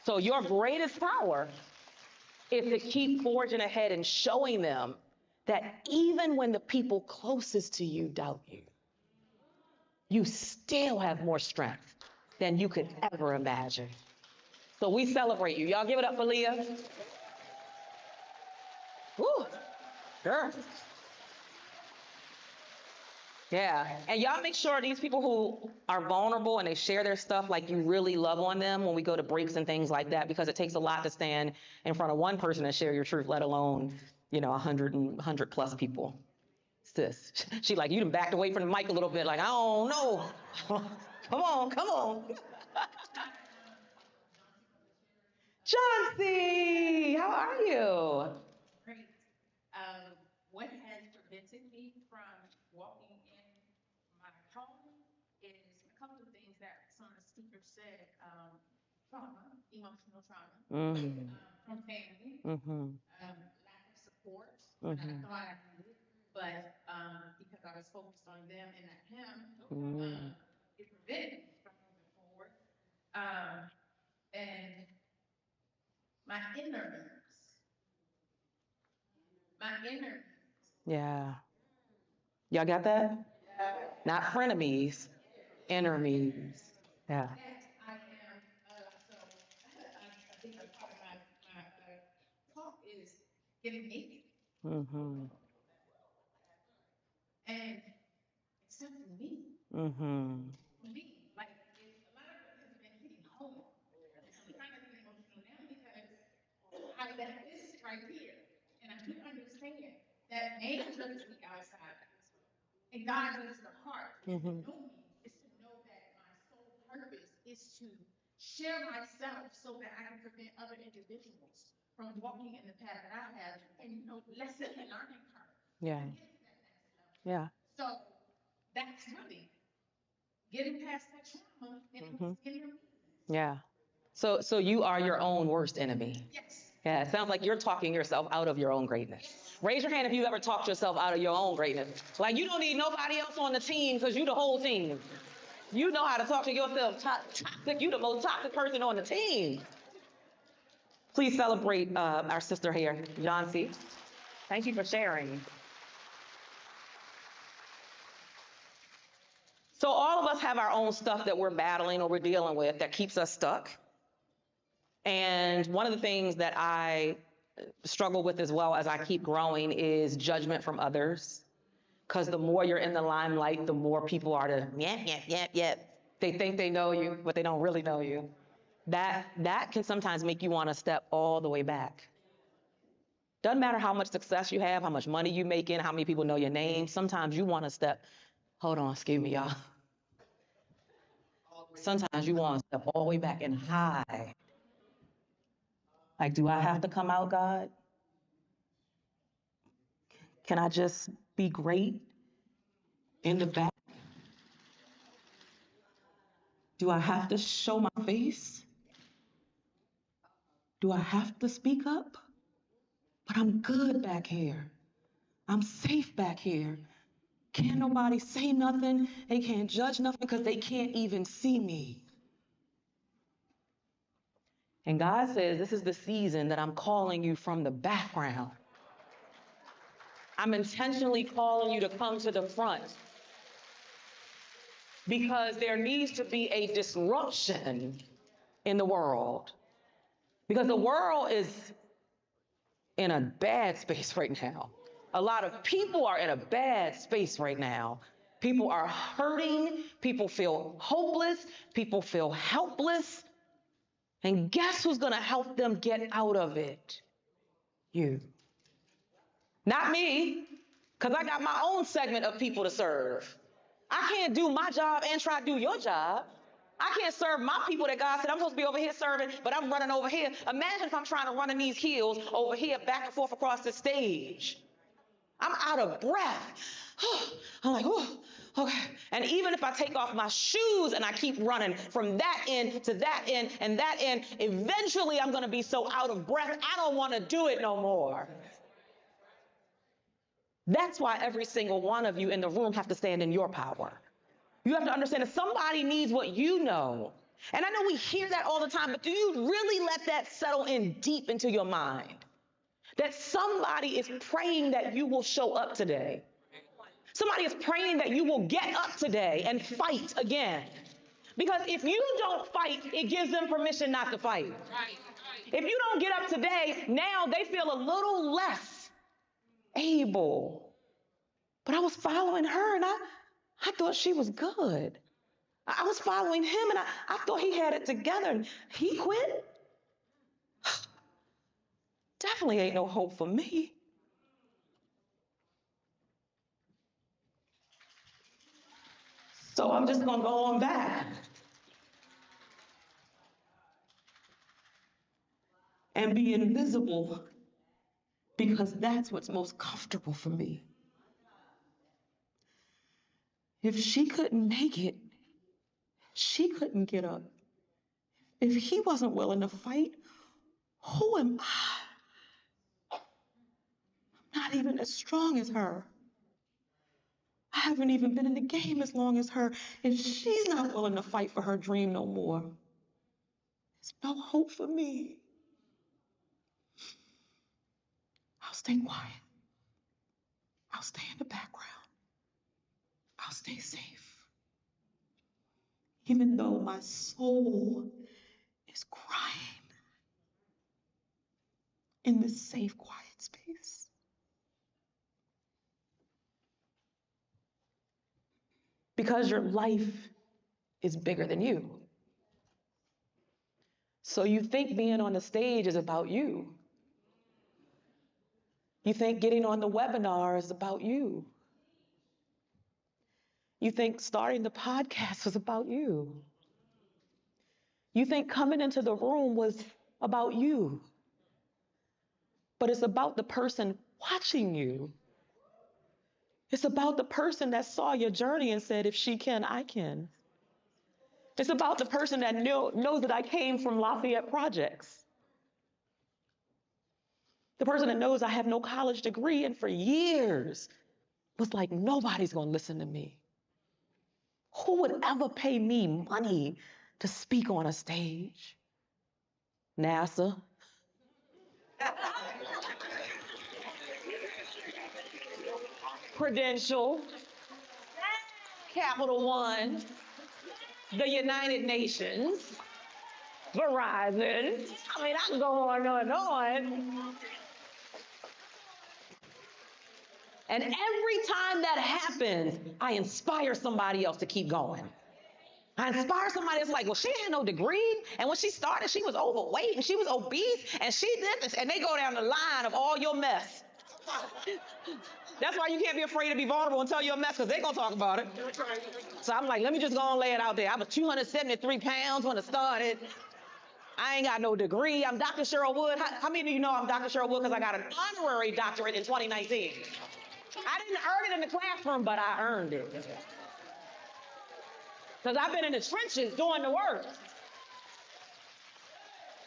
Speaker 10: So your greatest power is to keep forging ahead and showing them that even when the people closest to you doubt you, you still have more strength than you could ever imagine. So we celebrate you. Y'all give it up for Leah. Woo, girl. Yeah, and y'all make sure these people who are vulnerable and they share their stuff, like you really love on them when we go to breaks and things like that, because it takes a lot to stand in front of one person and share your truth, let alone, 100 plus people. Sis, she like, you done backed away from the mic a little bit, like, I don't know. Come on. Chauncey, how are you?
Speaker 13: Great. What has prevented me from walking in my calling is a couple of things that some of the speakers said. Trauma, emotional trauma, from family, lack of support when I thought I needed, but because I was focused on them and not him, it prevented me from moving forward. And my inner
Speaker 10: Yeah. Y'all got that? Not frenemies, enemies. Yeah.
Speaker 13: I am, so I think a part of my talk is getting naked and accepting me. For me, like a lot of it has been hitting home. And so I'm trying to be emotional now because I left this right here. And I knew I does the outside. And God does the heart. And to know me is to know that my sole purpose is to share myself so that I can prevent other individuals from walking in the path that I have and lessen the learning curve.
Speaker 10: Yeah. Yeah.
Speaker 13: So that's really getting past that trauma and getting.
Speaker 10: Yeah. So you are your own worst enemy.
Speaker 13: Yes.
Speaker 10: Yeah, it sounds like you're talking yourself out of your own greatness. Raise your hand if you ever talked yourself out of your own greatness. Like you don't need nobody else on the team because you the whole team. You know how to talk to yourself toxic. You the most toxic person on the team. Please celebrate our sister here, Jancy. Thank you for sharing. So all of us have our own stuff that we're battling or we're dealing with that keeps us stuck. And one of the things that I struggle with as well as I keep growing is judgment from others. Because the more you're in the limelight, the more people are to, yep. They think they know you, but they don't really know you. That can sometimes make you want to step all the way back. Doesn't matter how much success you have, how much money you make in, how many people know your name. Sometimes you want to step, hold on, excuse me, y'all. Sometimes you want to step all the way back and hide. Like, do I have to come out, God? Can I just be great in the back? Do I have to show my face? Do I have to speak up? But I'm good back here. I'm safe back here. Can't nobody say nothing. They can't judge nothing because they can't even see me. And God says, this is the season that I'm calling you from the background. I'm intentionally calling you to come to the front because there needs to be a disruption in the world. Because the world is in a bad space right now. A lot of people are in a bad space right now. People are hurting. People feel hopeless. People feel helpless. And guess who's going to help them get out of it? You. Not me, because I got my own segment of people to serve. I can't do my job and try to do your job. I can't serve my people that God said I'm supposed to be over here serving, but I'm running over here. Imagine if I'm trying to run in these hills over here, back and forth across the stage. I'm out of breath. I'm like, oh, okay. And even if I take off my shoes and I keep running from that end to that end and that end, eventually I'm going to be so out of breath, I don't want to do it no more. That's why every single one of you in the room have to stand in your power. You have to understand that somebody needs what you know. And I know we hear that all the time, but do you really let that settle in deep into your mind? That somebody is praying that you will show up today. Somebody is praying that you will get up today and fight again. Because if you don't fight, it gives them permission not to fight. If you don't get up today, now they feel a little less able. But I was following her and I thought she was good. I was following him and I thought he had it together and he quit. Definitely ain't no hope for me. So I'm just gonna go on back. And be invisible because that's what's most comfortable for me. If she couldn't make it, she couldn't get up. If he wasn't willing to fight, who am I? I'm not even as strong as her. I haven't even been in the game as long as her. If she's not willing to fight for her dream no more, there's no hope for me. I'll stay quiet. I'll stay in the background. I'll stay safe. Even though my soul is crying in this safe, quiet space. Because your life is bigger than you. So you think being on the stage is about you. You think getting on the webinar is about you. You think starting the podcast was about you. You think coming into the room was about you. But it's about the person watching you. It's about the person that saw your journey and said, if she can, I can. It's about the person that knows that I came from Lafayette Projects. The person that knows I have no college degree and for years was like, nobody's going to listen to me. Who would ever pay me money to speak on a stage? NASA. Prudential. Capital One. The United Nations. Verizon. I mean, I can go on and on. And every time that happens, I inspire somebody else to keep going. I inspire somebody that's like, well, she had no degree, and when she started, she was overweight, and she was obese, and she did this, and they go down the line of all your mess. That's why you can't be afraid to be vulnerable and tell your mess, because they're going to talk about it. So I'm like, let me just go and lay it out there. I was 273 pounds when I started. I ain't got no degree. I'm Dr. Cheryl Wood. How many of you know I'm Dr. Cheryl Wood because I got an honorary doctorate in 2019? I didn't earn it in the classroom, but I earned it. Because I've been in the trenches doing the work.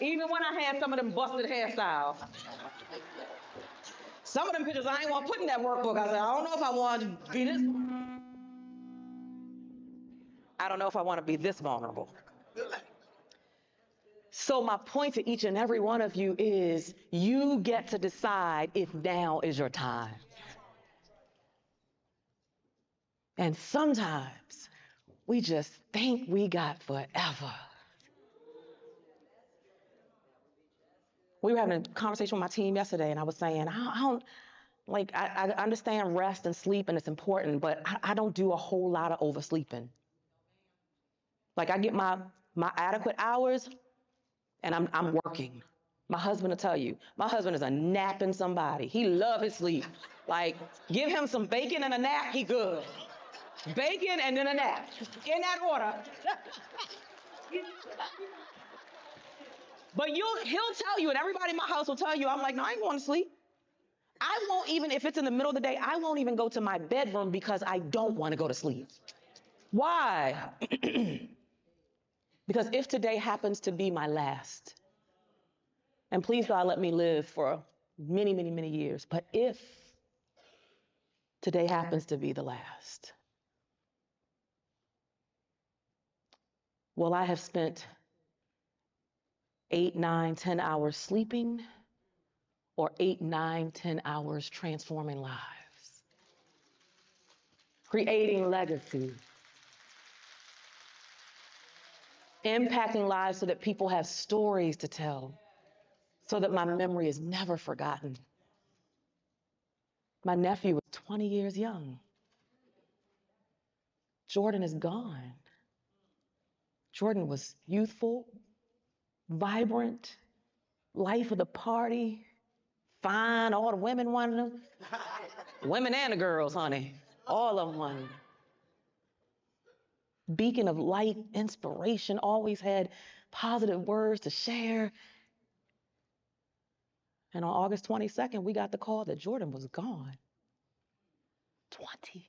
Speaker 10: Even when I had some of them busted hairstyles. Some of them pictures I ain't want to put in that workbook. I said, I don't know if I want to be this. I don't know if I want to be this vulnerable. So my point to each and every one of you is you get to decide if now is your time. And sometimes we just think we got forever. We were having a conversation with my team yesterday, and I was saying, I understand rest and sleep, and it's important, but I don't do a whole lot of oversleeping. Like, I get my adequate hours, and I'm working. My husband will tell you, my husband is a napping somebody. He love his sleep. Like, give him some bacon and a nap, he good. Bacon and then a nap, in that order. But he'll tell you, and everybody in my house will tell you, I'm like, no, I ain't going to sleep. I won't even, if it's in the middle of the day, I won't even go to my bedroom because I don't want to go to sleep. Why? Because if today happens to be my last, and please God, let me live for many, many, many years, but if today happens to be the last, will I have spent 8, 9, 10 hours sleeping, or 8, 9, 10 hours transforming lives, creating legacy, impacting lives so that people have stories to tell, so that my memory is never forgotten. My nephew was 20 years young. Jordan is gone. Jordan was youthful, vibrant, life of the party, fine, all the women wanted him. Women and the girls, honey, all of them wanted him. Beacon of light, inspiration, always had positive words to share. And on August 22nd, we got the call that Jordan was gone. 20.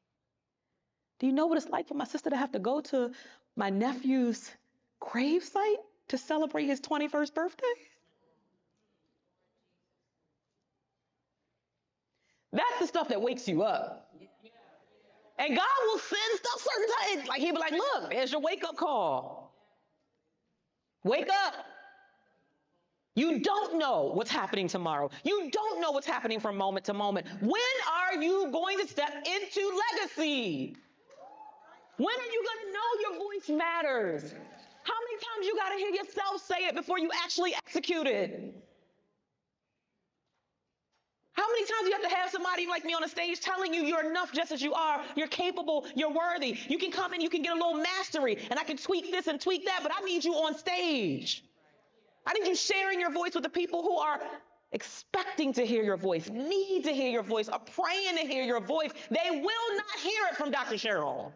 Speaker 10: Do you know what it's like for my sister to have to go to my nephew's gravesite to celebrate his 21st birthday? That's the stuff that wakes you up. And God will send stuff certain times. Like, he'll be like, look, there's your wake-up call. Wake up. You don't know what's happening tomorrow. You don't know what's happening from moment to moment. When are you going to step into legacy? When are you going to know your voice matters? How many times you got to hear yourself say it before you actually execute it? How many times you have to have somebody like me on a stage telling you you're enough just as you are, you're capable, you're worthy. You can come in, you can get a little mastery, and I can tweak this and tweak that, but I need you on stage. I need you sharing your voice with the people who are expecting to hear your voice, need to hear your voice, are praying to hear your voice. They will not hear it from Dr. Cheryl.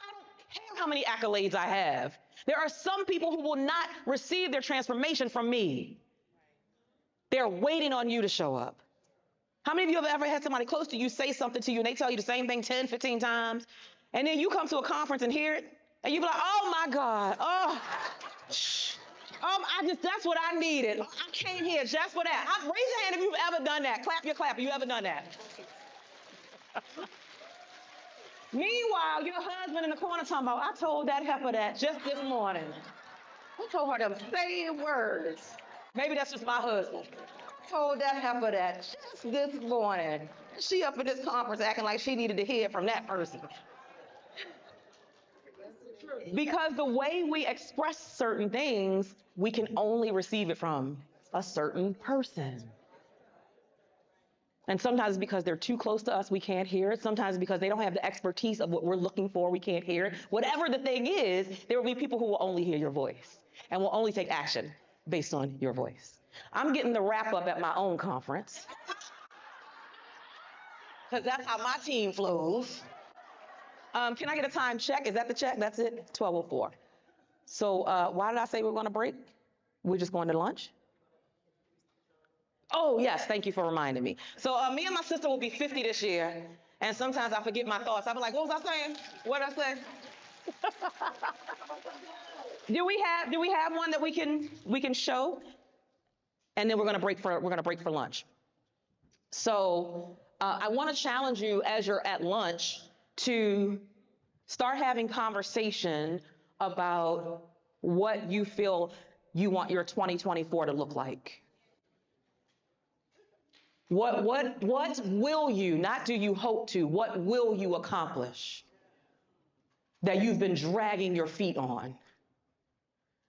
Speaker 10: I don't care how many accolades I have. There are some people who will not receive their transformation from me. They're waiting on you to show up. How many of you have ever had somebody close to you say something to you and they tell you the same thing 10, 15 times? And then you come to a conference and hear it and you be like, oh my God, that's what I needed. I came here just for that. Raise your hand if you've ever done that. Clap your clap if you ever done that. Meanwhile, your husband in the corner talking about, I told that heifer that just this morning. I told her them same words. Maybe that's just my husband. I told that heifer that just this morning. She up at this conference acting like she needed to hear from that person. Because the way we express certain things, we can only receive it from a certain person. And sometimes it's because they're too close to us, we can't hear it. Sometimes it's because they don't have the expertise of what we're looking for, we can't hear it. Whatever the thing is, there will be people who will only hear your voice and will only take action based on your voice. I'm getting the wrap up at my own conference, because that's how my team flows. Can I get a time check? Is that the check? That's it? 12:04. So why did I say we're going to break? We're just going to lunch? Oh, yes, thank you for reminding me. So me and my sister will be 50 this year, and sometimes I forget my thoughts. I'll be like, what was I saying? What did I say? Do we have one that we can show? And then we're gonna break for lunch. So I want to challenge you as you're at lunch to start having conversation about what you feel you want your 2024 to look like. What will you, not do you hope to, what will you accomplish that you've been dragging your feet on,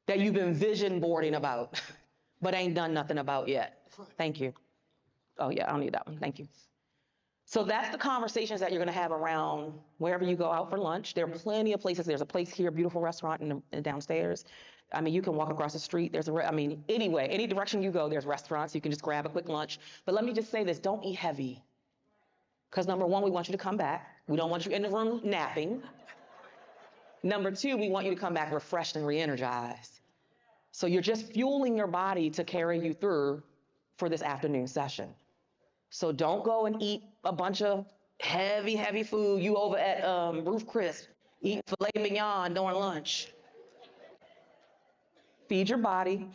Speaker 10: that you've been vision boarding about, but ain't done nothing about yet? Thank you. Oh yeah, I don't need that one, thank you. So that's the conversations that you're gonna have around wherever you go out for lunch. There are plenty of places. There's a place here, beautiful restaurant in downstairs. I mean, you can walk across the street. Anyway, any direction you go, there's restaurants. You can just grab a quick lunch. But let me just say this, don't eat heavy. Because number one, we want you to come back. We don't want you in the room napping. Number two, we want you to come back refreshed and re-energized. So you're just fueling your body to carry you through for this afternoon session. So don't go and eat a bunch of heavy food. You over at Ruth Chris, eating filet mignon during lunch. Feed your body,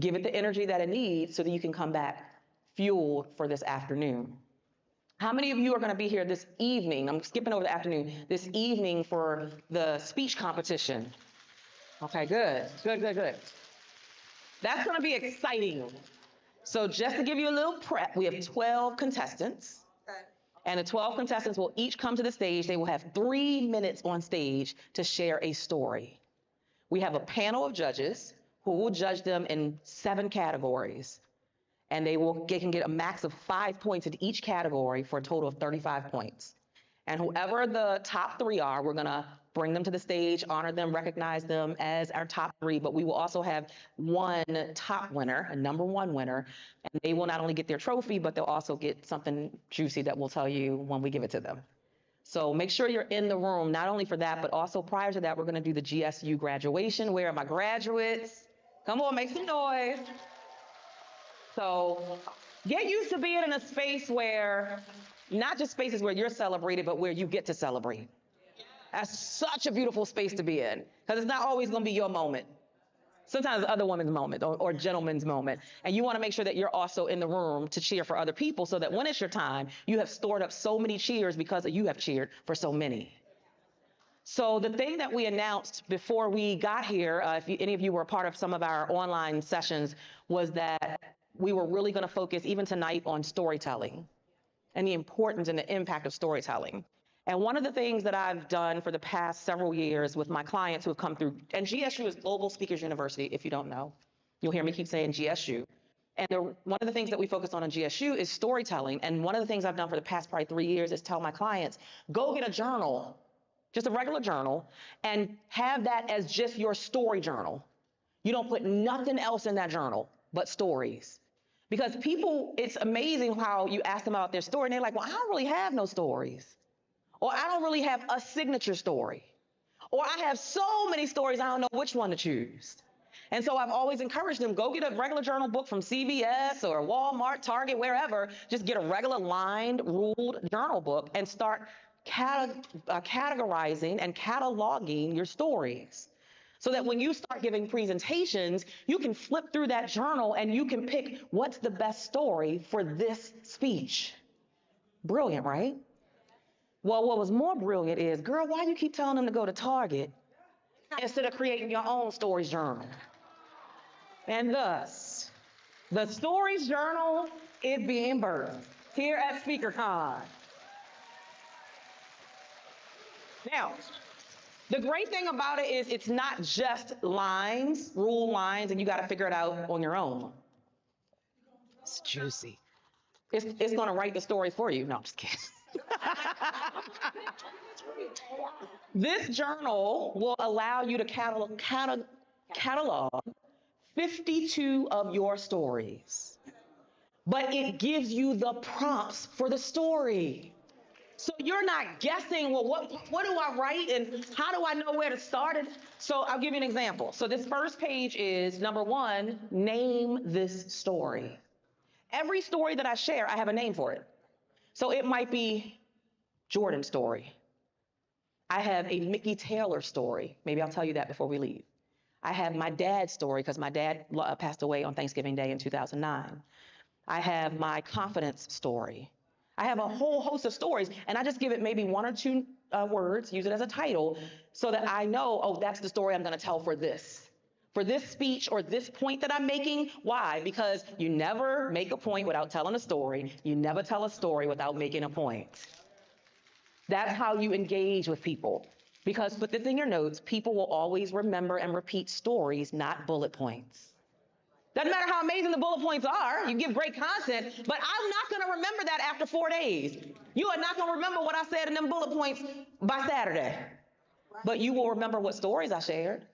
Speaker 10: give it the energy that it needs so that you can come back fueled for this afternoon. How many of you are going to be here this evening? I'm skipping over the afternoon. This evening for the speech competition. Okay, good. That's going to be exciting. So just to give you a little prep, we have 12 contestants. And the 12 contestants will each come to the stage. They will have 3 minutes on stage to share a story. We have a panel of judges who will judge them in 7 categories. And they can get a max of 5 points in each category for a total of 35 points. And whoever the top 3 are, we're gonna bring them to the stage, honor them, recognize them as our top 3, but we will also have one top winner, a number 1 winner, and they will not only get their trophy, but they'll also get something juicy that we'll tell you when we give it to them. So make sure you're in the room, not only for that, but also prior to that, we're gonna do the GSU graduation. Where are my graduates? Come on, make some noise. So get used to being in a space where, not just spaces where you're celebrated, but where you get to celebrate. That's such a beautiful space to be in, because it's not always gonna be your moment. Sometimes it's other woman's moment or gentleman's moment. And you wanna make sure that you're also in the room to cheer for other people so that when it's your time, you have stored up so many cheers because you have cheered for so many. So the thing that we announced before we got here, if any of you were a part of some of our online sessions, was that we were really gonna focus even tonight on storytelling and the importance and the impact of storytelling. And one of the things that I've done for the past several years with my clients who have come through, and GSU is Global Speakers University, if you don't know. You'll hear me keep saying GSU. And one of the things that we focus on in GSU is storytelling. And one of the things I've done for the past probably 3 years is tell my clients, go get a journal, just a regular journal, and have that as just your story journal. You don't put nothing else in that journal but stories. Because people, it's amazing how you ask them about their story and they're like, well, I don't really have no stories. Or I don't really have a signature story. Or I have so many stories, I don't know which one to choose. And so I've always encouraged them, go get a regular journal book from CVS or Walmart, Target, wherever. Just get a regular lined, ruled journal book and start categorizing and cataloging your stories. So that when you start giving presentations, you can flip through that journal and you can pick what's the best story for this speech. Brilliant, right? Well, what was more brilliant is, girl, why do you keep telling them to go to Target instead of creating your own stories journal? And thus, the stories journal is being birthed here at SpeakerCon. Now, the great thing about it is it's not just lines, rule lines, and you got to figure it out on your own. It's juicy. It's going to write the story for you. No, I'm just kidding. This journal will allow you to catalog 52 of your stories, but it gives you the prompts for the story. So you're not guessing, well, what do I write and how do I know where to start it? So I'll give you an example. So this first page is, number one, name this story. Every story that I share, I have a name for it. So it might be Jordan's story. I have a Mickey Taylor story. Maybe I'll tell you that before we leave. I have my dad's story because my dad passed away on Thanksgiving Day in 2009. I have my confidence story. I have a whole host of stories, and I just give it maybe one or two words, use it as a title, so that I know, oh, that's the story I'm going to tell for this speech or this point that I'm making. Why? Because you never make a point without telling a story. You never tell a story without making a point. That's how you engage with people. Because put this in your notes, people will always remember and repeat stories, not bullet points. Doesn't matter how amazing the bullet points are, you give great content, but I'm not going to remember that after 4 days. You are not going to remember what I said in them bullet points by Saturday. But you will remember what stories I shared.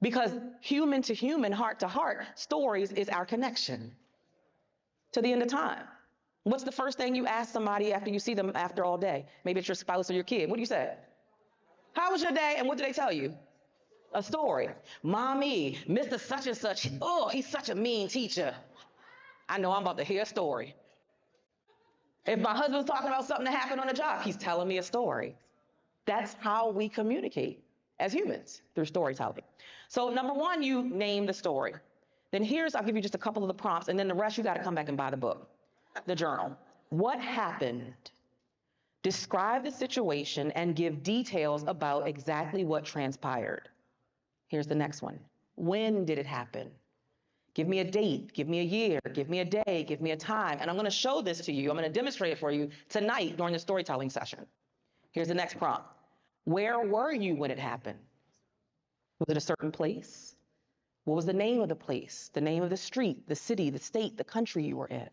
Speaker 10: Because human to human, heart to heart, stories is our connection to the end of time. What's the first thing you ask somebody after you see them after all day? Maybe it's your spouse or your kid. What do you say? How was your day? And what do they tell you? A story. Mommy, Mr. Such and Such, oh, he's such a mean teacher. I know I'm about to hear a story. If my husband's talking about something that happened on the job, he's telling me a story. That's how we communicate as humans, through storytelling. So number one, you name the story. Then I'll give you just a couple of the prompts, and then the rest you got to come back and buy the book, the journal. What happened? Describe the situation and give details about exactly what transpired. Here's the next one. When did it happen? Give me a date, give me a year, give me a day, give me a time. And I'm going to show this to you. I'm going to demonstrate it for you tonight during the storytelling session. Here's the next prompt. Where were you when it happened? Was it a certain place? What was the name of the place? The name of the street, the city, the state, the country you were in?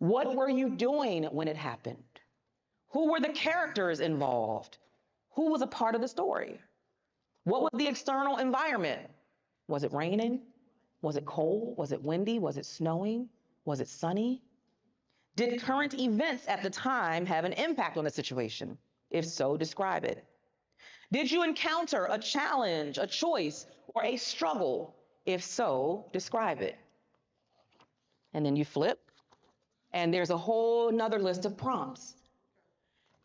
Speaker 10: What were you doing when it happened? Who were the characters involved? Who was a part of the story? What was the external environment? Was it raining? Was it cold? Was it windy? Was it snowing? Was it sunny? Did current events at the time have an impact on the situation? If so, describe it. Did you encounter a challenge, a choice, or a struggle? If so, describe it. And then you flip, and there's a whole nother list of prompts.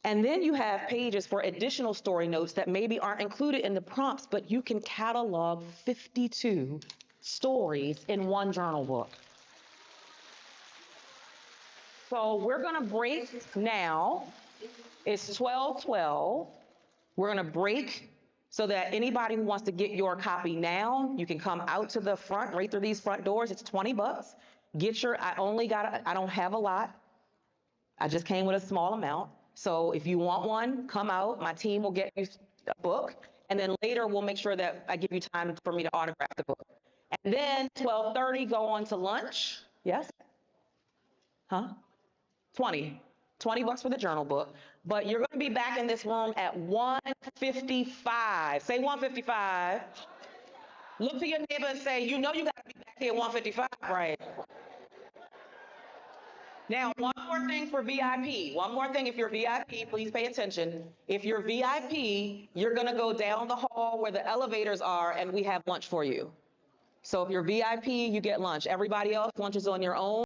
Speaker 10: And then you have pages for additional story notes that maybe aren't included in the prompts, but you can catalog 52 stories in one journal book. So we're going to break now. It's 12:12. We're going to break so that anybody who wants to get your copy now, you can come out to the front, right through these front doors. It's $20. I don't have a lot. I just came with a small amount. So if you want one, come out. My team will get you a book. And then later we'll make sure that I give you time for me to autograph the book. And then 12:30, go on to lunch. Yes? Huh? $20 for the journal book. But you're going to be back in this room at 1:55. Say 1:55. Look to your neighbor and say, you know you got to be back here at 1:55, right? Now, one more thing for VIP. One more thing, if you're VIP, please pay attention. If you're VIP, you're gonna go down the hall where the elevators are and we have lunch for you. So if you're VIP, you get lunch. Everybody else, lunch is on your own.